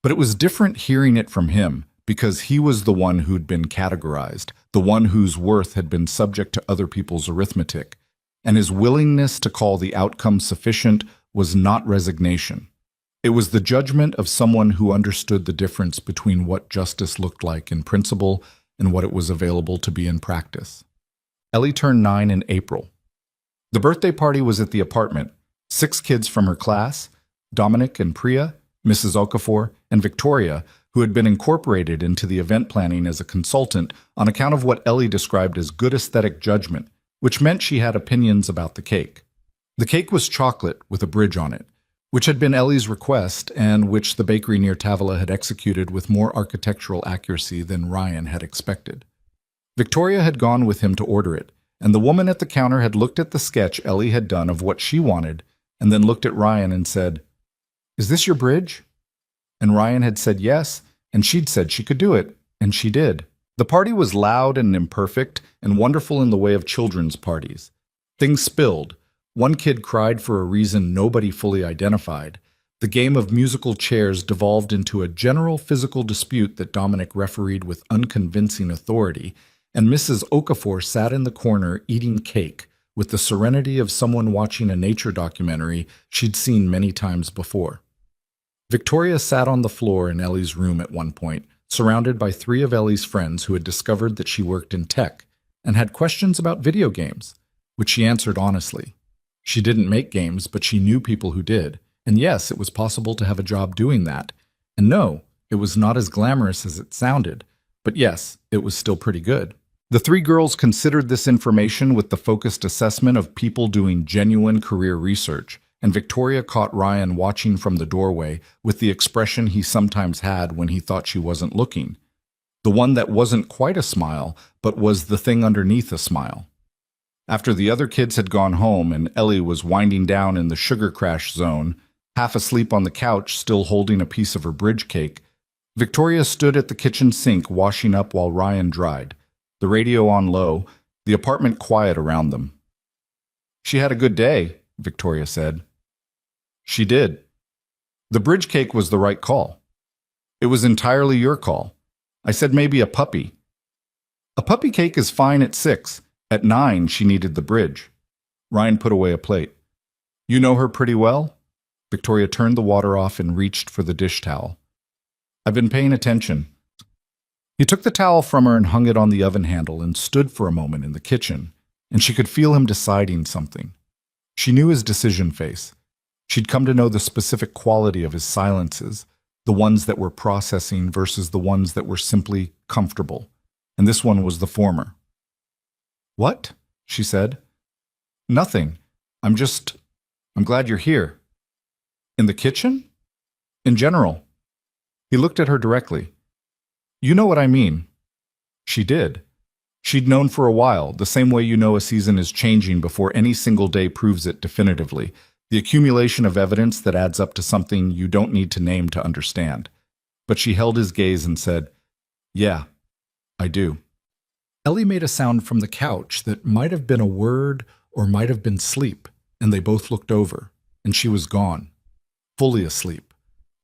but it was different hearing it from him because he was the one who'd been categorized, the one whose worth had been subject to other people's arithmetic, and his willingness to call the outcome sufficient was not resignation. It was the judgment of someone who understood the difference between what justice looked like in principle and what it was available to be in practice. Ellie turned 9 in April. The birthday party was at the apartment. 6 kids from her class, Dominic and Priya, Mrs. Okafor, and Victoria, who had been incorporated into the event planning as a consultant on account of what Ellie described as good aesthetic judgment, which meant she had opinions about the cake. The cake was chocolate with a bridge on it, which had been Ellie's request and which the bakery near Tavola had executed with more architectural accuracy than Ryan had expected. Victoria had gone with him to order it, and the woman at the counter had looked at the sketch Ellie had done of what she wanted and then looked at Ryan and said, "Is this your bridge?" And Ryan had said yes, and she'd said she could do it, and she did. The party was loud and imperfect and wonderful in the way of children's parties. Things spilled. One kid cried for a reason nobody fully identified. The game of musical chairs devolved into a general physical dispute that Dominic refereed with unconvincing authority, and Mrs. Okafor sat in the corner eating cake with the serenity of someone watching a nature documentary she'd seen many times before. Victoria sat on the floor in Ellie's room at one point, surrounded by 3 of Ellie's friends who had discovered that she worked in tech and had questions about video games, which she answered honestly. She didn't make games, but she knew people who did, and yes, it was possible to have a job doing that. And no, it was not as glamorous as it sounded, but yes, it was still pretty good. The 3 girls considered this information with the focused assessment of people doing genuine career research, and Victoria caught Ryan watching from the doorway with the expression he sometimes had when he thought she wasn't looking. The one that wasn't quite a smile, but was the thing underneath a smile. After the other kids had gone home and Ellie was winding down in the sugar crash zone, half asleep on the couch still holding a piece of her bridge cake, Victoria stood at the kitchen sink washing up while Ryan dried, the radio on low, the apartment quiet around them. She had a good day, Victoria said. She did. The bridge cake was the right call. It was entirely your call. I said maybe a puppy. A puppy cake is fine at 6. At 9, she needed the bridge. Ryan put away a plate. You know her pretty well? Victoria turned the water off and reached for the dish towel. I've been paying attention. He took the towel from her and hung it on the oven handle and stood for a moment in the kitchen, and she could feel him deciding something. She knew his decision face. She'd come to know the specific quality of his silences, the ones that were processing versus the ones that were simply comfortable, and this one was the former. What? She said. Nothing. I'm glad you're here. In the kitchen? In general. He looked at her directly. You know what I mean. She did. She'd known for a while, the same way you know a season is changing before any single day proves it definitively, the accumulation of evidence that adds up to something you don't need to name to understand. But she held his gaze and said, Yeah, I do. Ellie made a sound from the couch that might have been a word or might have been sleep, and they both looked over, and she was gone, fully asleep,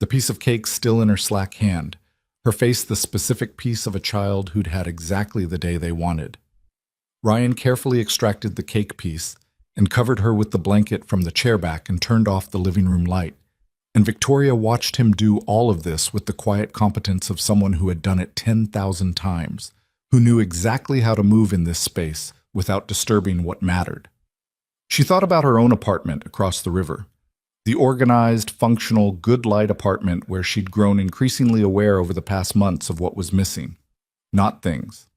the piece of cake still in her slack hand, her face the specific piece of a child who'd had exactly the day they wanted. Ryan carefully extracted the cake piece and covered her with the blanket from the chair back and turned off the living room light, and Victoria watched him do all of this with the quiet competence of someone who had done it 10,000 times, who knew exactly how to move in this space without disturbing what mattered. She thought about her own apartment across the river, the organized, functional, good light apartment where she'd grown increasingly aware over the past months of what was missing, not things.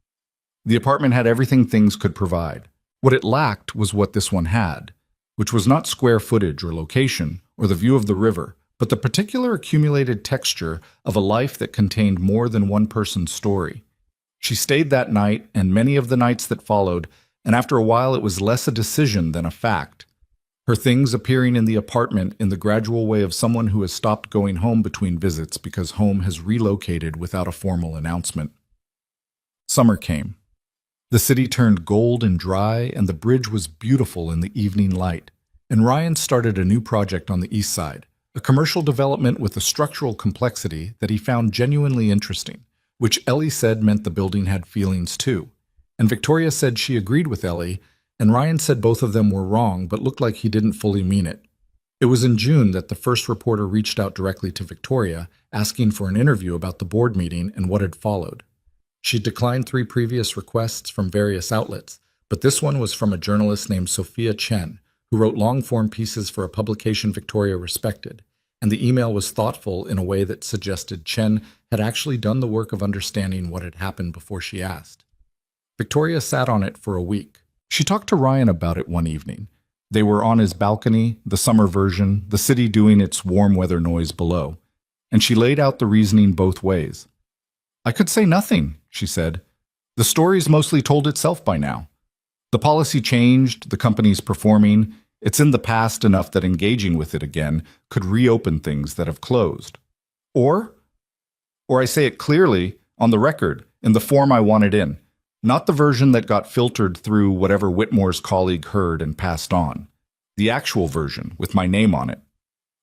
The apartment had everything things could provide. What it lacked was what this one had, which was not square footage or location or the view of the river, but the particular accumulated texture of a life that contained more than one person's story. She stayed that night and many of the nights that followed, and after a while it was less a decision than a fact. Her things appearing in the apartment in the gradual way of someone who has stopped going home between visits because home has relocated without a formal announcement. Summer came. The city turned gold and dry, and the bridge was beautiful in the evening light, and Ryan started a new project on the east side, a commercial development with a structural complexity that he found genuinely interesting, which Ellie said meant the building had feelings too. And Victoria said she agreed with Ellie, and Ryan said both of them were wrong but looked like he didn't fully mean it. It was in June that the first reporter reached out directly to Victoria, asking for an interview about the board meeting and what had followed. She declined 3 previous requests from various outlets, but this one was from a journalist named Sophia Chen, who wrote long-form pieces for a publication Victoria respected, and the email was thoughtful in a way that suggested Chen had actually done the work of understanding what had happened before she asked. Victoria sat on it for a week. She talked to Ryan about it one evening. They were on his balcony, the summer version, the city doing its warm weather noise below, and she laid out the reasoning both ways. I could say nothing, she said. The story's mostly told itself by now. The policy changed, the company's performing. It's in the past enough that engaging with it again could reopen things that have closed. Or I say it clearly, on the record, in the form I want it in, not the version that got filtered through whatever Whitmore's colleague heard and passed on. The actual version, with my name on it.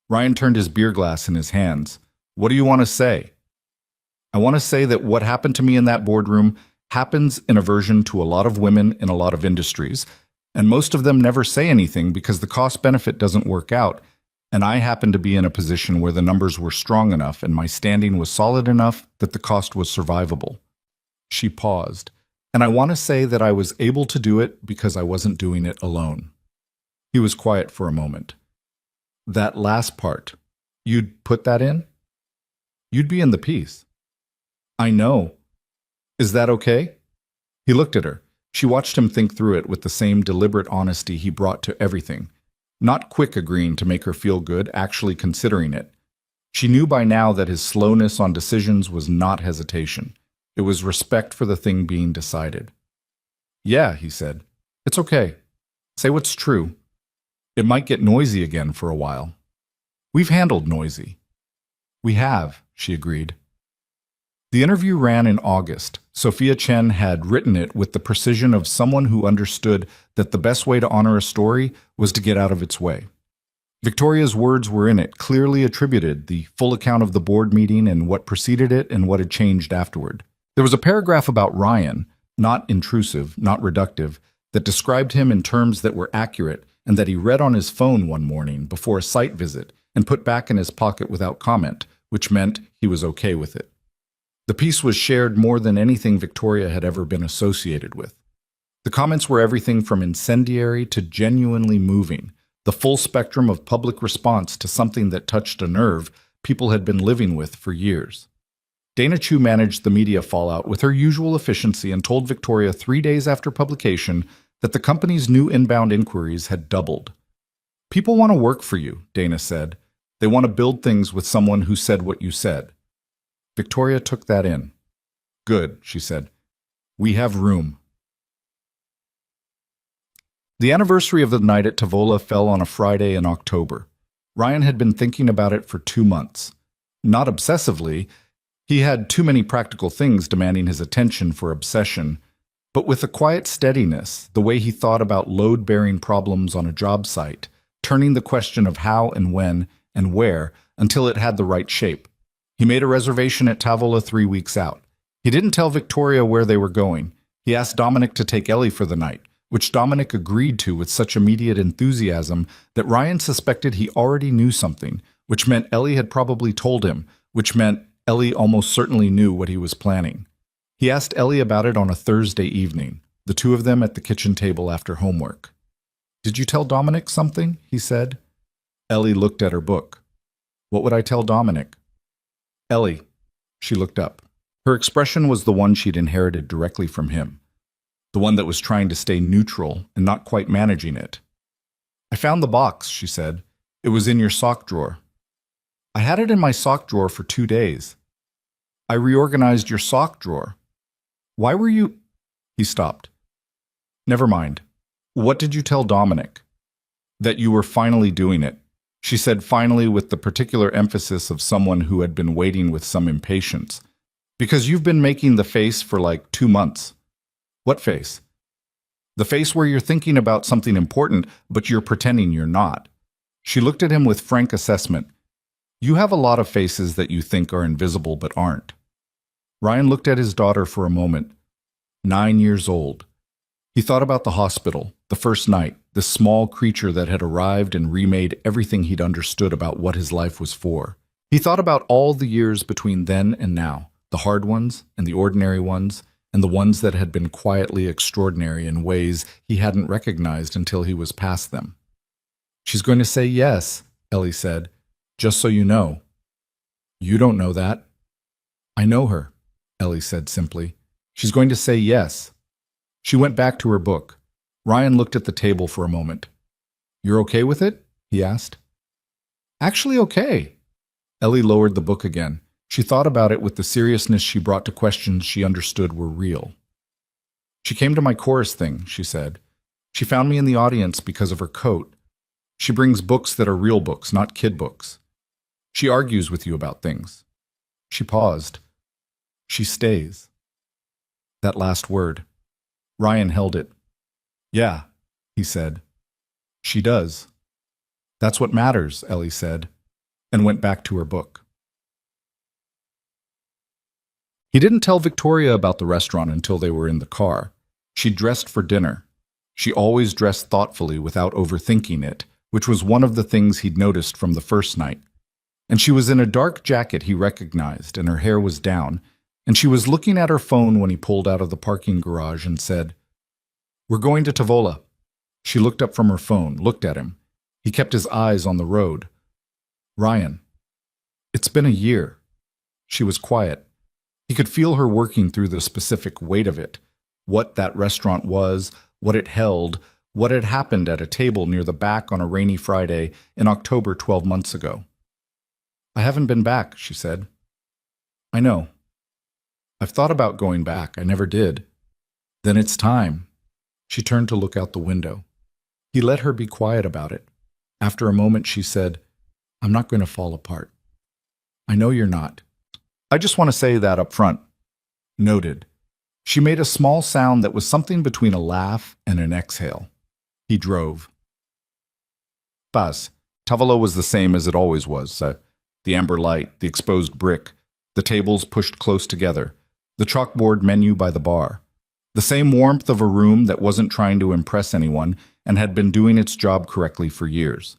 Ryan turned his beer glass in his hands. What do you want to say? I want to say that what happened to me in that boardroom happens in aversion to a lot of women in a lot of industries, and most of them never say anything because the cost-benefit doesn't work out, and I happen to be in a position where the numbers were strong enough and my standing was solid enough that the cost was survivable. She paused, and I want to say that I was able to do it because I wasn't doing it alone. He was quiet for a moment. That last part, you'd put that in? You'd be in the piece. I know. Is that okay? He looked at her. She watched him think through it with the same deliberate honesty he brought to everything. Not quick agreeing to make her feel good, actually considering it. She knew by now that his slowness on decisions was not hesitation. It was respect for the thing being decided. Yeah, he said. It's okay. Say what's true. It might get noisy again for a while. We've handled noisy. We have, she agreed. The interview ran in August. Sophia Chen had written it with the precision of someone who understood that the best way to honor a story was to get out of its way. Victoria's words were in it, clearly attributed, the full account of the board meeting and what preceded it and what had changed afterward. There was a paragraph about Ryan, not intrusive, not reductive, that described him in terms that were accurate and that he read on his phone one morning before a site visit and put back in his pocket without comment, which meant he was okay with it. The piece was shared more than anything Victoria had ever been associated with. The comments were everything from incendiary to genuinely moving, the full spectrum of public response to something that touched a nerve people had been living with for years. Dana Chu managed the media fallout with her usual efficiency and told Victoria 3 days after publication that the company's new inbound inquiries had doubled. "People want to work for you," Dana said. "They want to build things with someone who said what you said." Victoria took that in. "Good," she said. "We have room." The anniversary of the night at Tavola fell on a Friday in October. Ryan had been thinking about it for 2 months. Not obsessively. He had too many practical things demanding his attention for obsession, but with a quiet steadiness, the way he thought about load-bearing problems on a job site, turning the question of how and when and where until it had the right shape. He made a reservation at Tavola 3 weeks out. He didn't tell Victoria where they were going. He asked Dominic to take Ellie for the night, which Dominic agreed to with such immediate enthusiasm that Ryan suspected he already knew something, which meant Ellie had probably told him, which meant Ellie almost certainly knew what he was planning. He asked Ellie about it on a Thursday evening, the two of them at the kitchen table after homework. "Did you tell Dominic something?" he said. Ellie looked at her book. "What would I tell Dominic?" "Ellie." She looked up. Her expression was the one she'd inherited directly from him, the one that was trying to stay neutral and not quite managing it. "I found the box," she said. "It was in your sock drawer." "I had it in my sock drawer for 2 days." "I reorganized your sock drawer." "Why were you—" He stopped. "Never mind. What did you tell Dominic?" "That you were finally doing it." She said finally with the particular emphasis of someone who had been waiting with some impatience. "Because you've been making the face for like 2 months." "What face?" "The face where you're thinking about something important, but you're pretending you're not." She looked at him with frank assessment. "You have a lot of faces that you think are invisible but aren't." Ryan looked at his daughter for a moment. 9 years old. He thought about the hospital, the first night, this small creature that had arrived and remade everything he'd understood about what his life was for. He thought about all the years between then and now, the hard ones and the ordinary ones, and the ones that had been quietly extraordinary in ways he hadn't recognized until he was past them. "She's going to say yes," Ellie said, "just so you know." "You don't know that." "I know her," Ellie said simply. "She's going to say yes." She went back to her book. Ryan looked at the table for a moment. "You're okay with it?" he asked. "Actually okay." Ellie lowered the book again. She thought about it with the seriousness she brought to questions she understood were real. "She came to my chorus thing," she said. "She found me in the audience because of her coat. She brings books that are real books, not kid books. She argues with you about things." She paused. "She stays." That last word. Ryan held it. "Yeah," he said. "She does." "That's what matters," Ellie said, and went back to her book. He didn't tell Victoria about the restaurant until they were in the car. She dressed for dinner. She always dressed thoughtfully without overthinking it, which was one of the things he'd noticed from the first night. And she was in a dark jacket he recognized, and her hair was down, and she was looking at her phone when he pulled out of the parking garage and said, "We're going to Tavola." She looked up from her phone, looked at him. He kept his eyes on the road. "Ryan, it's been a year." She was quiet. He could feel her working through the specific weight of it, what that restaurant was, what it held, what had happened at a table near the back on a rainy Friday in October 12 months ago. "I haven't been back," she said. "I know. I've thought about going back. I never did." "Then it's time." She turned to look out the window. He let her be quiet about it. After a moment, she said, "I'm not going to fall apart." "I know you're not." I just want to say that up front. Noted. She made a small sound that was something between a laugh and an exhale. He drove. Paz. Tavalo was the same as it always was. The amber light, the exposed brick, the tables pushed close together, the chalkboard menu by the bar. The same warmth of a room that wasn't trying to impress anyone and had been doing its job correctly for years.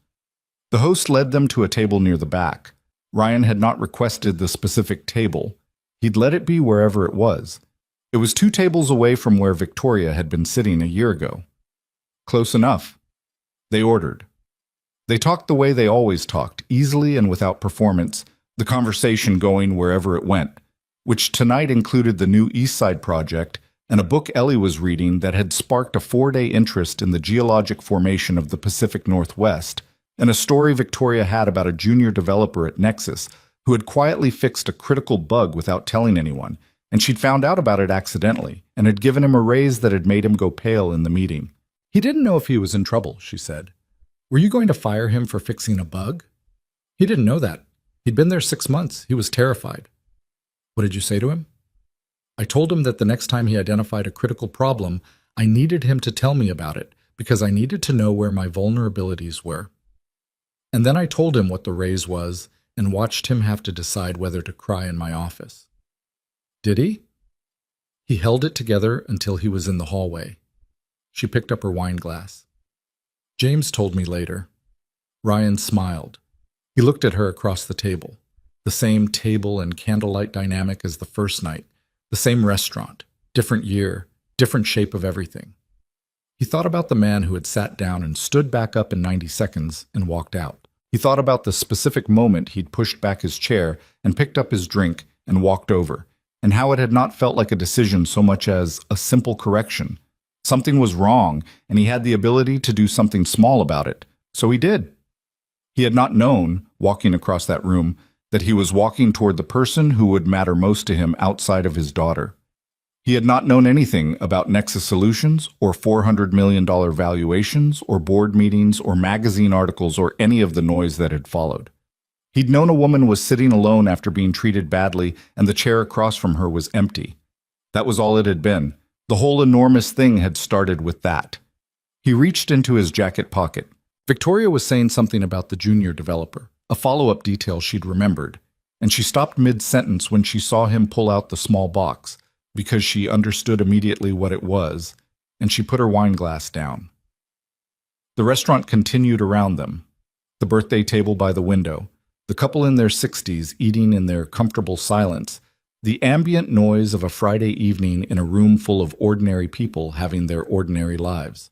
The host led them to a table near the back. Ryan had not requested the specific table. He'd let it be wherever it was. It was 2 tables away from where Victoria had been sitting a year ago. Close enough. They ordered. They talked the way they always talked, easily and without performance, the conversation going wherever it went, which tonight included the new East Side project and a book Ellie was reading that had sparked a 4-day interest in the geologic formation of the Pacific Northwest, and a story Victoria had about a junior developer at Nexus who had quietly fixed a critical bug without telling anyone, and she'd found out about it accidentally and had given him a raise that had made him go pale in the meeting. He didn't know if he was in trouble, she said. Were you going to fire him for fixing a bug? He didn't know that. He'd been there 6 months. He was terrified. What did you say to him? I told him that the next time he identified a critical problem, I needed him to tell me about it because I needed to know where my vulnerabilities were. And then I told him what the raise was and watched him have to decide whether to cry in my office. Did he? He held it together until he was in the hallway. She picked up her wine glass. James told me later. Ryan smiled. He looked at her across the table. The same table and candlelight dynamic as the first night. The same restaurant. Different year. Different shape of everything. He thought about the man who had sat down and stood back up in 90 seconds and walked out. He thought about the specific moment he'd pushed back his chair and picked up his drink and walked over, and how it had not felt like a decision so much as a simple correction. Something was wrong, and he had the ability to do something small about it. So he did. He had not known, walking across that room, that he was walking toward the person who would matter most to him outside of his daughter. He had not known anything about Nexus Solutions or $400 million valuations or board meetings or magazine articles or any of the noise that had followed. He'd known a woman was sitting alone after being treated badly and the chair across from her was empty. That was all it had been. The whole enormous thing had started with that. He reached into his jacket pocket. Victoria was saying something about the junior developer, a follow-up detail she'd remembered, and she stopped mid-sentence when she saw him pull out the small box, because she understood immediately what it was, and she put her wine glass down. The restaurant continued around them, the birthday table by the window, the couple in their 60s eating in their comfortable silence, the ambient noise of a Friday evening in a room full of ordinary people having their ordinary lives.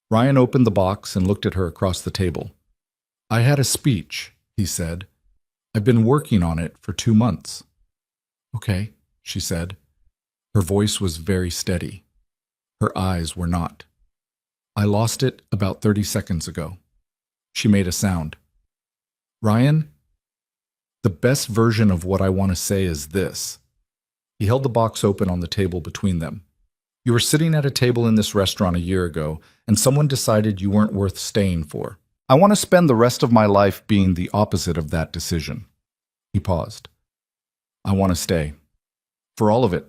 Ryan opened the box and looked at her across the table. I had a speech, he said. I've been working on it for 2 months. Okay, she said. Her voice was very steady. Her eyes were not. I lost it about 30 seconds ago. She made a sound. Ryan? The best version of what I want to say is this. He held the box open on the table between them. You were sitting at a table in this restaurant a year ago, and someone decided you weren't worth staying for. I want to spend the rest of my life being the opposite of that decision. He paused. I want to stay. For all of it.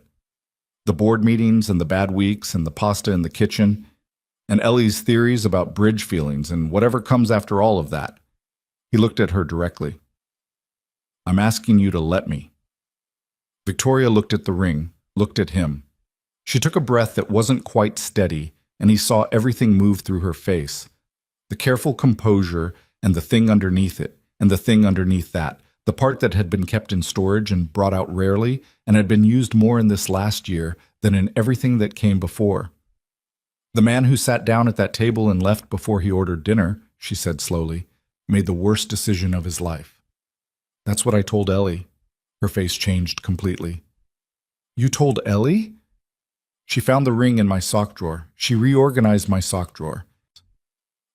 The board meetings and the bad weeks and the pasta in the kitchen, and Ellie's theories about bridge feelings and whatever comes after all of that. He looked at her directly. I'm asking you to let me. Victoria looked at the ring, looked at him. She took a breath that wasn't quite steady, and he saw everything move through her face. The careful composure and the thing underneath it, and the thing underneath that, the part that had been kept in storage and brought out rarely and had been used more in this last year than in everything that came before. The man who sat down at that table and left before he ordered dinner, she said slowly, made the worst decision of his life. That's what I told Ellie. Her face changed completely. You told Ellie? She found the ring in my sock drawer. She reorganized my sock drawer.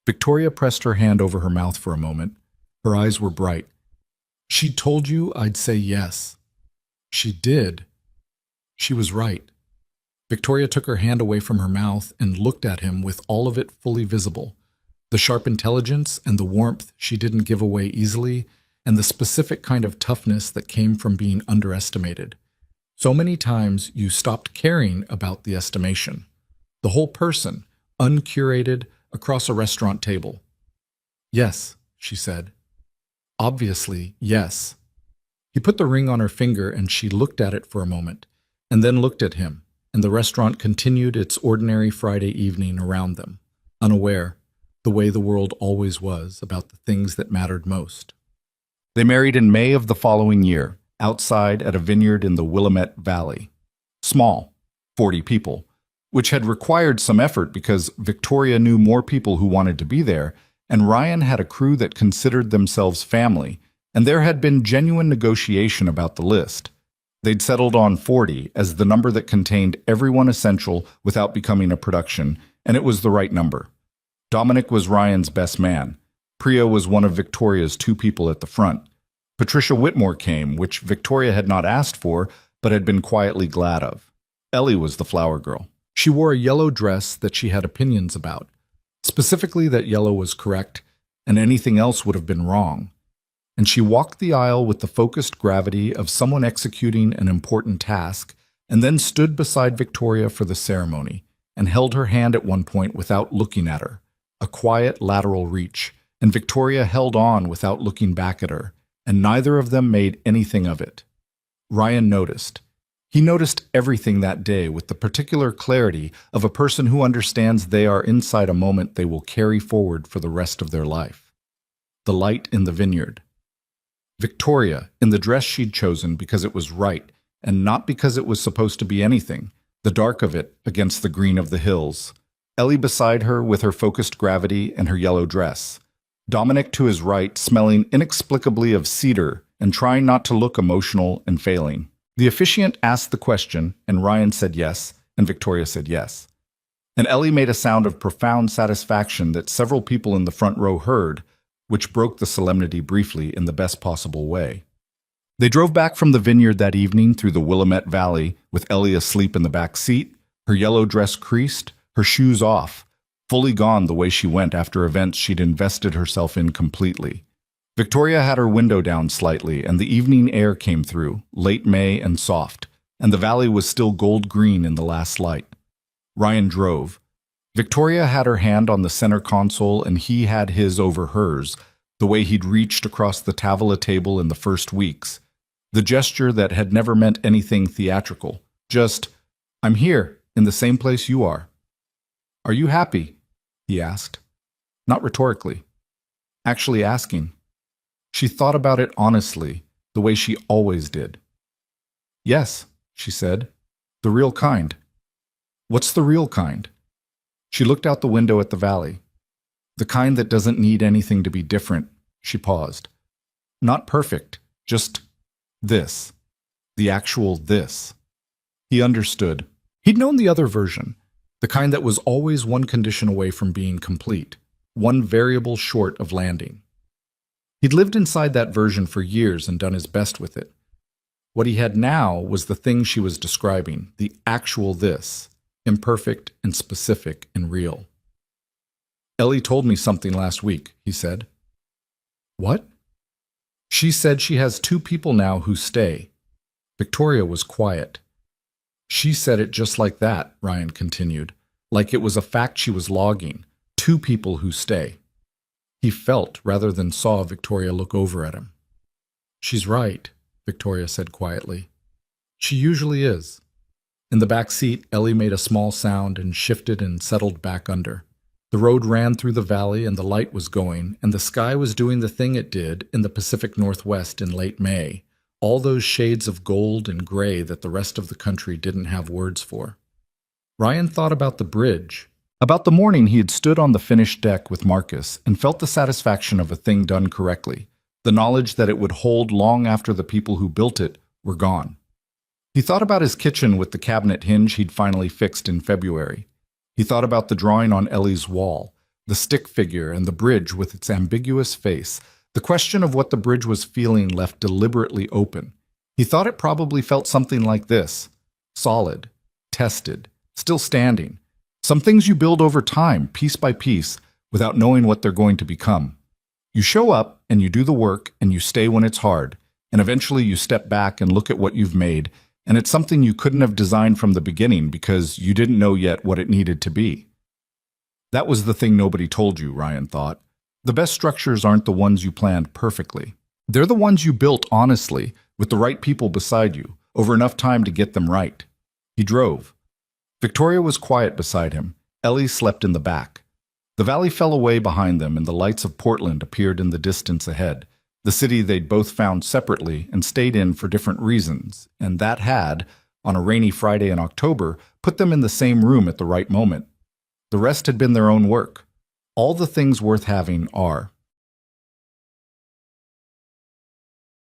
Victoria pressed her hand over her mouth for a moment. Her eyes were bright. She told you I'd say yes. She did. She was right. Victoria took her hand away from her mouth and looked at him with all of it fully visible. The sharp intelligence and the warmth she didn't give away easily, and the specific kind of toughness that came from being underestimated. So many times you stopped caring about the estimation. The whole person, uncurated, across a restaurant table. Yes, she said. Obviously, yes. He put the ring on her finger and she looked at it for a moment, and then looked at him, and the restaurant continued its ordinary Friday evening around them, unaware, the way the world always was, about the things that mattered most. They married in May of the following year, outside at a vineyard in the Willamette Valley. Small, 40 people, which had required some effort because Victoria knew more people who wanted to be there, and Ryan had a crew that considered themselves family, and there had been genuine negotiation about the list. They'd settled on 40 as the number that contained everyone essential without becoming a production, and it was the right number. Dominic was Ryan's best man. Priya was one of Victoria's 2 people at the front. Patricia Whitmore came, which Victoria had not asked for, but had been quietly glad of. Ellie was the flower girl. She wore a yellow dress that she had opinions about, specifically that yellow was correct, and anything else would have been wrong. And she walked the aisle with the focused gravity of someone executing an important task, and then stood beside Victoria for the ceremony, and held her hand at one point without looking at her, a quiet lateral reach, and Victoria held on without looking back at her, and neither of them made anything of it. Ryan noticed. He noticed everything that day with the particular clarity of a person who understands they are inside a moment they will carry forward for the rest of their life. The light in the vineyard. Victoria, in the dress she'd chosen because it was right, and not because it was supposed to be anything, the dark of it against the green of the hills. Ellie beside her with her focused gravity and her yellow dress. Dominic to his right, smelling inexplicably of cedar and trying not to look emotional and failing. The officiant asked the question, and Ryan said yes, and Victoria said yes. And Ellie made a sound of profound satisfaction that several people in the front row heard, which broke the solemnity briefly in the best possible way. They drove back from the vineyard that evening through the Willamette Valley, with Ellie asleep in the back seat, her yellow dress creased, her shoes off, fully gone the way she went after events she'd invested herself in completely. Victoria had her window down slightly, and the evening air came through, late May and soft, and the valley was still gold-green in the last light. Ryan drove. Victoria had her hand on the center console, and he had his over hers, the way he'd reached across the Tavola table in the first weeks. The gesture that had never meant anything theatrical. Just, I'm here, in the same place you are. Are you happy? He asked. Not rhetorically. Actually asking. She thought about it honestly, the way she always did. Yes, she said. The real kind. What's the real kind? She looked out the window at the valley. The kind that doesn't need anything to be different, she paused. Not perfect, just this. The actual this. He understood. He'd known the other version, the kind that was always one condition away from being complete, one variable short of landing. He'd lived inside that version for years and done his best with it. What he had now was the thing she was describing, the actual this, imperfect and specific and real. Ellie told me something last week, he said. What? She said she has 2 people now who stay. Victoria was quiet. She said it just like that, Ryan continued, like it was a fact she was logging. 2 people who stay. He felt rather than saw Victoria look over at him. She's right, Victoria said quietly. She usually is. In the back seat, Ellie made a small sound and shifted and settled back under. The road ran through the valley and the light was going, and the sky was doing the thing it did in the Pacific Northwest in late May, all those shades of gold and gray that the rest of the country didn't have words for. Ryan thought about the bridge. About the morning he had stood on the finished deck with Marcus and felt the satisfaction of a thing done correctly, the knowledge that it would hold long after the people who built it were gone. He thought about his kitchen with the cabinet hinge he'd finally fixed in February. He thought about the drawing on Ellie's wall, the stick figure and the bridge with its ambiguous face, the question of what the bridge was feeling left deliberately open. He thought it probably felt something like this, solid, tested, still standing. Some things you build over time, piece by piece, without knowing what they're going to become. You show up, and you do the work, and you stay when it's hard, and eventually you step back and look at what you've made, and it's something you couldn't have designed from the beginning because you didn't know yet what it needed to be. That was the thing nobody told you, Ryan thought. The best structures aren't the ones you planned perfectly. They're the ones you built honestly, with the right people beside you, over enough time to get them right. He drove. Victoria was quiet beside him. Ellie slept in the back. The valley fell away behind them, and the lights of Portland appeared in the distance ahead, the city they'd both found separately and stayed in for different reasons, and that had, on a rainy Friday in October, put them in the same room at the right moment. The rest had been their own work. All the things worth having are,